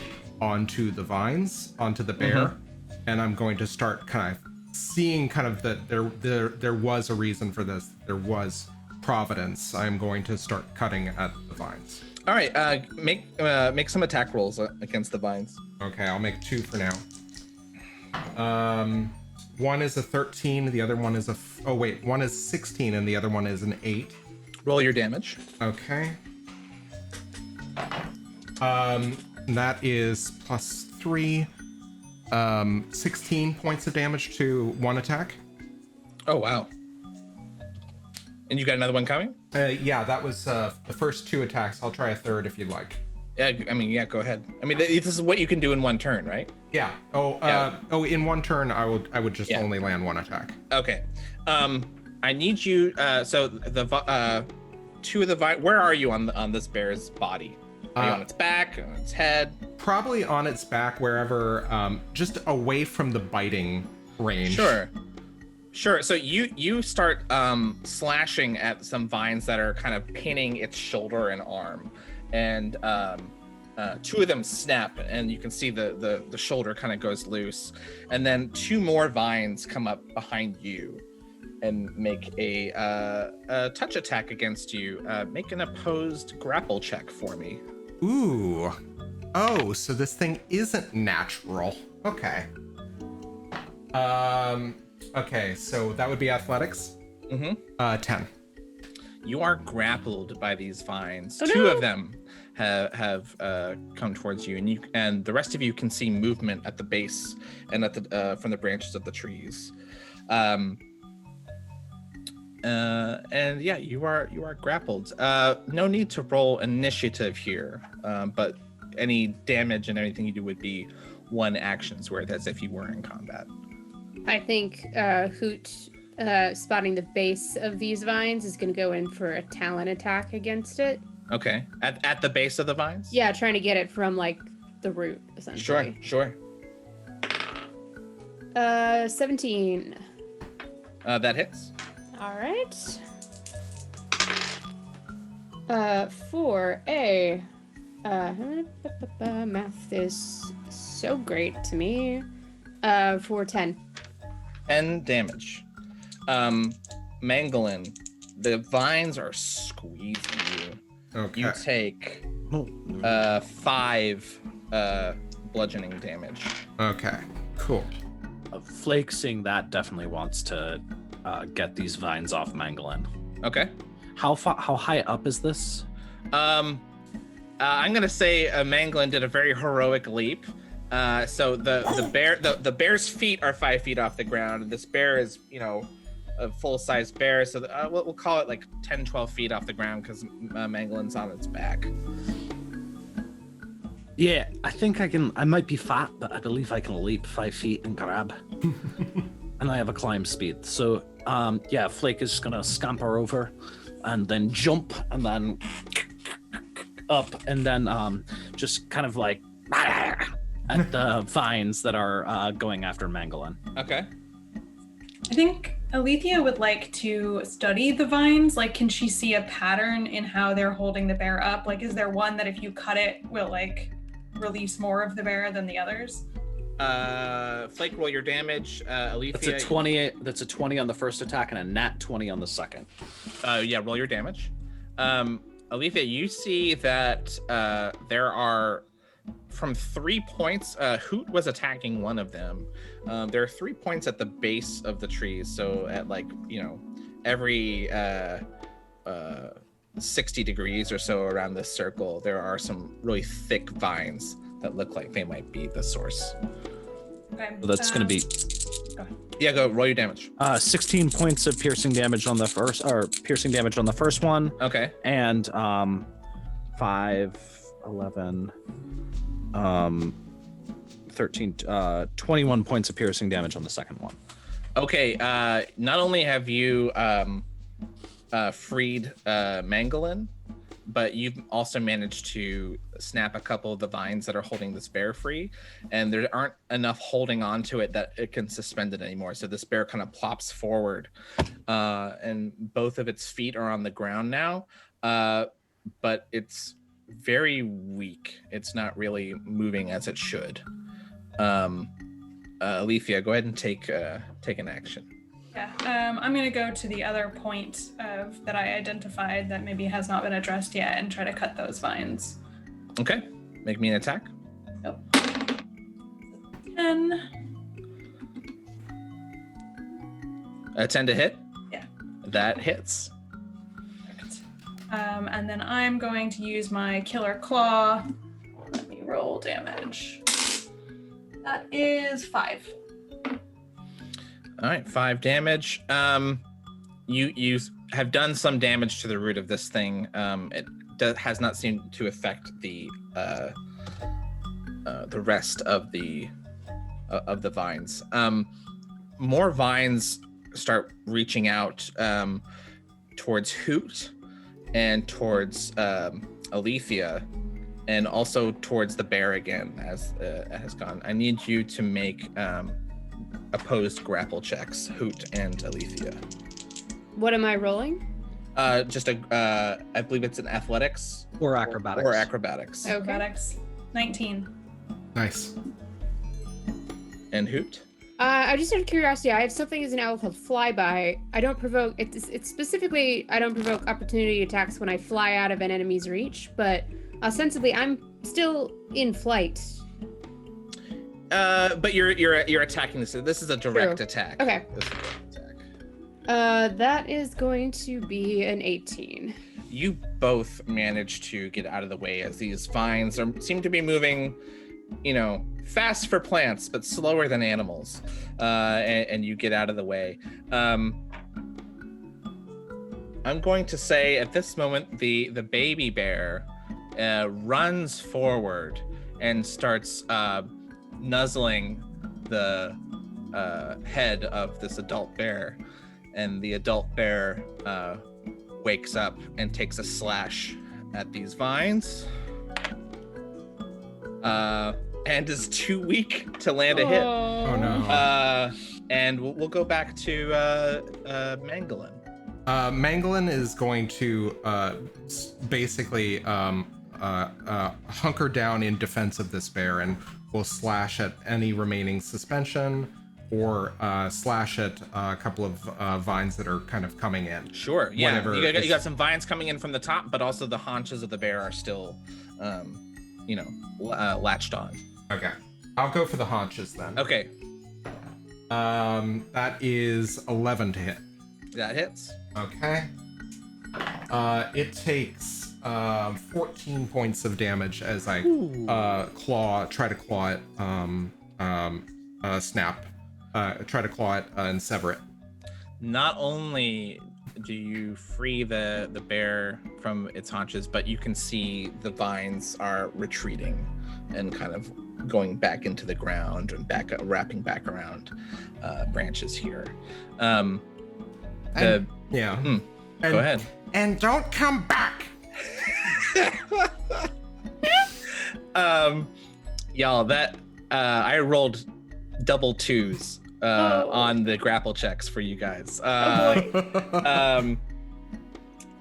onto the vines, onto the bear, and I'm going to start kind of seeing kind of that there was a reason for this. There was providence. I'm going to start cutting at the vines. All right. Make some attack rolls against the vines. Okay, I'll make 2 for now. One is a 13, the other one is one is 16 and the other one is an 8. Roll your damage. Okay. And that is +3, 16 points of damage to one attack. Oh, wow. And you got another one coming? Yeah, that was the first 2 attacks. I'll try a third if you'd like. Yeah, I mean, yeah, go ahead. I mean, this is what you can do in one turn, right? Yeah. In one turn, I would just only land 1 attack. Okay. I need you. So the 2 of the vine. Where are you on this bear's body? Are you on its back, on its head? Probably on its back, wherever, just away from the biting range. Sure. So you start slashing at some vines that are kind of pinning its shoulder and arm, and 2 of them snap, and you can see the shoulder kind of goes loose, and then 2 more vines come up behind you and make a touch attack against you. Make an opposed grapple check for me. Ooh. Oh, so this thing isn't natural. Okay. Okay, so that would be athletics. 10. You are grappled by these vines. Oh, 2 no. of them have come towards you, and the rest of you can see movement at the base and at the from the branches of the trees. And yeah, you are grappled. No need to roll initiative here, but any damage and everything you do would be 1 action's worth, as if you were in combat. I think Hoot, spotting the base of these vines, is going to go in for a talon attack against it. Okay, at the base of the vines. Yeah, trying to get it from like the root, essentially. Sure. 17. That hits. All right. For a math is so great to me. For 10. 10 damage. Mangolin, the vines are squeezing you. Okay. You take 5 bludgeoning damage. Okay, cool. Flake, seeing that, definitely wants to get these vines off Mangolin. Okay. How high up is this? I'm gonna say Mangolin did a very heroic leap. So the bear's feet are 5 feet off the ground. This bear is, a full-size bear, so we'll call it like 10-12 feet off the ground, because Mangolin's on its back. Yeah, I think I might be fat, but I believe I can leap 5 feet and grab. And I have a climb speed. So, yeah, Flake is just gonna scamper over and then jump and then up and then just kind of like at the vines that are going after Mangolin. Okay. I think Aletheia would like to study the vines. Like, can she see a pattern in how they're holding the bear up? Like, is there one that if you cut it will like release more of the bear than the others? Flake, roll your damage. Aletheia. That's a 20. That's a 20 on the first attack and a nat 20 on the second. Yeah, roll your damage. Aletheia, you see that there are, from 3 points, Hoot was attacking one of them. There are 3 points at the base of the trees, so at every 60 degrees or so around this circle, there are some really thick vines that look like they might be the source. Okay. So that's going to be... Go ahead. Yeah, go roll your damage. 16 points of piercing damage on the first, one. Okay. And 5, 11, 13, 21 points of piercing damage on the second one. Okay, not only have you freed Mangolin, but you've also managed to snap a couple of the vines that are holding this bear free, and there aren't enough holding on to it that it can suspend it anymore. So this bear kind of plops forward, and both of its feet are on the ground now, but it's very weak. It's not really moving as it should. Aletheia, go ahead and take an action. Yeah, I'm gonna go to the other point that I identified that maybe has not been addressed yet and try to cut those vines. Okay, make me an attack. Oh. 10. 10 to hit? Yeah. That hits. Perfect. And then I'm going to use my Killer Claw. Let me roll damage. That is 5. All right, 5 damage. You have done some damage to the root of this thing. It has not seemed to affect the rest of the vines. More vines start reaching out towards Hoot and towards Aletheia, and also towards the bear again as it has gone. I need you to make opposed grapple checks, Hoot and Aletheia. What am I rolling? Just I believe it's an athletics Or acrobatics. or acrobatics. Okay. Acrobatics. 19. Nice. And Hoot. I just out of curiosity, I have something as an owl called Flyby. I don't provoke. It's specifically I don't provoke opportunity attacks when I fly out of an enemy's reach, but ostensibly I'm still in flight. But you're attacking this. This is a direct True. attack. Okay. This is a direct attack. That is going to be an 18. You both manage to get out of the way as these vines seem to be moving, fast for plants, but slower than animals. And you get out of the way. I'm going to say at this moment, the baby bear runs forward and starts nuzzling the head of this adult bear. And the adult bear wakes up and takes a slash at these vines. And is too weak to land a hit. Oh no. And we'll go back to Mangolin. Mangolin is going to basically hunker down in defense of this bear and will slash at any remaining suspension or slash at a couple of vines that are kind of coming in. Sure, yeah. Whatever You got some vines coming in from the top, but also the haunches of the bear are still, latched on. Okay. I'll go for the haunches then. Okay, That is 11 to hit. that hits. Okay. It takes 14 points of damage as I try to claw it, snap. Try to claw it and sever it. Not only do you free the bear from its haunches, but you can see the vines are retreating and kind of going back into the ground and wrapping back around branches here. Yeah. Go ahead. And don't come back. Y'all, that I rolled double 2s on the grapple checks for you guys.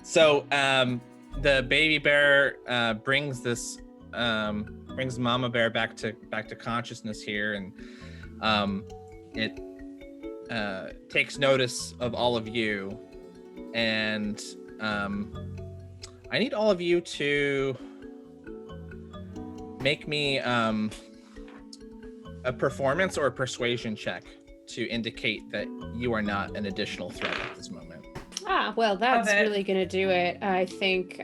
So the baby bear brings mama bear back to consciousness here, and it takes notice of all of you, and I need all of you to make me a performance or a persuasion check to indicate that you are not an additional threat at this moment. Ah, well, that's Love it. really gonna do it. I think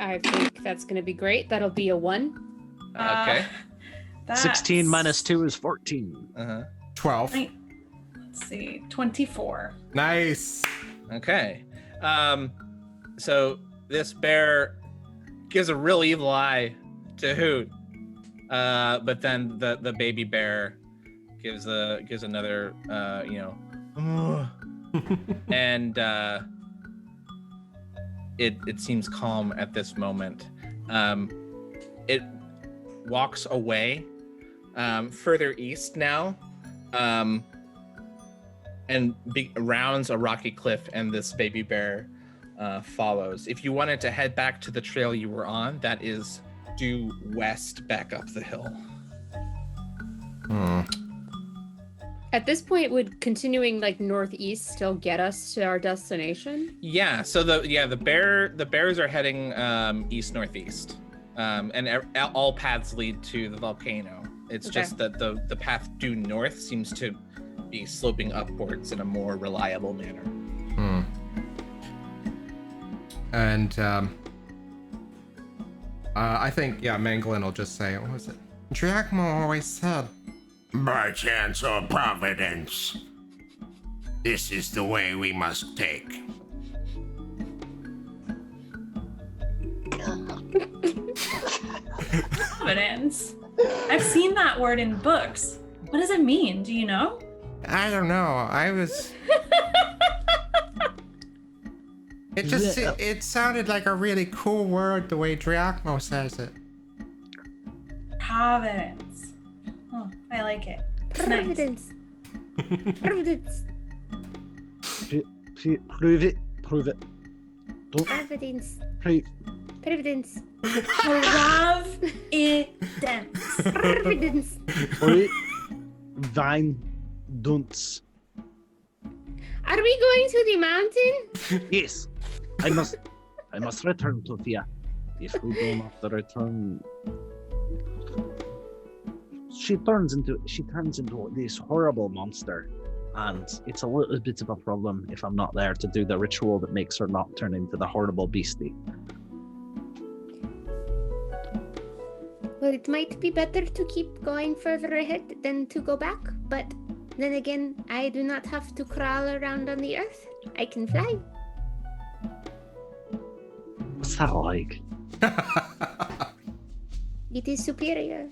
that's gonna be great. That'll be a 1. Okay. 16 minus 2 is 14. 12. Let's see, 24. Nice. Okay. So this bear gives a real evil eye to Hoot, but then the baby bear gives another and it seems calm at this moment. It walks away further east now, and rounds a rocky cliff, and this baby bear follows. If you wanted to head back to the trail you were on, that is due west back up the hill. At this point, would continuing like northeast still get us to our destination? Yeah. So the bears are heading east northeast, and all paths lead to the volcano. It's Okay. just that the path due north seems to be sloping upwards in a more reliable manner. And I think Mangolin will just say, what was it? Giacomo always said. By chance or providence, this is the way we must take. Providence. I've seen that word in books. What does it mean? Do you know? I don't know. It sounded like a really cool word the way Giacomo says it. Providence. Oh, I like it. Nice. Providence. Providence. Prove it. Prove it. Don't Providence. prove. Providence. Providence. Providence. Prove. Vine. Dunce. Are we going to the mountain? Yes. I must return to Thea. If we do not return, she turns into this horrible monster, and it's a little bit of a problem if I'm not there to do the ritual that makes her not turn into the horrible beastie. Well, it might be better to keep going further ahead than to go back, but then again, I do not have to crawl around on the earth. I can fly. What's that like? It is superior.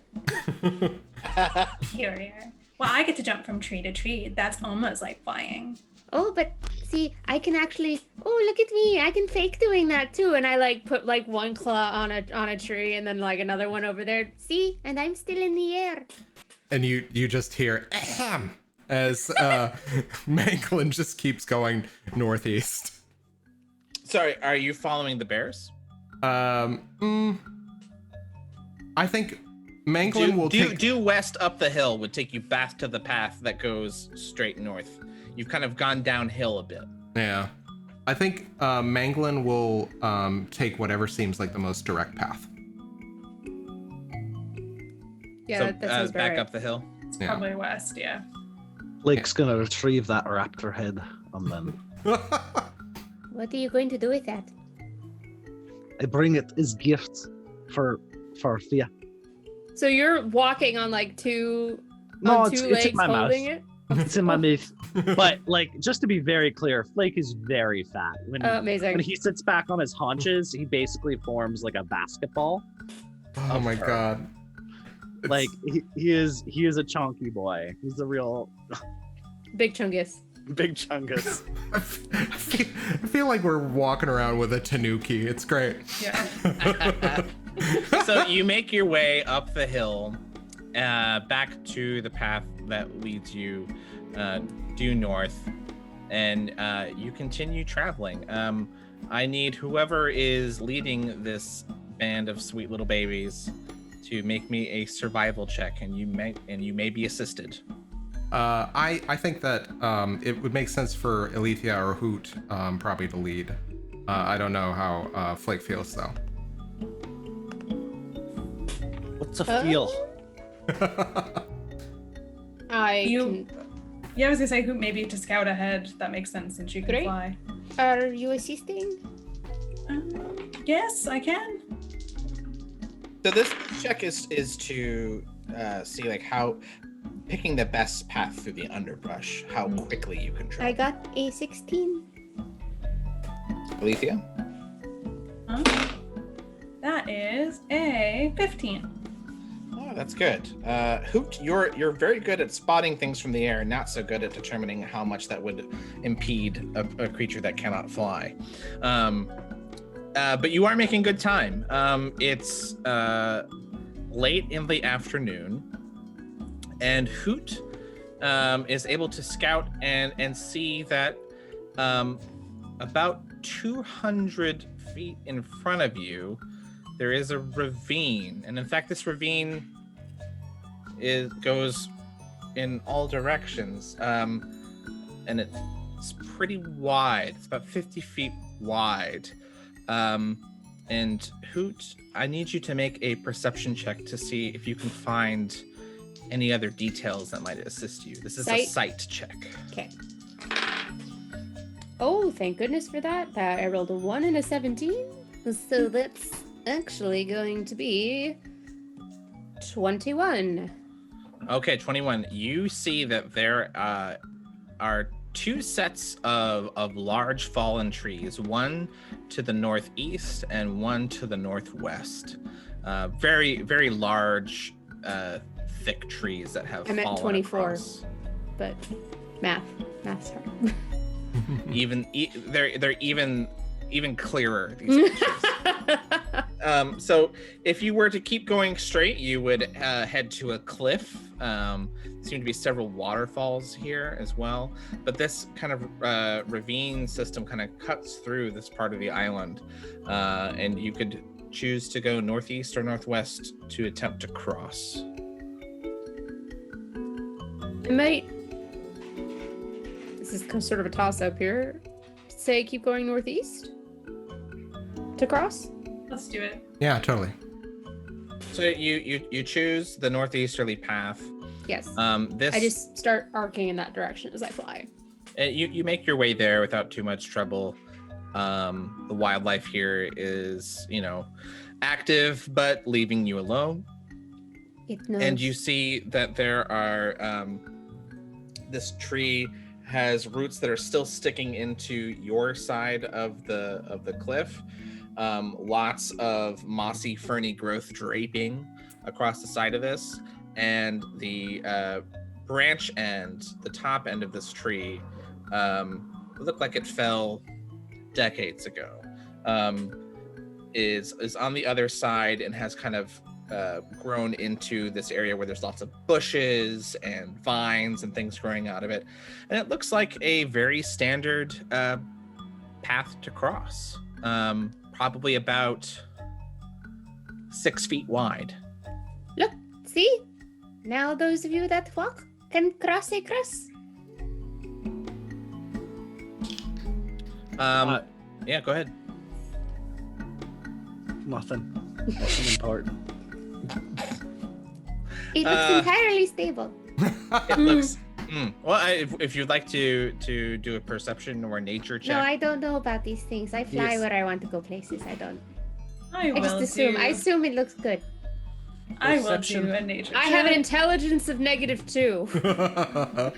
Superior. Well, I get to jump from tree to tree. That's almost like flying. Oh, but see, I can actually. Oh, look at me! I can fake doing that too. And I like put like one claw on a tree, and then like another one over there. See, and I'm still in the air. And you just hear ahem as Mangolin just keeps going northeast. Sorry, are you following the bears? I think Mangolin will take. Due west up the hill would take you back to the path that goes straight north. You've kind of gone downhill a bit. Yeah, I think Mangolin will take whatever seems like the most direct path. Yeah, So that sounds back right. up the hill. It's Yeah. probably west, yeah. Blake's gonna retrieve that raptor head, and then What are you going to do with that? I bring it as gift for Thea. So you're walking on like two No, on it's two in legs my mouth. holding it? It's in my mouth. But like, just to be very clear, Flake is very fat. When Amazing. when he sits back on his haunches, he basically forms like a basketball. Oh my her. god. Like he is a chunky boy. He's a real Big chungus. big chungus. I feel like we're walking around with a tanuki. It's great. Yeah. So you make your way up the hill, back to the path that leads you due north, and you continue traveling. I need whoever is leading this band of sweet little babies to make me a survival check, and you may be assisted. I think that it would make sense for Aletheia or Hoot probably to lead. I don't know how Flake feels though. What's a feel? Yeah, I was gonna say who maybe to scout ahead. That makes sense since you can Great. fly. Are you assisting? Yes, I can. So this check is to see like how picking the best path through the underbrush, how quickly you can I travel. got a 16. Aletheia? That is a 15. Oh, that's good. Hoot, you're very good at spotting things from the air, not so good at determining how much that would impede a creature that cannot fly. But you are making good time. It's late in the afternoon, and Hoot is able to scout and see that about 200 feet in front of you, there is a ravine. And in fact, this ravine goes in all directions. And it's pretty wide. It's about 50 feet wide. And Hoot, I need you to make a perception check to see if you can find any other details that might assist you. This is a Sight? sight check. Okay. Oh, thank goodness for that. I rolled a 1 and a 17. So that's actually going to be 21. Okay, 21. You see that there are two sets of large fallen trees, one to the northeast and one to the northwest. Very, very large, thick trees that have I'm at fallen 24. across. But math's hard. They're even clearer, these pictures. So if you were to keep going straight, you would head to a cliff. Seem to be several waterfalls here as well, but this kind of ravine system kind of cuts through this part of the island, and you could choose to go northeast or northwest to attempt to cross. I might. This is sort of a toss-up here. Say keep going northeast to cross. Let's do it. Yeah, totally. So you choose the northeasterly path. Yes. This I just start arcing in that direction as I fly. you make your way there without too much trouble. The wildlife here is, active, but leaving you alone. It knows. And you see that there are this tree has roots that are still sticking into your side of the cliff. Lots of mossy, ferny growth draping across the side of this, and the branch end, the top end of this tree, looked like it fell decades ago. Is on the other side and has kind of grown into this area where there's lots of bushes and vines and things growing out of it, and it looks like a very standard path to cross. Probably about 6 feet wide. Look, see? Now those of you that walk can cross a cross. Yeah, go ahead. Nothing important. It looks entirely stable. It looks. Well, if you'd like to do a perception or nature check. No, I don't know about these things. I fly Yes. where I want to go places. I don't. I I just will assume. do. I assume it looks good. I will Perception. do a nature. I have an check. intelligence of -2.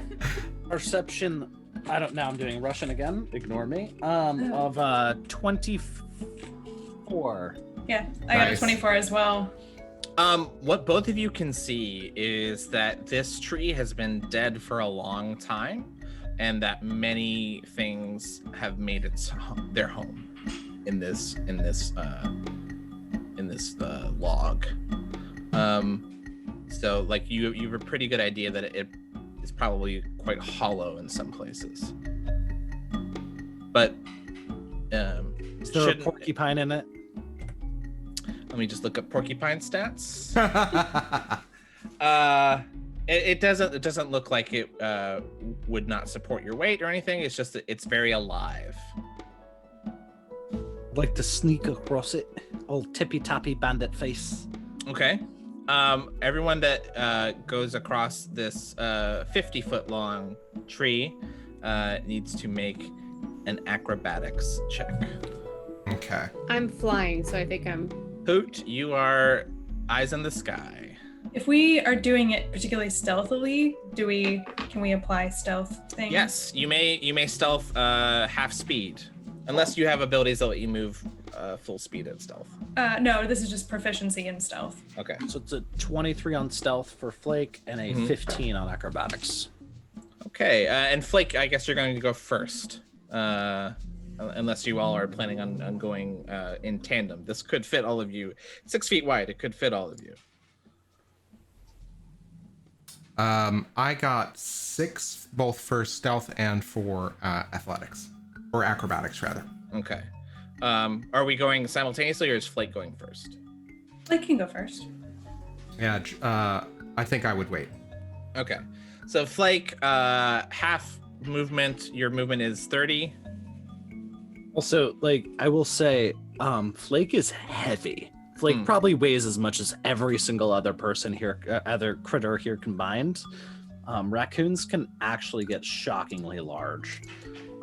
Perception. I don't. Now I'm doing Russian again. Ignore me. Of 24. Yeah, I got a Nice. 24 as well. What both of you can see is that this tree has been dead for a long time, and that many things have made their home in this log. So like you have a pretty good idea that it is probably quite hollow in some places, but Is there a shouldn't- porcupine in it? Let me just look up porcupine stats. It doesn't look like it would not support your weight or anything. It's just that it's very alive. Like to sneak across it, old tippy tappy bandit face. Okay. Everyone that goes across this 50-foot long tree needs to make an acrobatics check. Okay. I'm flying, so I think I'm. Hoot, you are eyes in the sky. If we are doing it particularly stealthily, can we apply stealth things? Yes, you may stealth half speed, unless you have abilities that let you move full speed at stealth. No, this is just proficiency in stealth. Okay. So it's a 23 on stealth for Flake and a 15 on acrobatics. Okay, and Flake, I guess you're going to go first, unless you all are planning on going in tandem. This could fit all of you. 6 feet wide, it could fit all of you. I got 6 both for stealth and for athletics, or acrobatics rather. Okay. Are we going simultaneously, or is Flake going first? I can go first. Yeah, I think I would wait. Okay. So Flake, half movement. Your movement is 30. Also, like, I will say, Flake is heavy. Flake probably weighs as much as every single other person here, other critter here combined. Raccoons can actually get shockingly large.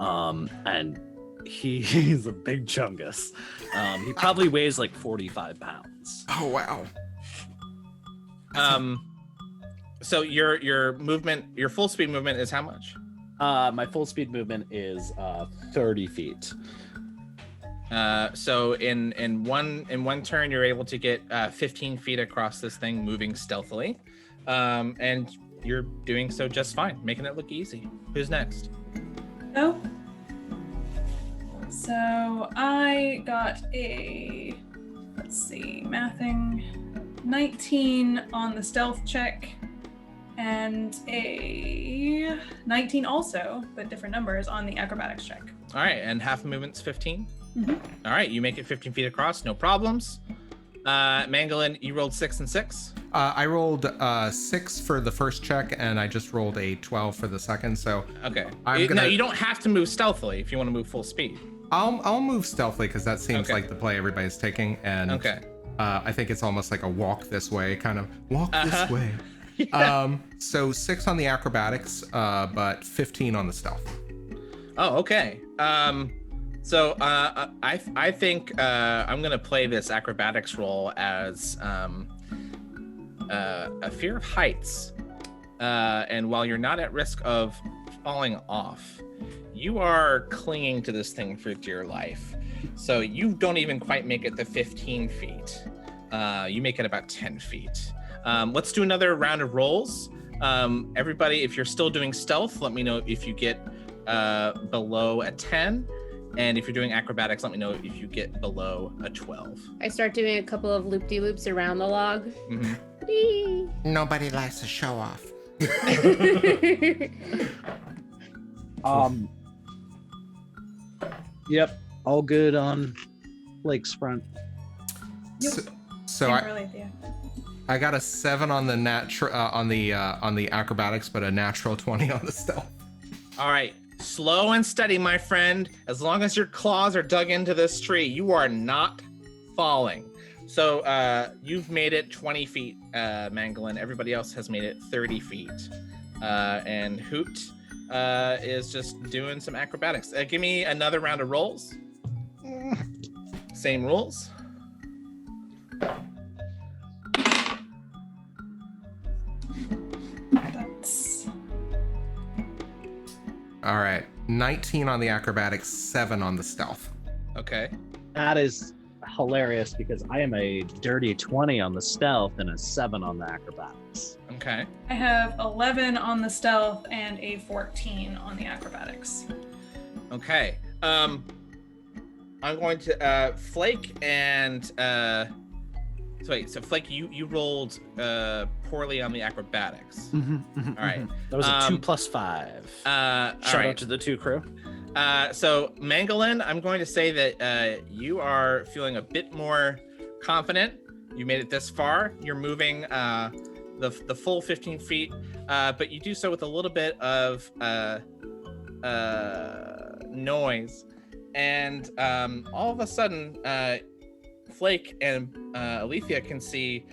And he's a big chungus. He probably weighs like 45 pounds. Oh wow. So your movement, your full speed movement is how much? My full speed movement is 30 feet. So in one turn, you're able to get 15 feet across this thing, moving stealthily, and you're doing so just fine, making it look easy. Who's next? Oh. So I got a, let's see, mathing, 19 on the stealth check, and a 19 also, but different numbers on the acrobatics check. All right, and half movement's 15. Mm-hmm. All right, you make it 15 feet across, no problems. Mangolin, you rolled 6 and 6. I rolled 6 for the first check, and I just rolled a 12 for the second. So Okay. I'm No, you don't have to move stealthily if you want to move full speed. I'll move stealthily because that seems Okay. like the play everybody's taking, and Okay. I think it's almost like a walk this way, kind of walk this way. Yeah. So 6 on the acrobatics, but 15 on the stealth. Oh, okay. So I think I'm gonna play this acrobatics roll as a fear of heights, and while you're not at risk of falling off, you are clinging to this thing for dear life. So you don't even quite make it to 15 feet. You make it about 10 feet. Let's do another round of rolls. Everybody, if you're still doing stealth, let me know if you get below a 10. And if you're doing acrobatics, let me know if you get below a 12. I start doing a couple of loop-de-loops around the log. Mm-hmm. Whee! Nobody likes to show off. Yep, all good on Flake's front. Yep. So Can't I, relate, yeah. I got a 7 on the on the acrobatics, but a natural 20 on the stealth. All right, slow and steady, my friend. As long as your claws are dug into this tree, you are not falling. So you've made it 20 feet, Mangolin. Everybody else has made it 30 feet. And Hoot is just doing some acrobatics. Give me another round of rolls. Same rules. That's All right, 19 on the acrobatics, 7 on the stealth. Okay. That is hilarious because I am a dirty 20 on the stealth and a 7 on the acrobatics. Okay. I have 11 on the stealth and a 14 on the acrobatics. Okay. I'm going to Flake and so Flake, you rolled poorly on the acrobatics. Mm-hmm, All right. That was a 2 plus 5. All Shout right. out to the 2 crew. So Mangolin, I'm going to say that you are feeling a bit more confident. You made it this far. You're moving the full 15 feet, but you do so with a little bit of noise. And all of a sudden, Flake and Aletheia can see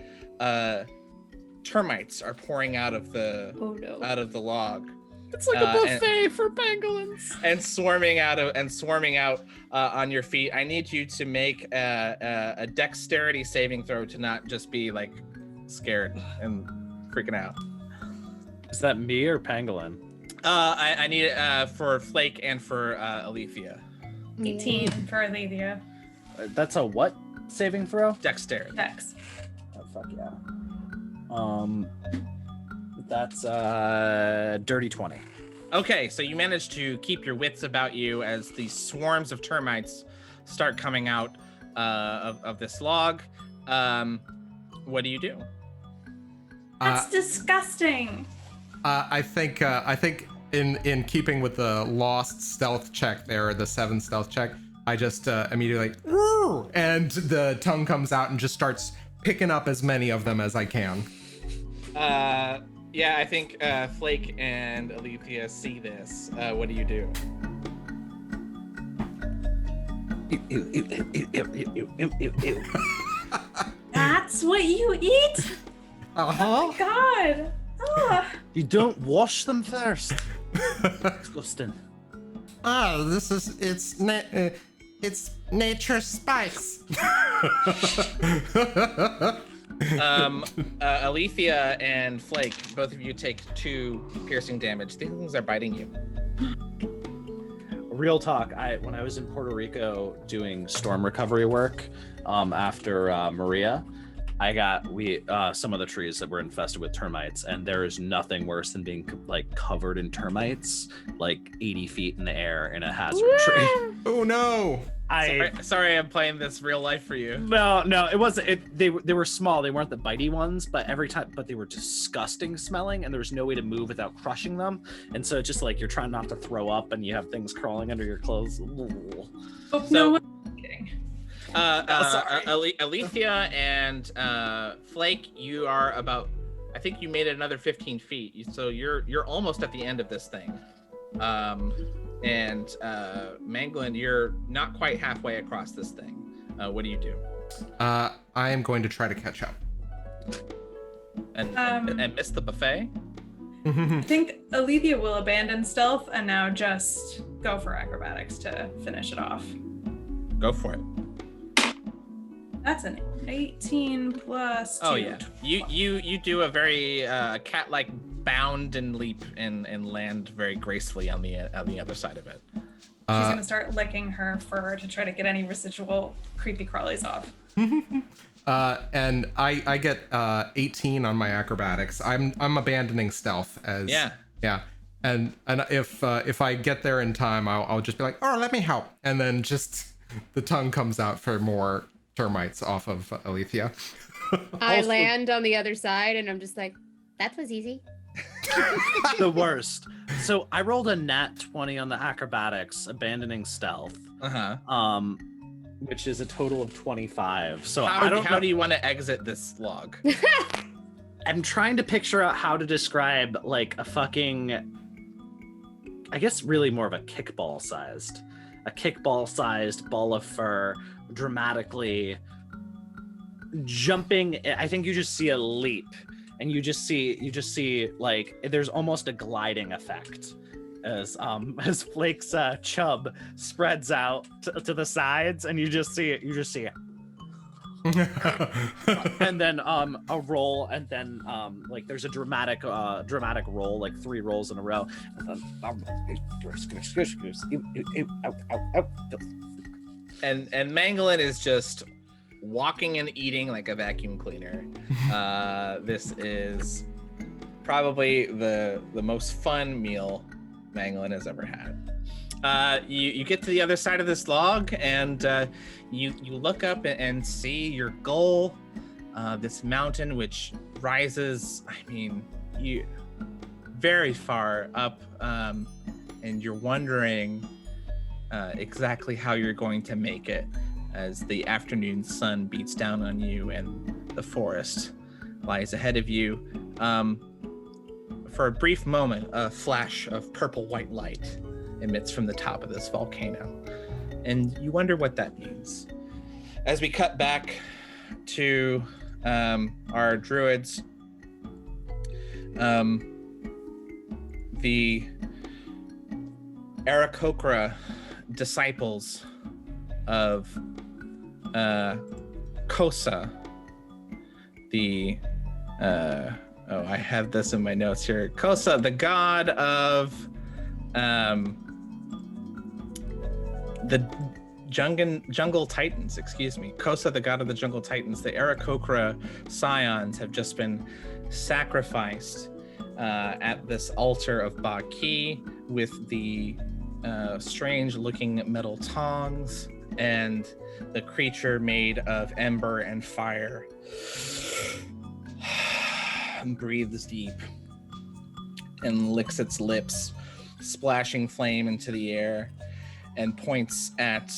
termites are pouring out of the log. It's like a buffet for pangolins. And swarming out on your feet. I need you to make a dexterity saving throw to not just be like scared and freaking out. Is that me or pangolin? I need it for Flake and for Aletheia. 18 for Aletheia. That's a what saving throw? Dexterity. Dex. Oh, fuck yeah. That's dirty 20. Okay, so you managed to keep your wits about you as these swarms of termites start coming out of this log. What do you do? That's disgusting. I think in keeping with the lost stealth check there, the 7 stealth check, I just immediately like, "Woo!" and the tongue comes out and just starts picking up as many of them as I can. Yeah, I think Flake and Aletheia see this. What do you do? That's what you eat? Uh-huh. God. Ugh. You don't wash them first. Disgusting. Oh, it's nature's spice. Aletheia and Flake, both of you take 2 piercing damage. These things are biting you. Real talk, when I was in Puerto Rico doing storm recovery work after Maria, some of the trees that were infested with termites, and there is nothing worse than being like covered in termites, like 80 feet in the air in a hazard tree. Oh no! Sorry, I'm playing this real life for you. No, it wasn't. They were small. They weren't the bitey ones, but they were disgusting smelling, and there was no way to move without crushing them. And so it's just like you're trying not to throw up, and you have things crawling under your clothes. Oh, So- no, I'm kidding. Aletheia and Flake, you are about. I think you made it another 15 feet, so you're almost at the end of this thing. And Mangolin, you're not quite halfway across this thing. What do you do? I am going to try to catch up. And miss the buffet? I think Aletheia will abandon stealth and now just go for acrobatics to finish it off. Go for it. That's an 18 plus 2. Oh yeah, you do a very cat-like bound and leap and land very gracefully on the other side of it. She's gonna start licking her fur to try to get any residual creepy crawlies off. And I get 18 on my acrobatics. I'm abandoning stealth as yeah. And if I get there in time, I'll just be like, oh, let me help, and then just the tongue comes out for more termites off of Aletheia. I land on the other side and I'm just like, that was easy. The worst. So I rolled a nat 20 on the acrobatics, abandoning stealth. Which is a total of 25. So how do you want to exit this log? I'm trying to picture out how to describe like a fucking, I guess really more of a kickball sized ball of fur, dramatically jumping. I think you just see a leap, and you just see like there's almost a gliding effect as Flake's chub spreads out to the sides, and you just see it. And then a roll, and then like there's a dramatic roll, like 3 rolls in a row. And Mangolin is just walking and eating like a vacuum cleaner. This is probably the most fun meal Mangolin has ever had. You get to the other side of this log, and you look up and see your goal, this mountain which rises, you very far up, and you're wondering exactly how you're going to make it as the afternoon sun beats down on you and the forest lies ahead of you. For a brief moment, a flash of purple-white light emits from the top of this volcano, and you wonder what that means. As we cut back to our druids, the Aarakocra disciples of Kosa, the I have this in my notes here. Kosa, the god of the jungle titans, Kosa, the god of the jungle titans. The Aarakocra scions have just been sacrificed at this altar of Baki with the strange looking metal tongs, and the creature made of ember and fire breathes deep and licks its lips, splashing flame into the air, and points at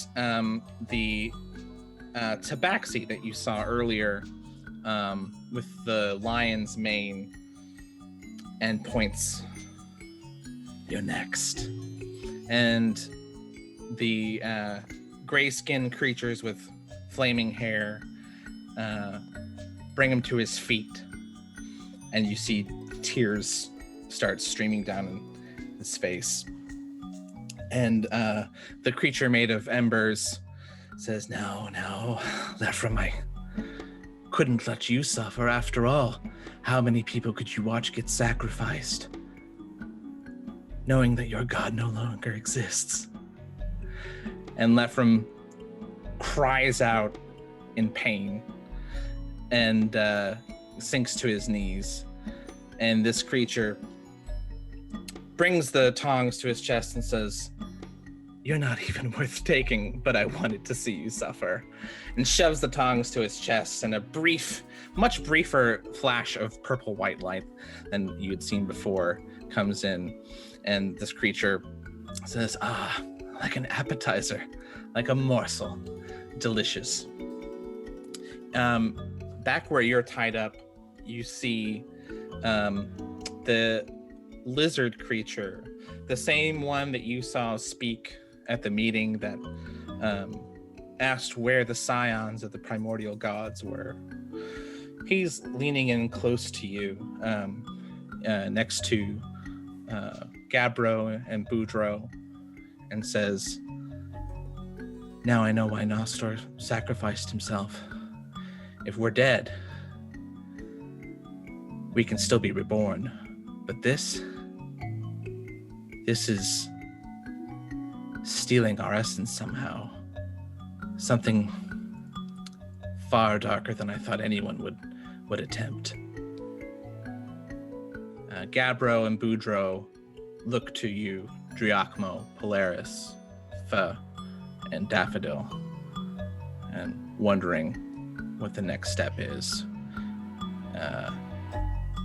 the tabaxi that you saw earlier with the lion's mane, and points, "You're next." And the gray-skinned creatures with flaming hair bring him to his feet, and you see tears start streaming down his face. And the creature made of embers says, "No, they're from my couldn't let you suffer. After all, how many people could you watch get sacrificed, knowing that your god no longer exists? And Lephram cries out in pain and sinks to his knees. And this creature brings the tongs to his chest and says, "You're not even worth taking, but I wanted to see you suffer," and shoves the tongs to his chest, and a brief, much briefer flash of purple-white light than you had seen before comes in, and this creature says, "Ah, like an appetizer, like a morsel, delicious." Back where you're tied up, you see the lizard creature, the same one that you saw speak at the meeting that asked where the scions of the primordial gods were. He's leaning in close to you, next to Gabbro and Boudreaux, and says, "Now I know why Nostor sacrificed himself. If we're dead, we can still be reborn. But this is stealing our essence somehow. Something far darker than I thought anyone would attempt." Gabbro and Boudreaux look to you, Driachmo, Polaris, Fe, and Daffodil, and wondering what the next step is.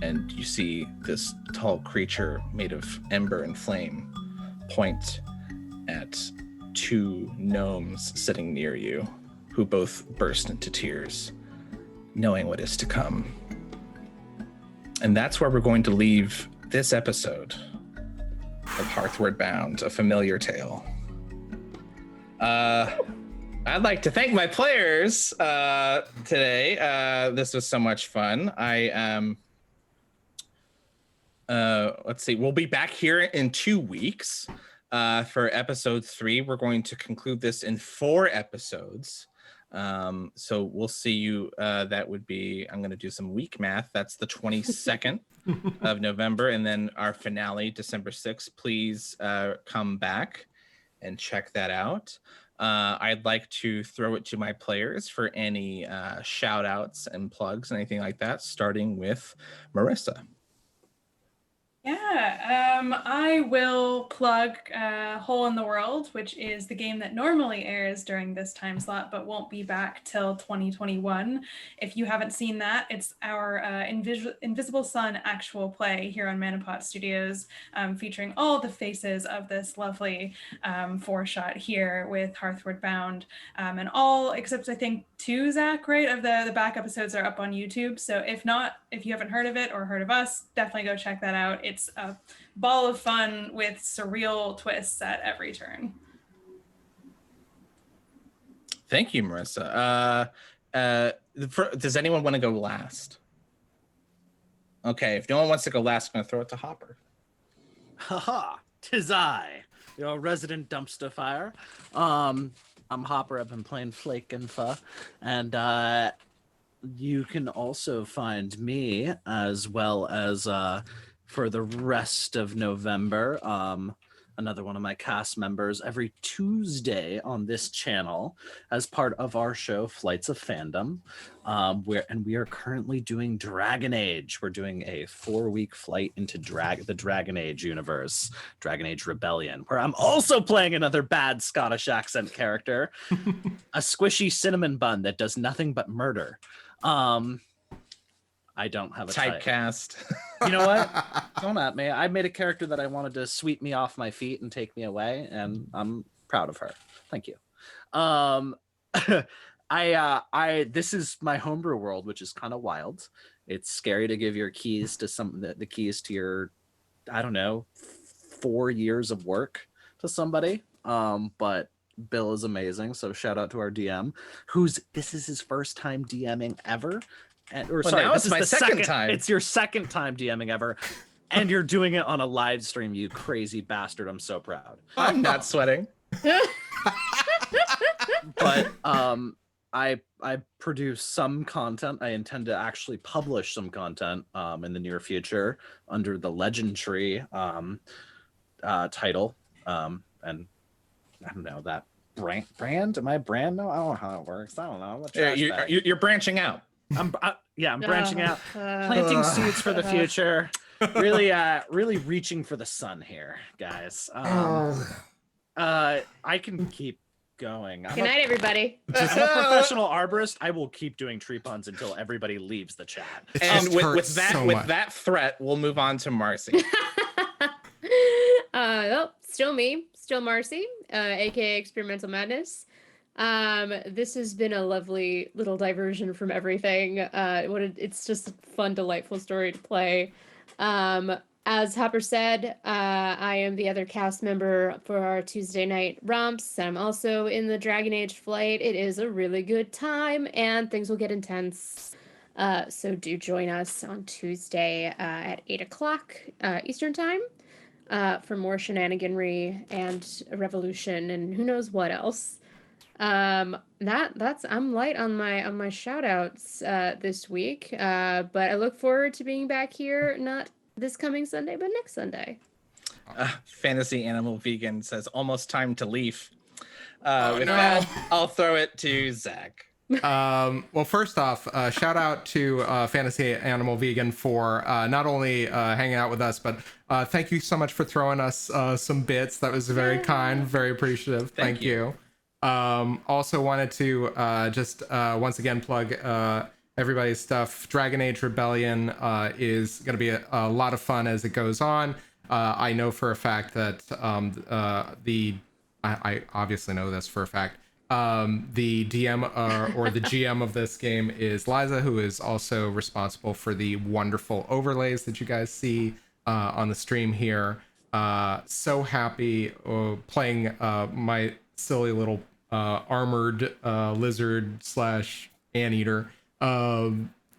And you see this tall creature made of ember and flame point at two gnomes sitting near you, who both burst into tears, knowing what is to come. And that's where we're going to leave this episode of Hearthward Bound, A Familiar Tale. I'd like to thank my players today. This was so much fun. Let's see, we'll be back here in 2 weeks for episode 3. We're going to conclude this in 4 episodes. So we'll see you. That would be, I'm going to do some week math. That's the 22nd of November. And then our finale, December 6th. Please come back and check that out. I'd like to throw it to my players for any shout outs and plugs, anything like that, starting with Marissa. Yeah, I will plug Hole in the World, which is the game that normally airs during this time slot, but won't be back till 2021. If you haven't seen that, it's our Invisible Sun actual play here on ManaPot Studios, featuring all the faces of this lovely 4-shot here with Hearthward Bound, and all except I think 2, Zach, right, of the back episodes are up on YouTube. So if you haven't heard of it or heard of us, definitely go check that out. It's a ball of fun with surreal twists at every turn. Thank you, Marissa. Does anyone want to go last? Okay, if no one wants to go last, I'm going to throw it to Hopper. Haha, 'tis I, your resident dumpster fire. I'm Hopper. I've been playing Flake and Fe, and you can also find me as well as for the rest of November, another one of my cast members every Tuesday on this channel as part of our show Flights of Fandom, we are currently doing Dragon Age. We're doing a 4-week flight into the Dragon Age universe, Dragon Age Rebellion, where I'm also playing another bad Scottish accent character, a squishy cinnamon bun that does nothing but murder. I don't have a typecast. You know what? Don't at me. I made a character that I wanted to sweep me off my feet and take me away, and I'm proud of her. Thank you. This is my homebrew world, which is kind of wild. It's scary to give your keys to the keys to your, I don't know, 4 years of work to somebody. But Bill is amazing, so shout out to our DM, this is his first time DMing ever. Now it's my second time. It's your second time DMing ever, and you're doing it on a live stream, you crazy bastard. I'm so proud. I'm not sweating. But I produce some content. I intend to actually publish some content in the near future under the Legend Tree title. And I don't know that brand. Am I brand now? I don't know how it works. I don't know. I'm a trash bag. You're branching out. I'm branching out, planting seeds for the future. Really reaching for the sun here, guys. I can keep going. Good night, everybody. I'm a professional arborist. I will keep doing tree puns until everybody leaves the chat. And with that threat, we'll move on to Marcy. Still me, still Marcy, aka Experimental Madness. This has been a lovely little diversion from everything. It's just a fun, delightful story to play. As Hopper said, I am the other cast member for our Tuesday night romps. I'm also in the Dragon Age flight. It is a really good time, and things will get intense. So do join us on Tuesday at 8 o'clock Eastern Time for more shenaniganry and revolution and who knows what else. I'm light on my shout outs this week, but I look forward to being back here, not this coming Sunday, but next Sunday. Fantasy Animal Vegan says almost time to leave. That, I'll throw it to Zach. Well, first off, shout out to Fantasy Animal Vegan for not only hanging out with us, but thank you so much for throwing us some bits. That was very kind, very appreciative. Thank you. Also wanted to just once again plug everybody's stuff. Dragon Age Rebellion is going to be a lot of fun as it goes on. I know for a fact that I obviously know this for a fact. The DM or the GM of this game is Liza, who is also responsible for the wonderful overlays that you guys see on the stream here. So happy playing my silly little armored lizard / anteater.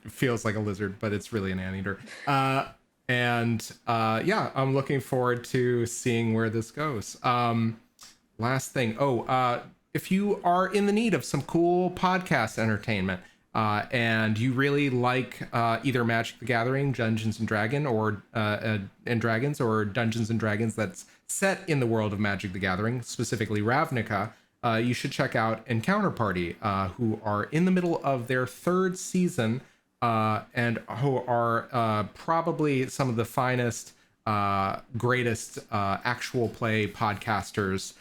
Feels like a lizard, but it's really an anteater. And I'm looking forward to seeing where this goes. Last thing. If you are in the need of some cool podcast entertainment and you really like either Magic the Gathering, Dungeons and Dragons, or Dungeons and Dragons that's set in the world of Magic the Gathering, specifically Ravnica, you should check out Encounter Party, who are in the middle of their 3rd season and who are probably some of the finest, greatest actual play podcasters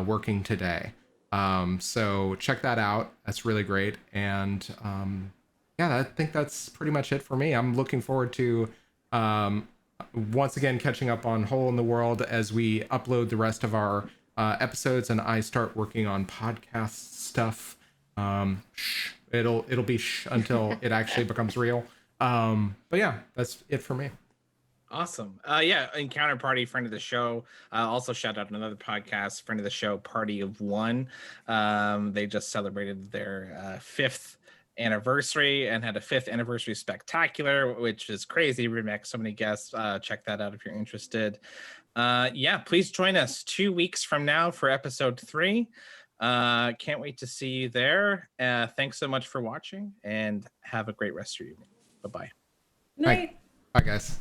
working today. So check that out. That's really great. And I think that's pretty much it for me. I'm looking forward to once again catching up on Hole in the World as we upload the rest of our episodes and I start working on podcast stuff. It'll be until it actually becomes real. But yeah, that's it for me. Awesome. Encounter Party, friend of the show. Also shout out another podcast, friend of the show, Party of One. They just celebrated their 5th anniversary and had a 5th anniversary spectacular, which is crazy. We met so many guests. Check that out if you're interested. Please join us 2 weeks from now for episode 3. Can't wait to see you there. Thanks so much for watching and have a great rest of your evening. Bye-bye. Night. Bye guys.